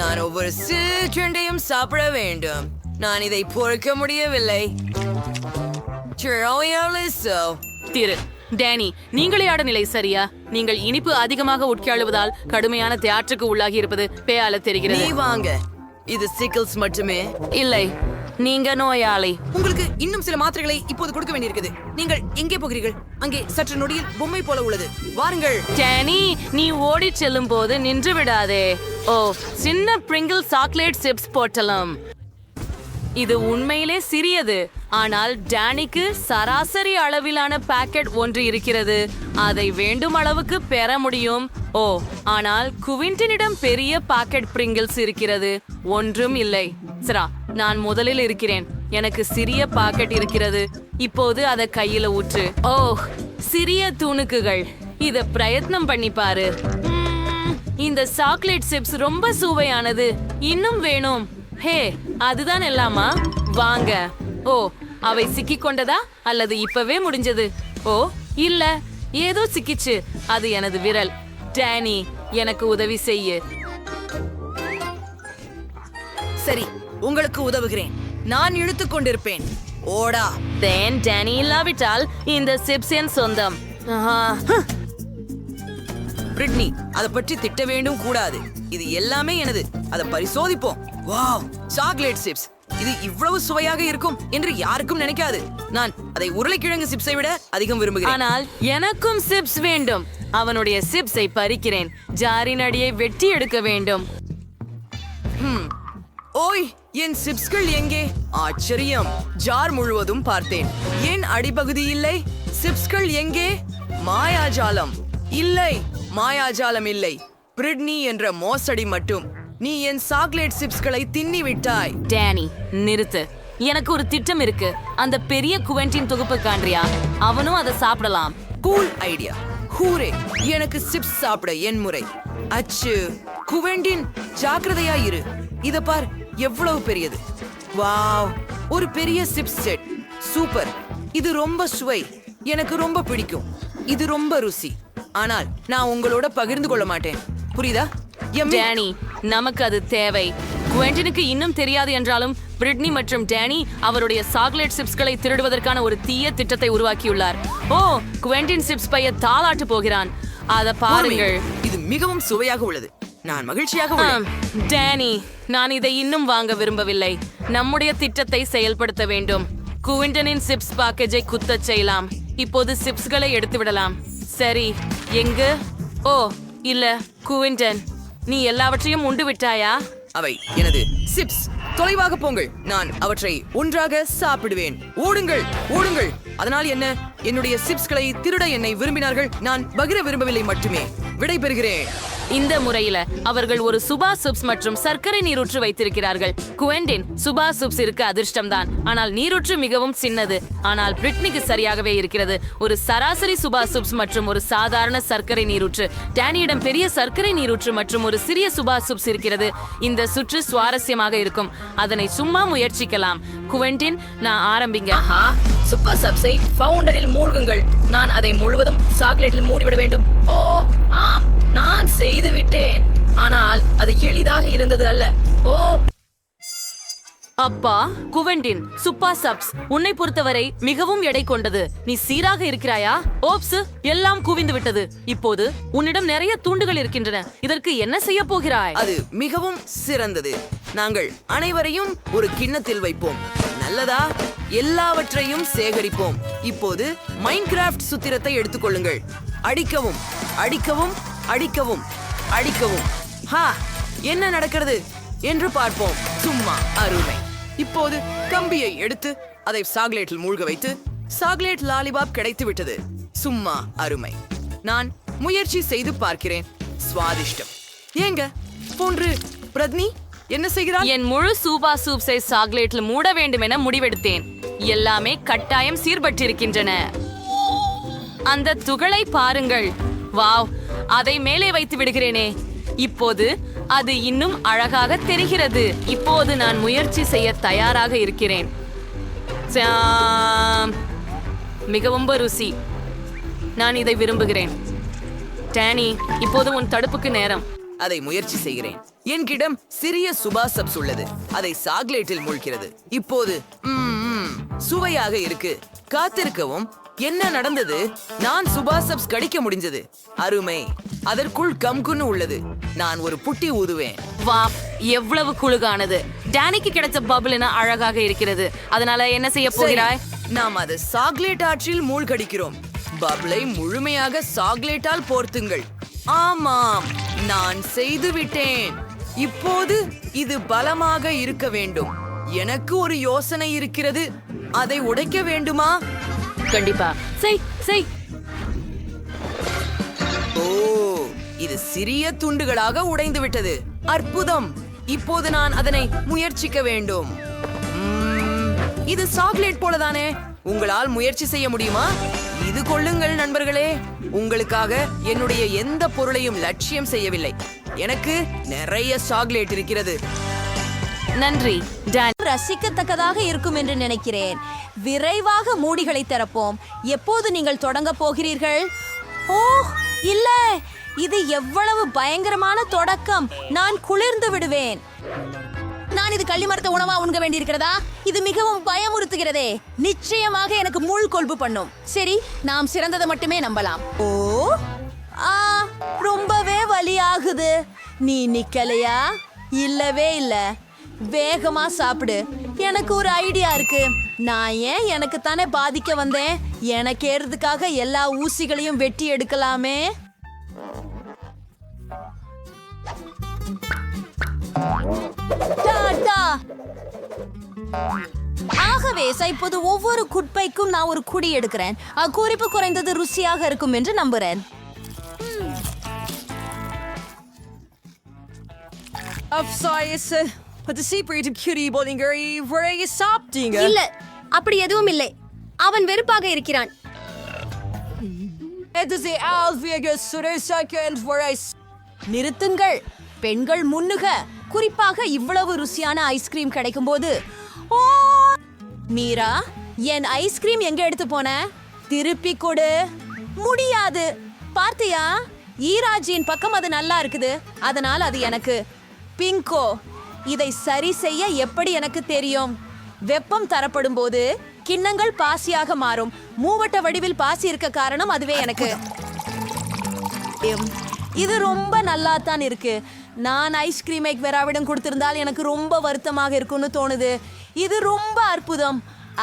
நான் ஒவ்வொரு சிற்றுண்டையும் சாப்பிட வேண்டும். நான் இதை பொறுக்க முடியவில்லை. திரு டேனி, நீங்களே ஆட நிலை சரியா? நீங்கள் இனிப்பு அதிகமாக உட்காழுவதால் கடுமையான தியாற்றுக்கு உள்ளாகி இருப்பது பேயால தெரிகிறது. நீ வாங்க. இது சிக்கிள்ஸ் மட்டுமே. இல்லை, நீங்க நோயாளி. உங்களுக்கு இன்னும் சில மாத்திரைகளை இப்போது கொடுக்க வேண்டியிருக்குது. நீங்கள் எங்கே போகிறீர்கள்? அங்கே சற்று நொடியில் பொம்மை போல உள்ளது. வாருங்கள். டேனி, நீ ஓடி செல்லும் போது நின்று விடாதே. ஓ, சின்ன பிரிங்கிள் சாக்லேட் சிப்ஸ் போட்டலாம். இது உண்மையிலே சிறியது. ஆனால் டேனிக்கு சராசரி அளவிலான பாக்கெட் ஒன்று இருக்கிறது. அதை வேண்டும் அளவுக்கு பெற முடியும். ஓ, ஆனால் குவிண்டனிடம் பெரிய பாக்கெட் பிரிங்கிள்ஸ் இருக்கிறது. ஒன்றும் இல்லை. சரா, நான் முதலில் இருக்கிறேன். எனக்கு சிறிய பாக்கெட் இருக்கிறது. இப்போது அதை கையில ஊற்று. ஓ, சிறிய துணுக்குகள். இத பிரயத்னம் பண்ணி பாரு. இந்த சாக்லேட் சிப்ஸ் ரொம்ப சுவையானது. இன்னும் வேணும். ஹே, அதுதான் எல்லாமா? வாங்க. ஓ, அவை சிக்கிக் கொண்டதா அல்லது இப்பவே முடிஞ்சது? ஓ, இல்ல, ஏதோ சிக்கிச்சு. அது எனது விரல். டேனி எனக்கு உதவி செய்யு. சரி, உங்களுக்கு உதவுகிறேன். நான் இழுத்துக் கொண்டிருப்பேன். ஓடா. டேனி இல்லாவிட்டால் இந்த சிப்ஸ் என் சொந்தம். பிரிட்னி, அதை பற்றி திட்ட வேண்டும் கூடாது. இது எல்லாமே எனது. அதை பரிசோதிப்போம். Wow, chocolate chips. இது இவ்வளவு சுவையாக இருக்கும் என்று யாருக்கும் நினைக்காது. நான் அதை உருளைக்கிழங்கு சிப்ஸை விட அதிகம் விரும்புகிறேன். ஆனால் எனக்கும் சிப்ஸ் வேண்டும். அவனுடைய சிப்ஸை பறிக்கிறேன். ஜாரின் அடியை வெட்டி எடுக்க வேண்டும். ஓய், என் சிப்ஸ்கள் எங்கே? ஆச்சரியம். ஜார் முழுவதும் பார்த்தேன். ஏன் அடிப்பகுதி இல்லை? சிப்ஸ்கள் எங்கே? மாயாஜாலம். இல்லை, மாயாஜாலம் இல்லை. பிரிட்னி என்ற மோசடி மட்டும். நீ என் சாக்லேட் சிப்ஸ்களை தின்னி விட்டாய். டேனி, நிறுத்து. எனக்கு ஒரு திட்டம் இருக்கு. அந்த பெரிய குவென்டின் தொகுப்பு காண்றியா? அவனும் அதை சாப்பிடலாம். Cool idea. ஹூரே, எனக்கு சிப்ஸ் சாப்பிட என் முறை. அச்சு, குவென்டின், ஜாக்கிரதையா இரு. இத பார், எவ்வளவு பெரியது. வாவ், ஒரு பெரிய சிப்ஸ் செட். சூப்பர். இது ரொம்ப சுவை. எனக்கு ரொம்ப பிடிக்கும். இது ரொம்ப ருசி. ஆனால் நான் உங்களோட பகிர்ந்து கொள்ள மாட்டேன். புரியுதா? டேனி, நமக்கு அது தேவை. குவென்டினுக்கு இன்னும் தெரியாது என்றாலும் பிரிட்னி மற்றும் டேனி அவருடைய சாக்லேட் சிப்ஸ்களை திருடுவதற்கான ஒரு தீய திட்டத்தை உருவாக்கியுள்ளார். ஓ, குவென்டின் சிப்ஸ் பைய தாளாட்டு போகிறான். அத பாருங்கள். இது மிகவும் சுவையாக உள்ளது. நான் மகிழ்ச்சியாக உள்ளேன். டேனி, நான் இதை இன்னும் வாங்க விரும்பவில்லை. நம்முடைய திட்டத்தை செயல்படுத்த வேண்டும். குவென்டினின் சிப்ஸ் பேக்கேஜை குத்தச் செய்யலாம். இப்போது சிப்ஸ்களை எடுத்து விடலாம். சரி, எங்கு? ஓ, இல்ல, குவென்டன், நீ எல்லாவற்றையும் உண்டு விட்டாயா? அவை எனது சிப்ஸ். தொலைவாக போங்கள். நான் அவற்றை ஒன்றாக சாப்பிடுவேன். ஓடுங்கள், ஓடுங்கள். அதனால் என்ன? என்னுடைய சிப்ஸ்களை திருட என்னை விரும்பினார்கள். நான் பகிர விரும்பவில்லை மட்டுமே. விடை பெறுகிறேன். இந்த முறையில அவர்கள் ஒரு சுபா சிப்ஸ் மற்றும் சர்க்கரை நீரூற்று வைத்திருக்கிறார்கள். குவென்டின் சுபா சிப்ஸ் இருக்க அதிர்ஷ்டம்தான். ஆனால் நீரூற்று மிகவும் சின்னது. ஆனால் பிரிட்னிக்கு சரியாகவே இருக்கிறது. ஒரு சராசரி சுபா சிப்ஸ் மற்றும் ஒரு சாதாரண சர்க்கரை நீரூற்று. டேனியிடம் பெரிய சர்க்கரை நீரூற்று மற்றும் ஒரு சிறிய சுபா சிப்ஸ் இருக்கிறது. இந்த சுற்று சுவாரஸ்யமாக இருக்கும். அதனை சும்மா முயற்சிக்கலாம். குவென்டின், நான் ஆரம்பிங்க. சூப்பர் சப்ஸை ஃபவுண்டரில் மூழ்குங்கள். நான் அதை முழுவதும் சாக்லேட்டில் மூடிவிட வேண்டும். ஓ ஆம், நான் செய்து விட்டேன். ஆனால் அது எளிதாக இருந்தது அல்ல. ஓ அப்பா, குவென்டின், சுப்பா சப்ஸ் உன்னை பொறுத்தவரை மிகவும் எடை கொண்டது. நீ சீராக இருக்கிறாயா? ஓப்ஸ், எல்லாம் குவிந்து விட்டது. இப்போது உன்னிடம் நிறைய துண்டுகள் இருக்கின்றன. இதற்கு என்ன செய்ய போகிறாய்? அது மிகவும் சிறந்தது. நாங்கள் அனைவரையும் ஒரு கிண்ணத்தில் வைப்போம். நல்லதா? எல்லாவற்றையும் சேகரிப்போம். இப்போது மைன்கிராஃப்ட் சுத்திரத்தை எடுத்துக்கொள்ளுங்கள். அடிக்கவும், அடிக்கவும், அடிக்கவும், அடிக்கவும். ஹா, என்ன நடக்கிறது என்று பார்ப்போம். சும்மா அருமை. இப்போது கம்பியை எடுத்து அதை சாக்லேட்டில் மூழ்க வைத்து சாக்லேட் லாலிபாப் கிடைத்து விட்டது. சும்மா அருமை. நான் முயற்சி செய்து பார்க்கிறேன். சுவாதிஷ்டம். ஏங்க போன்று பிரத்னி என்ன செய்கிறாய்? என் முழு சூபா சூப்ஸை சாக்லேட்ல மூட வேண்டும் என முடிவெடுத்தேன். எல்லாமே கட்டாயம் சீர்பட்டிருக்கின்றன. அந்த துகளை பாருங்கள். வாவ், அதை மேலே வைத்து விடுகிறேனே. இப்போது அது இன்னும் அழகாக தெரிகிறது. இப்போது நான் முயற்சி செய்ய தயாராக இருக்கிறேன். மிகவும் ருசி. நான் இதை விரும்புகிறேன். டேனி, இப்போது உன் தடுப்புக்கு நேரம். அதை முயற்சி செய்கிறேன். என்கிடம் சிறிய சுபா சப்ஸ் உள்ளது. அதை சாக்லேட்டில் மூழ்கிறது. இப்போது சுவையாக இருக்கு. காத்திருக்கவும். என்ன நடந்தது? நான் சுபா சப்ஸ் கடிக்க முடிஞ்சது. அருமை. அதற்குள் கம்குன்னு உள்ளது. நான் ஒரு புட்டி ஊதுவேன். வா, எவ்வளவு குளுகானது. டேனிக்கு கிடைச்ச பபிள் என அழகாக இருக்கிறது. அதனால என்ன செய்ய போகிறாய்? நாம் அதை சாக்லேட் ஆற்றில் மூழ்கடிக்கிறோம். பபிளை முழுமையாக சாக்லேட்டால் போர்த்துங்கள். ஆமாம், நான் செய்து விட்டேன். இப்போது இது பலமாக இருக்க வேண்டும். எனக்கு ஒரு யோசனை இருக்கிறது. அதை உடைக்க வேண்டுமா? கண்டிப்பா. செய் செய். ஓ, இது சிறிய துண்டுகளாக உடைந்து விட்டது. அற்புதம். இப்போது நான் அதனை முயற்சிக்க வேண்டும். இது சாக்லேட் போலதானே? உங்களால் முயற்சி செய்ய முடியுமா? இது கொள்ளுங்கள் நண்பர்களே. உங்களுக்காக என்னுடைய எந்த பொருளையும் லட்சியம் செய்யவில்லை. எனக்கு நிறைய சாக்லேட் இருக்கிறது. நன்றி. ரசிக்கத்தக்கதாக இருக்கும் என்று நினைக்கிறேன். விரைவாக மூடிகளை திறப்போம். எப்போது நீங்கள் தொடங்க போகிறீர்கள்? ஓ இல்ல, இது எவ்வளவு பயங்கரமான தொடக்கம். நான் குளிர்ந்து விடுவேன். நான் இது கள்ளிமரத்த உணவா உண்க வேண்டியிருக்கிறதா? இது மிகவும் பயமுறுத்துகிறதே. நிச்சயமாக எனக்கு முள் கொல்பு பண்ணும். சரி, நாம் சிறந்ததை மட்டுமே நம்பலாம். ஓ ரொம்பவே வலியாகுது. நீ நிக்கலையா? இல்லவே இல்ல. வேகமா சாப்பிடு. எனக்கு ஒரு ஐடியா இருக்கு. நான் ஏன் எனக்கு தானே பாதிக்க வந்தேன். எனக்கு ஏறதுக்காக எல்லா ஊசிகளையும் வெட்டி எடுக்கலாமே. ஆகவே இப்போது ஒவ்வொரு குட்பைக்கும் நான் ஒரு குடி எடுக்கிறேன். குறிப்பு குறைந்தது ருசியாக இருக்கும் என்று நம்புறேன். இல்ல, அப்படி எதுவும் இல்லை. அவன் வெறுப்பாக இருக்கிறான். நிறுத்துங்கள் பெண்கள் முன்னுக. குறிப்பாக இவ்வளவு ருசியான ஐஸ்கிரீம் கிடைக்கும் போது. ஓ மீரா, என் ஐஸ்கிரீம் எங்க எடுத்து போன? திருப்பி கொடு. முடியாது. பார்த்தியா, ஈராஜியின் பக்கம் அது நல்லா இருக்குது, அதனால் அது எனக்கு. பிங்கோ, இதை சரி செய்ய எப்படி எனக்கு தெரியும்? வெப்பம் தரப்படும் போது கிண்ணங்கள் பாசியாக மாறும். மூவட்ட வடிவில் பாசி இருக்க காரணம் அதுவே எனக்கு. இது ரொம்ப நல்லா தான் இருக்கு. நான் ஐஸ்கிரீமை வேறாவிடம் கொடுத்திருந்தால் எனக்கு ரொம்ப வருத்தமாக இருக்கும்னு தோணுது. இது ரொம்ப அற்புதம்.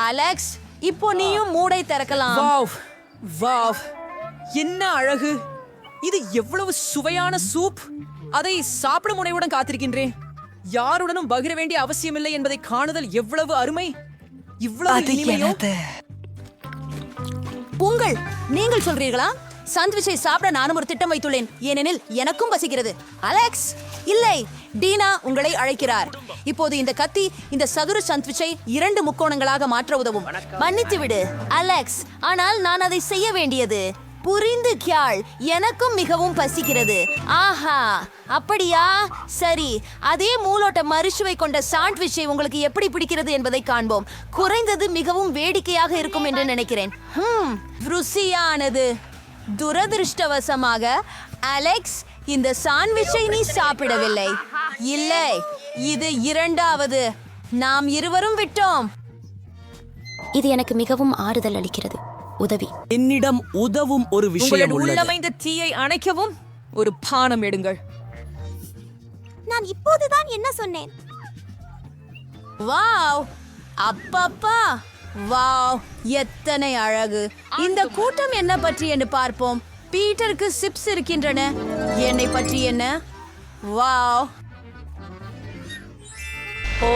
அலெக்ஸ், இப்போ நீயும் மூடை திறக்கலாம். வாவ், என்ன அழகு! இது எவ்வளவு சுவையான சூப்! அதை சாப்பிடும் முனைவுடன் காத்திருக்கின்றேன். யாருடனும் பகிர வேண்டிய அவசியமில்லை என்பதை காணுதல் எவ்வளவு அருமை! இவ்வளவு இனிமையோ! உங்கள் நீங்கள் சொல்றீர்களா? சாண்ட்விச்சை சாப்பிட நானும் ஒரு திட்டம் வைத்துள்ளேன். ஏனெனில் எனக்கும் பசிக்கிறது. அலெக்ஸ், இல்லை, டீனா உங்களை அழைக்கிறார். இப்போது இந்த கத்தி இந்த சதுர சாண்ட்விச்சை 2 முக்கோணங்களாக மாற்ற உதவும். மன்னித்து விடு அலெக்ஸ், ஆனால் நான் அதை செய்ய வேண்டியது. புரிந்து கியாள், எனக்கும் மிகவும் பசிக்கிறது. ஆஹா, அப்படியா? சரி, அதே மூலோட்ட மறுசுவை கொண்ட சாண்ட்விச்சை உங்களுக்கு எப்படி பிடிக்கிறது என்பதை காண்போம். குறைந்தது மிகவும் வேடிக்கையாக இருக்கும் என்று நினைக்கிறேன். ருசியானது. துரதிருஷ்டவசமாக அலெக்ஸ், இந்த சாண்ட்விச்சை நீ சாப்பிடவில்லை. இல்லை, இது 2வது. நாம் இருவரும் விட்டோம். இது எனக்கு மிகவும் ஆறுதல் அளிக்கிறது. உதவி. என்னிடம் உதவும் ஒரு விஷயம் உள்ளது. உள்ளமைந்த தீயை அணைக்கவும் ஒரு பானம் எடுங்கள். நான் இப்போதுதான் என்ன சொன்னேன்? வாவ், அப்பப்பா, வாவ், எத்தனை அழகு! இந்த கூட்டம் என்ன பற்றி என்று பார்ப்போம். பீட்டருக்கு சிப்ஸ் இருக்கின்றன. என்னை பற்றி என்ன? வாவ்! ஓ,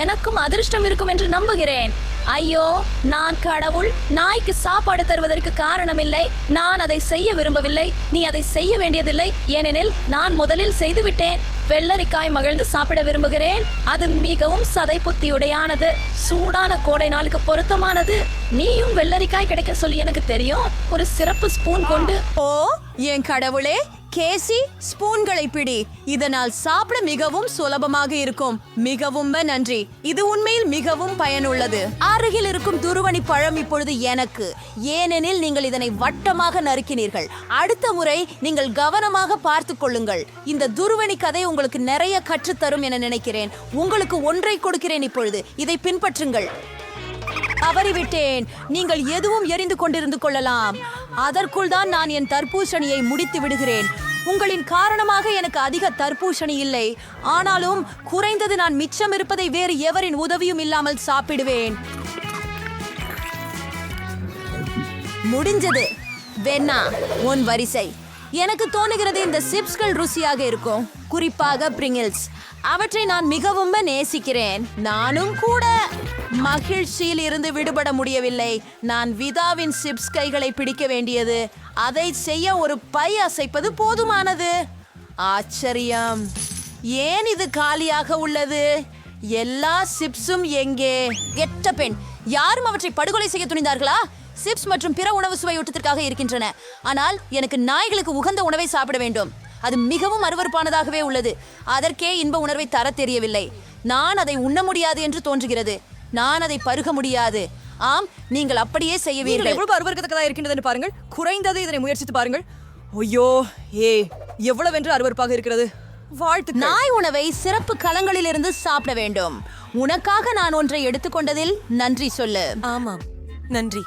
எனக்கும் அதிர்ஷ்டம் இருக்கும் என்று நம்புகிறேன். ஐயோ, நான் கடவுள். நாய்க்கு சாப்பாடு தருவதற்கு காரணமில்லை. நான் அதை செய்ய விரும்பவில்லை. நீ அதை செய்ய வேண்டியதில்லை, ஏனெனில் நான் முதலில் செய்துவிட்டேன். வெள்ளரிக்காய் மகிழ்ந்து சாப்பிட விரும்புகிறேன். அது மிகவும் சதை புத்தியுடையானது. சூடான கோடை நாளுக்கு பொருத்தமானது. நீயும் வெள்ளரிக்காய் கிடைக்க சொல்லி எனக்கு தெரியும். ஒரு சிறப்பு ஸ்பூன் கொண்டு. ஓ என் கடவுளே, கேசி, ஸ்பூன்களை பிடி. இதனால் சாப்பிட மிகவும் சுலபமாக இருக்கும். மிகவும் நன்றி. இது உண்மையில் மிகவும் பயனுள்ளது. அருகில் இருக்கும் துருவணி பழம் இப்பொழுது எனக்கு, ஏனெனில் நீங்கள் இதனை வட்டமாக நறுக்கினீர்கள். அடுத்த முறை நீங்கள் கவனமாக பார்த்துக் கொள்ளுங்கள். இந்த துருவணி கதை உங்களுக்கு நிறைய கற்றுத்தரும் என நினைக்கிறேன். உங்களுக்கு ஒன்றை கொடுக்கிறேன் இப்பொழுது. இதை பின்பற்றுங்கள். தவறிவிட்டேன். நீங்கள் எதுவும் எரிந்து கொண்டிருந்து கொள்ளலாம். அதற்குள் தான் நான் என் தர்பூசணியை முடித்து விடுகிறேன். உங்களின் காரணமாக எனக்கு அதிக தர்பூசணி இல்லை. ஆனாலும் குறைந்தது நான் மிச்சம் இருப்பதை வேறு எவரின் உதவியும் இல்லாமல் சாப்பிடுவேன். முடிஞ்சது. வெண்ணா, உன் வரிசை. எனக்கு தோணுகிறது இந்த சிப்ஸ்கள் ருசியாக இருக்கும். குறிப்பாக பிரிங்கிள்ஸ். அவற்றை நான் மிகவும் நேசிக்கிறேன். நானும் கூட. மகிழ்ச்சியில் இருந்து விடுபட முடியவில்லை. நான் விதாவின் சிப்ஸ் கைகளை பிடிக்க வேண்டியது. அதை செய்ய ஒரு பை அசைப்பது போதுமானது. ஆச்சரியம், ஏன் இது காலியாக உள்ளது? எல்லா சிப்ஸும் எங்கே? கெட்ட பெண், யாரும் அவற்றை படுகொலை செய்ய துணிந்தார்களா? சிப்ஸ் மற்றும் பிற உணவு சுவையூட்டத்திற்காக இருக்கின்றன. ஆனால் எனக்கு நாய்களுக்கு உகந்த உணவை சாப்பிட வேண்டும். அது மிகவும் அருவருப்பானதாகவே உள்ளது. அதற்கே இன்ப உணர்வை தர தெரியவில்லை. நான் அதை உண்ண முடியாது என்று தோன்றுகிறது. நான் அதை பருக முடியாது. ஆம், நீங்கள் அப்படியே செய்வீர்கள். எவ்வளவு அருவருக்கத்தக்கதா இருக்கின்றது பாருங்கள். குறைந்தது இதனை முயற்சித்து பாருங்கள். ஐயோ ஏ எவ்வளவென்று அருவருப்பாக இருக்கிறது. வாழ்த்து. நாய் உணவை சிறப்பு கலங்களிலிருந்து சாப்பிட வேண்டும். உனக்காக நான் ஒன்றை எடுத்துக்கொண்டதில் நன்றி சொல்லு. ஆமாம், நன்றி.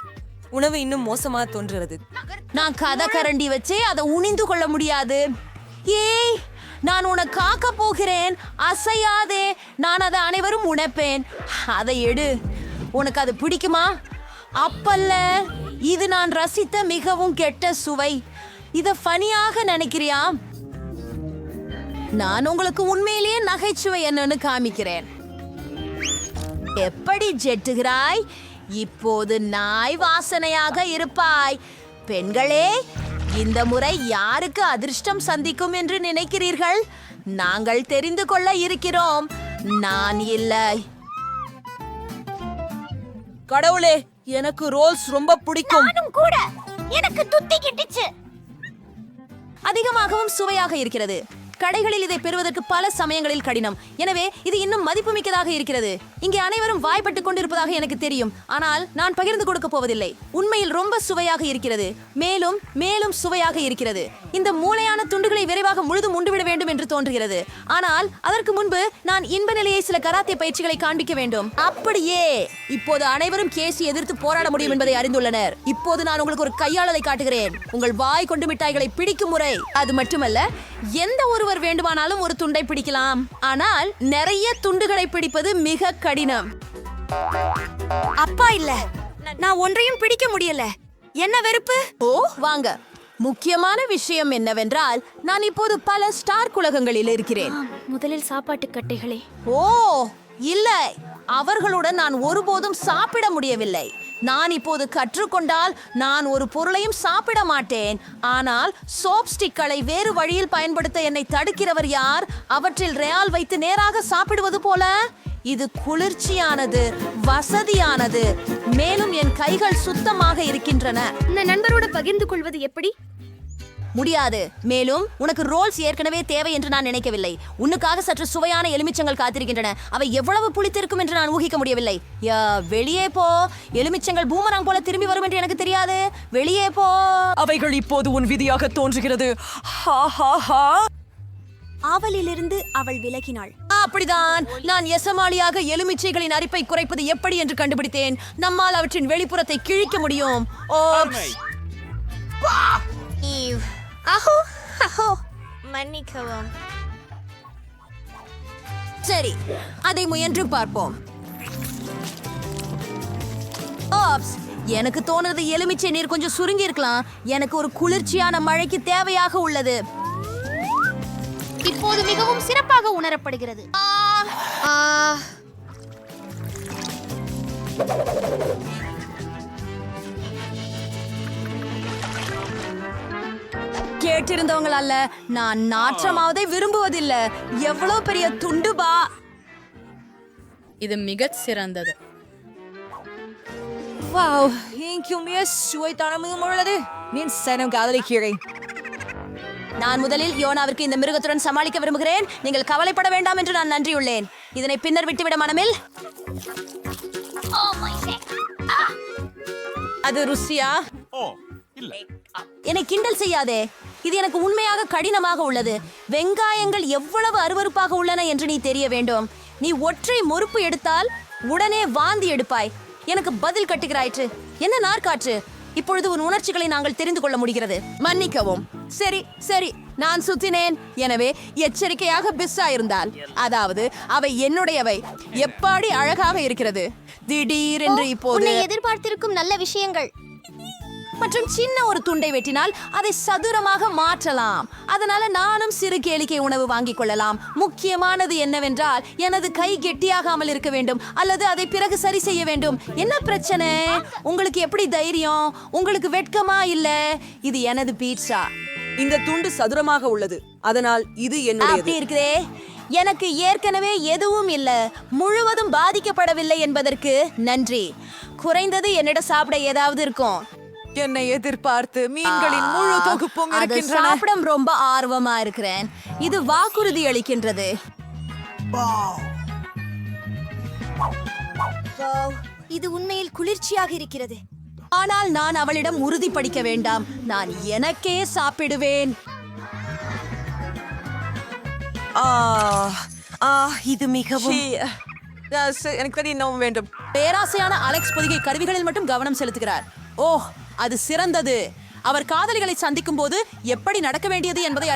உணவு இன்னும் மோசமா தோன்றுகிறது. நான் கதை கரண்டி வச்சே அதை உணிந்து கொள்ள முடியாது. ஏய், நான் உனக்கு காக்க போகிறேன். அசையாதே. நான் அதை அனைவரும் உணப்பேன். அதை எடு. உனக்கு அது பிடிக்குமா? அப்பல்ல, இது நான் ரசித்த மிகவும் கெட்ட சுவை. இத ஃபனியாக நினைக்கிறியா? நான் உங்களுக்கு உண்மையிலேயே நகைச்சுவை என்னன்னு காமிக்கிறேன். எப்படி ஜெட்டுகிறாய்? இப்போது நாய் வாசனையாக இருப்பாய். பெண்களே, இந்த முறை யாருக்கு அதிர்ஷ்டம் சந்திக்கும் என்று நினைக்கிறீர்கள்? நாங்கள் தெரிந்து கொள்ள இருக்கிறோம். நான் இல்லை. கடவுளே, எனக்கு ரோல்ஸ் ரொம்ப பிடிக்கும். கூட எனக்கு துத்தி கிட்டுச்சு. அதிகமாகவும் சுவையாக இருக்கிறது. கடைகளில் இதை பெறுவதற்கு பல சமயங்களில் கடினம். எனவே இது இன்னும் மதிப்புமிக்கதாக இருக்கிறது. இங்கே அனைவரும் வாய்ப்பட்டு கொண்டிருப்பதாக எனக்கு தெரியும். ஆனால் நான் பகிர்ந்து கொடுக்க போவதில்லை. உண்மையில் ரொம்ப சுவையாக இருக்கிறது. மேலும் மேலும் சுவையாக இருக்கிறது. இந்த மூளையான துண்டுகளை விரைவாக முழுதும் உண்டுவிட வேண்டும் என்று தோன்றுகிறது. ஆனால் அதற்கு முன்பு நான் இன்ப நிலையை சில கராத்தே பயிற்சிகளை காண்பிக்க வேண்டும். அப்படியே இப்போது அனைவரும் கேசி எதிர்த்து போராட முடியும் என்பதை அறிந்துள்ளனர். இப்போது நான் உங்களுக்கு ஒரு கையாளலை காட்டுகிறேன். உங்கள் வாய் கொண்டு மிட்டாய்களை பிடிக்கும் முறை. அது மட்டுமல்ல, எந்த ஒருவர் வேண்டுமானாலும் ஒரு துண்டை பிடிக்கலாம். ஆனால் நிறைய துண்டுகளை பிடிப்பது மிக கடினம். அப்பா இல்ல, நான் ஒன்றையும் பிடிக்க முடியல. என்ன வெறுப்பு. ஓ வாங்க. முக்கியமான விஷயம் என்னவென்றால், நான் இப்போது பல ஸ்டார் உலகங்களில் இருக்கிறேன். முதலில் சாப்பாட்டு கட்டைகளே. ஓ இல்லை, அவர்களுடன் நான் ஒருபோதும் சாப்பிட முடியவில்லை. நான் இப்போது கற்றுக்கொண்டால் நான் ஒரு பொருளையும் சாப்பிட மாட்டேன். ஆனால் சோப் ஸ்டிக்களை வேறு வழியில் பயன்படுத்த என்னை தடுக்கிறவர் யார்? அவற்றில் ரேயால் வைத்து நேராக சாப்பிடுவது போல. இது குளிர்ச்சியானது, வசதியானது. மேலும் என் கைகள் சுத்தமாக இருக்கின்றன. இந்த நண்பரோடு பகிர்ந்து கொள்வது எப்படி? முடியாது. மேலும் உனக்கு ரோல்ஸ் ஏற்கனவே தேவை என்று நான் நினைக்கவில்லை. உன்னுக்காக சற்று சுவையான எலுமிச்சங்கள் காத்திருக்கின்றன. அவை எவ்வளவு புளித்திருக்கும் என்று நான் ஊகிக்க முடியவில்லை. வெளியே போ. எலுமிச்சங்கள் பூமராங் போல திரும்பி வரும் என்று எனக்கு தெரியாது. வெளியே போ. அவைகள் இப்போது உன் விதியாக தோன்றுகிறது. ஆவலிலிருந்து அவள் விலகினாள். அப்படிதான். நான் எசமாளியாக எலுமிச்சைகளின் அரிப்பை குறைப்பது எப்படி என்று கண்டுபிடித்தேன். நம்மால் அவற்றின் வெளிப்புறத்தை கிழிக்க முடியும். மன்னிக்கவும். சரி, அதை முயன்று பார்ப்போம். எனக்கு தோணுது எலுமிச்சை நீர் கொஞ்சம் சுருங்கி இருக்கலாம். எனக்கு ஒரு குளிர்ச்சியான மழைக்கு தேவையாக உள்ளது. இப்போது மிகவும் சிறப்பாக உணரப்படுகிறது. கேட்டிருந்தவங்கள் அல்ல, நான் நாற்றமாவதை விரும்புவதில்லை. எவ்வளவு பெரிய துண்டுபா. இது மிகச் சிறந்தது. வாவ், இங்குமே சுவைத்தனமும் உள்ளது. மீன் சனம் காதலிக்கிறேன். நான் முதலில் யோனாவிற்கு இந்த மிருகத்துடன் சமாளிக்க விரும்புகிறேன். நீங்கள் கவலைப்பட வேண்டாம் என்று நான் நன்றியுள்ளேன். இதனை பின்னர் விட்டுவிட மனமில். அது ருசியா? என்னை கிண்டல் செய்யாதே. இது எனக்கு உண்மையாக கடினமாக உள்ளது. வெங்காயங்கள் எவ்வளவு அருவருப்பாக உள்ளன என்று நீ தெரிய வேண்டும். நீ ஒற்றை முறுப்பு எடுத்தால் உடனே வாந்தி எடுப்பாய். எனக்கு பதில் கட்டுகிறாயிற்று. என்ன நாற்காற்று. இப்பொழுது உன் உணர்ச்சிகளை நாங்கள் தெரிந்து கொள்ள முடிகிறது. மன்னிக்கவும். சரி சரி, நான் சுத்தினேன். எனவே எச்சரிக்கையாக பிஸ்ஸா இருந்தால், அதாவது அவை என்னுடையவை. எப்படி அழகாக இருக்கிறது. திடீரென்று இப்போது எதிர்பார்த்திருக்கும் நல்ல விஷயங்கள். மற்றும் சின்ன ஒரு துண்டை வெட்டினால் அதை சதுரமாக மாற்றலாம். அதனால நானும் சிறு கேளிக்கை உணவு வாங்கிக் கொள்ளலாம். முக்கியமானது என்னவென்றால், எனது கை கெட்டியாகாமல் இருக்க வேண்டும், அல்லது அதை பிறகு சரி செய்ய வேண்டும். என்ன பிரச்சனை? உங்களுக்கு எப்படி தைரியம்? உங்களுக்கு வெட்கமா இல்ல? இது எனது பீட்சா. இந்த துண்டு சதுரமாக உள்ளது, அதனால் இது என்னுடையது. அப்படி இருக்குதே. எனக்கு ஏற்கனவே எதுவும் இல்ல. முழுவதும் பாதிக்கப்படவில்லை என்பதற்கு நன்றி. குறைந்தது என்னிடம் சாப்பிட ஏதாவது இருக்கும். என்னை எதிர்பார்த்து மீன்களின் முழு தொகுப்பும் இருக்கின்றன. சாப்பிட ரொம்ப ஆர்வமா இருக்கிறேன். இது வாக்குறுதி அளிக்கின்றது. இது உண்மையில் குளிர்ச்சியாக இருக்கிறது. ஆனால் நான் அவளிடம் உறுதிப்படுத்த வேண்டாம். நான் எனக்கே சாப்பிடுவேன். இது மிகவும் எனக்கு இன்னும் வேண்டும். பேராசையான அலெக்ஸ் பொதிகை கருவிகளில் மட்டும் கவனம் செலுத்துகிறார். ஓ, அது சிறந்தது. அவர் காதலிகளை சந்திக்கும் போது எப்படி நடக்க வேண்டியது என்பதை